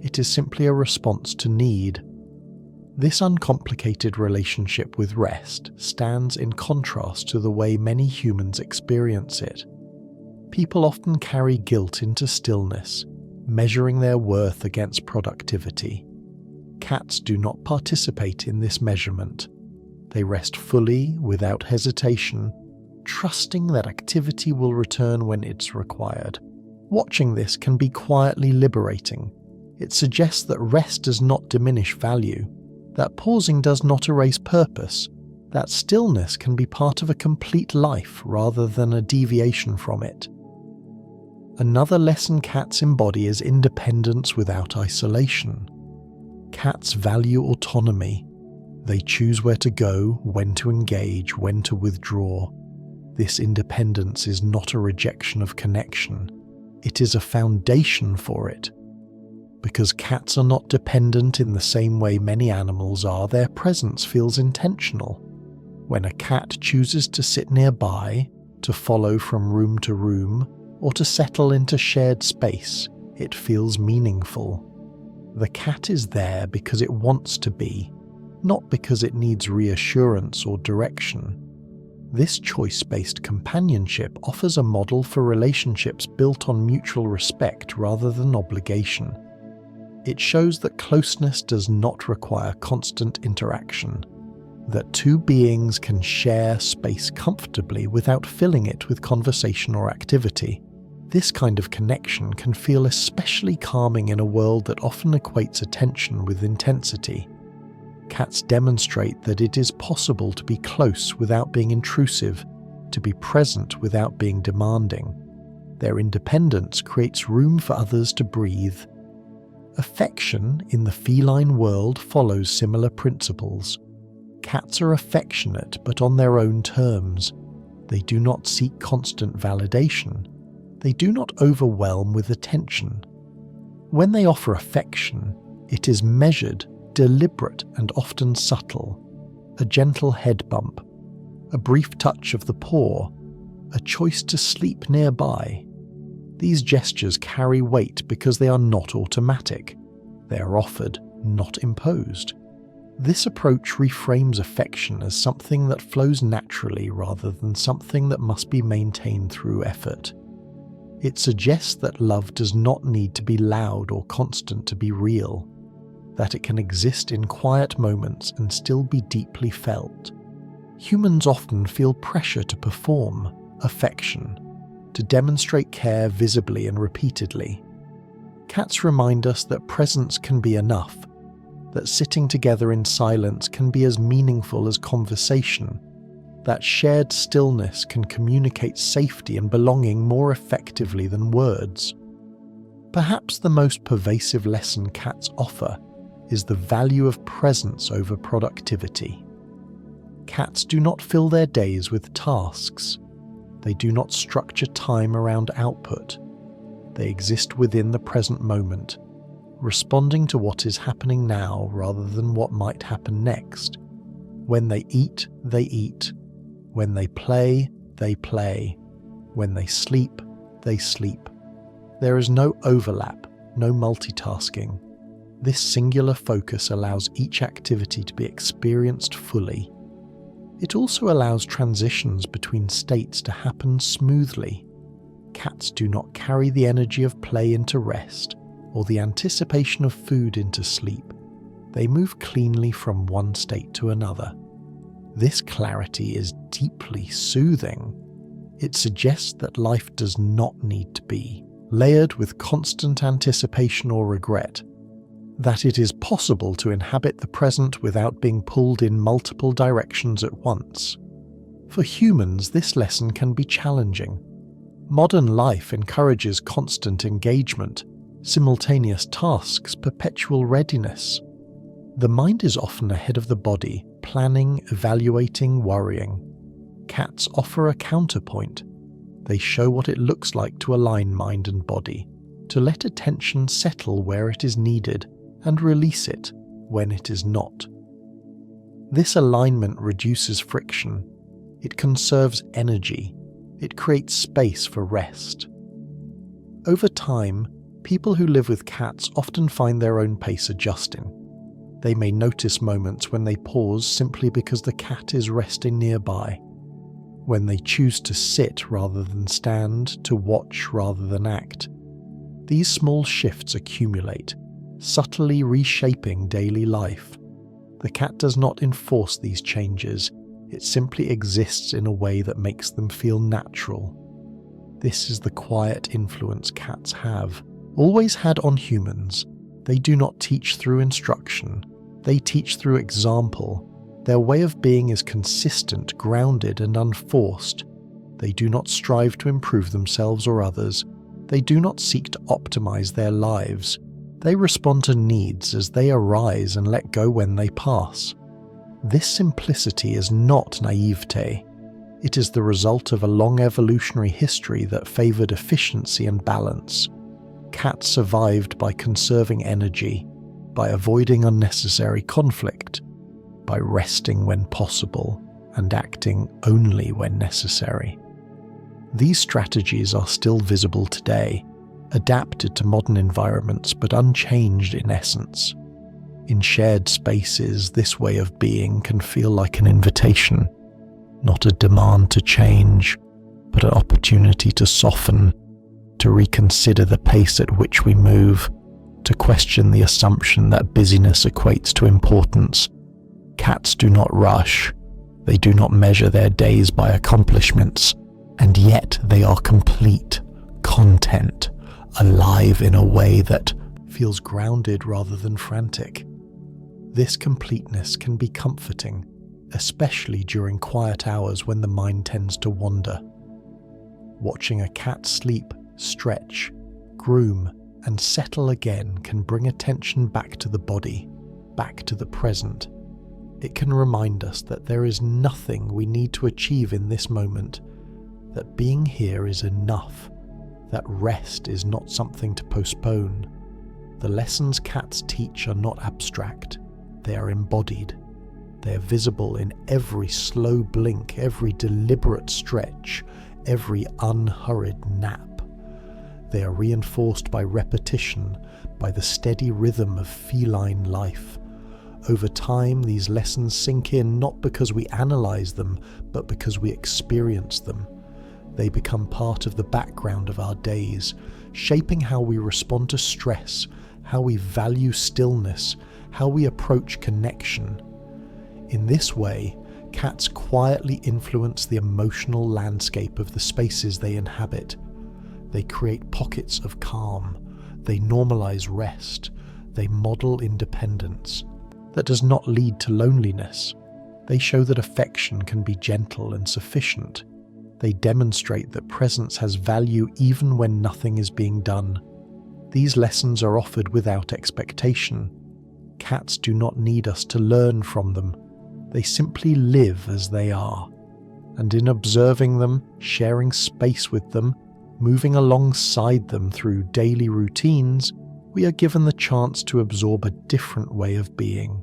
It is simply a response to need. This uncomplicated relationship with rest stands in contrast to the way many humans experience it. People often carry guilt into stillness, measuring their worth against productivity. Cats do not participate in this measurement. They rest fully, without hesitation, trusting that activity will return when it's required. Watching this can be quietly liberating. It suggests that rest does not diminish value, that pausing does not erase purpose, that stillness can be part of a complete life rather than a deviation from it. Another lesson cats embody is independence without isolation. Cats value autonomy. They choose where to go, when to engage, when to withdraw. This independence is not a rejection of connection. It is a foundation for it. Because cats are not dependent in the same way many animals are, their presence feels intentional. When a cat chooses to sit nearby, to follow from room to room, or to settle into shared space, it feels meaningful. The cat is there because it wants to be, not because it needs reassurance or direction. This choice-based companionship offers a model for relationships built on mutual respect rather than obligation. It shows that closeness does not require constant interaction, that two beings can share space comfortably without filling it with conversation or activity. This kind of connection can feel especially calming in a world that often equates attention with intensity. Cats demonstrate that it is possible to be close without being intrusive, to be present without being demanding. Their independence creates room for others to breathe. Affection in the feline world follows similar principles. Cats are affectionate but on their own terms. They do not seek constant validation. They do not overwhelm with attention. When they offer affection, it is measured, deliberate, and often subtle. A gentle head bump, a brief touch of the paw, a choice to sleep nearby. These gestures carry weight because they are not automatic. They are offered, not imposed. This approach reframes affection as something that flows naturally rather than something that must be maintained through effort. It suggests that love does not need to be loud or constant to be real, that it can exist in quiet moments and still be deeply felt. Humans often feel pressure to perform affection, to demonstrate care visibly and repeatedly. Cats remind us that presence can be enough, that sitting together in silence can be as meaningful as conversation. That shared stillness can communicate safety and belonging more effectively than words. Perhaps the most pervasive lesson cats offer is the value of presence over productivity. Cats do not fill their days with tasks. They do not structure time around output. They exist within the present moment, responding to what is happening now rather than what might happen next. When they eat, they eat. When they play, they play. When they sleep, they sleep. There is no overlap, no multitasking. This singular focus allows each activity to be experienced fully. It also allows transitions between states to happen smoothly. Cats do not carry the energy of play into rest or the anticipation of food into sleep. They move cleanly from one state to another. This clarity is deeply soothing. It suggests that life does not need to be layered with constant anticipation or regret, that it is possible to inhabit the present without being pulled in multiple directions at once. For humans, this lesson can be challenging. Modern life encourages constant engagement, simultaneous tasks, perpetual readiness. The mind is often ahead of the body, planning, evaluating, worrying. Cats offer a counterpoint. They show what it looks like to align mind and body, to let attention settle where it is needed and release it when it is not. This alignment reduces friction. It conserves energy. It creates space for rest. Over time, people who live with cats often find their own pace adjusting. They may notice moments when they pause simply because the cat is resting nearby, when they choose to sit rather than stand, to watch rather than act. These small shifts accumulate, subtly reshaping daily life. The cat does not enforce these changes, it simply exists in a way that makes them feel natural. This is the quiet influence cats have, always had on humans. They do not teach through instruction, they teach through example. Their way of being is consistent, grounded, and unforced. They do not strive to improve themselves or others. They do not seek to optimize their lives. They respond to needs as they arise and let go when they pass. This simplicity is not naivete. It is the result of a long evolutionary history that favored efficiency and balance. Cats survived by conserving energy, by avoiding unnecessary conflict, by resting when possible and acting only when necessary. These strategies are still visible today, adapted to modern environments but unchanged in essence. In shared spaces, this way of being can feel like an invitation, not a demand to change, but an opportunity to soften, to reconsider the pace at which we move, to question the assumption that busyness equates to importance. Cats do not rush, they do not measure their days by accomplishments, and yet they are complete, content, alive in a way that feels grounded rather than frantic. This completeness can be comforting, especially during quiet hours when the mind tends to wander. Watching a cat sleep, stretch, groom, and settle again can bring attention back to the body, back to the present. It can remind us that there is nothing we need to achieve in this moment, that being here is enough, that rest is not something to postpone. The lessons cats teach are not abstract, they are embodied. They are visible in every slow blink, every deliberate stretch, every unhurried nap. They are reinforced by repetition, by the steady rhythm of feline life. Over time, these lessons sink in not because we analyze them, but because we experience them. They become part of the background of our days, shaping how we respond to stress, how we value stillness, how we approach connection. In this way, cats quietly influence the emotional landscape of the spaces they inhabit. They create pockets of calm, they normalize rest, they model independence. That does not lead to loneliness. They show that affection can be gentle and sufficient. They demonstrate that presence has value even when nothing is being done. These lessons are offered without expectation. Cats do not need us to learn from them. They simply live as they are. And in observing them, sharing space with them, moving alongside them through daily routines, we are given the chance to absorb a different way of being.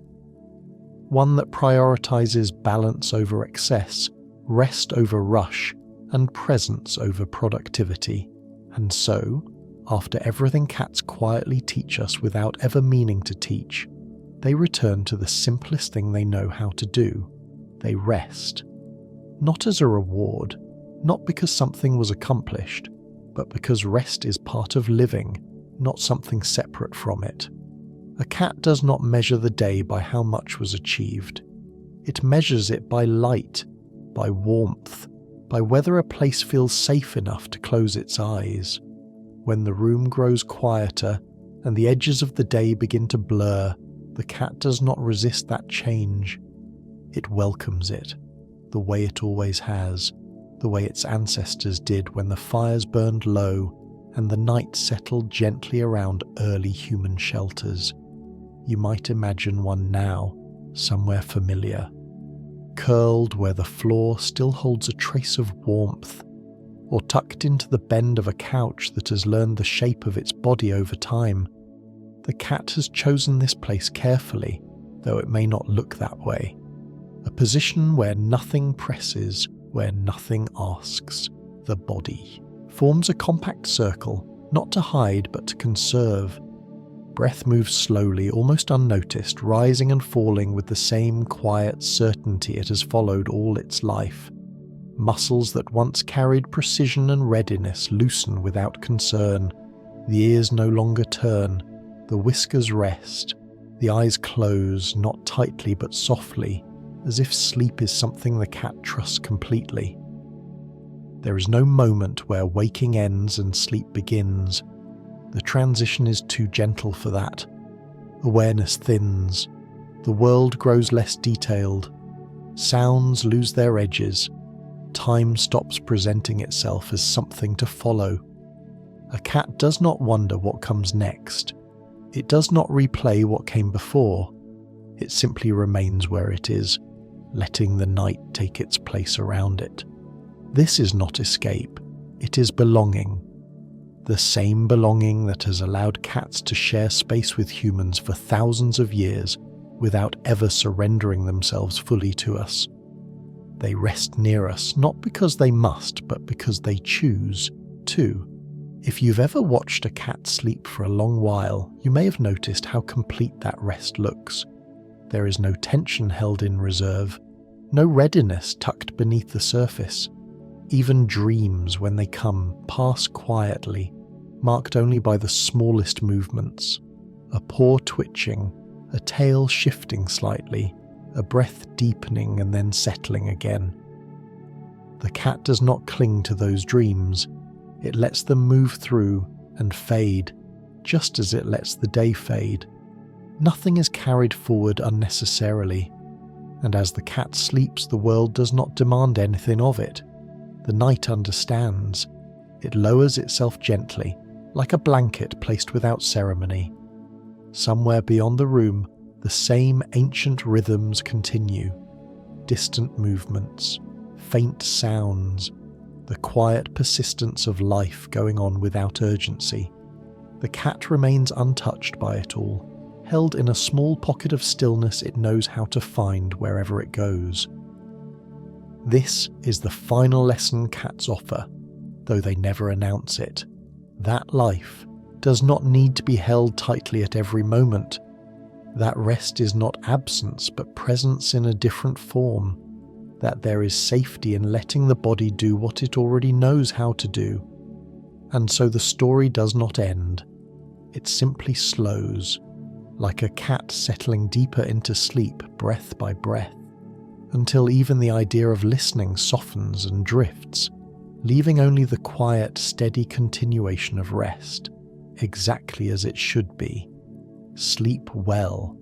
One that prioritizes balance over excess, rest over rush, and presence over productivity. And so, after everything cats quietly teach us without ever meaning to teach, they return to the simplest thing they know how to do. They rest. Not as a reward, not because something was accomplished, but because rest is part of living, not something separate from it. A cat does not measure the day by how much was achieved. It measures it by light, by warmth, by whether a place feels safe enough to close its eyes. When the room grows quieter and the edges of the day begin to blur, the cat does not resist that change. It welcomes it, the way it always has, the way its ancestors did when the fires burned low and the night settled gently around early human shelters. You might imagine one now, somewhere familiar, curled where the floor still holds a trace of warmth, or tucked into the bend of a couch that has learned the shape of its body over time. The cat has chosen this place carefully, though it may not look that way. A position where nothing presses, where nothing asks. The body forms a compact circle, not to hide but to conserve. Breath moves slowly, almost unnoticed, rising and falling with the same quiet certainty it has followed all its life. Muscles that once carried precision and readiness loosen without concern. The ears no longer turn. The whiskers rest. The eyes close, not tightly but softly, as if sleep is something the cat trusts completely. There is no moment where waking ends and sleep begins. The transition is too gentle for that. Awareness thins. The world grows less detailed. Sounds lose their edges. Time stops presenting itself as something to follow. A cat does not wonder what comes next. It does not replay what came before. It simply remains where it is, letting the night take its place around it. This is not escape. It is belonging. The same belonging that has allowed cats to share space with humans for thousands of years without ever surrendering themselves fully to us. They rest near us, not because they must, but because they choose to. If you've ever watched a cat sleep for a long while, you may have noticed how complete that rest looks. There is no tension held in reserve, no readiness tucked beneath the surface. Even dreams, when they come, pass quietly, marked only by the smallest movements. A paw twitching, a tail shifting slightly, a breath deepening and then settling again. The cat does not cling to those dreams. It lets them move through and fade, just as it lets the day fade. Nothing is carried forward unnecessarily, and as the cat sleeps, the world does not demand anything of it. The night understands. It lowers itself gently, like a blanket placed without ceremony. Somewhere beyond the room, the same ancient rhythms continue. Distant movements, faint sounds, the quiet persistence of life going on without urgency. The cat remains untouched by it all, held in a small pocket of stillness it knows how to find wherever it goes. This is the final lesson cats offer, though they never announce it. That life does not need to be held tightly at every moment. That rest is not absence, but presence in a different form. That there is safety in letting the body do what it already knows how to do. And so the story does not end. It simply slows, like a cat settling deeper into sleep, breath by breath, until even the idea of listening softens and drifts, leaving only the quiet, steady continuation of rest, exactly as it should be. Sleep well,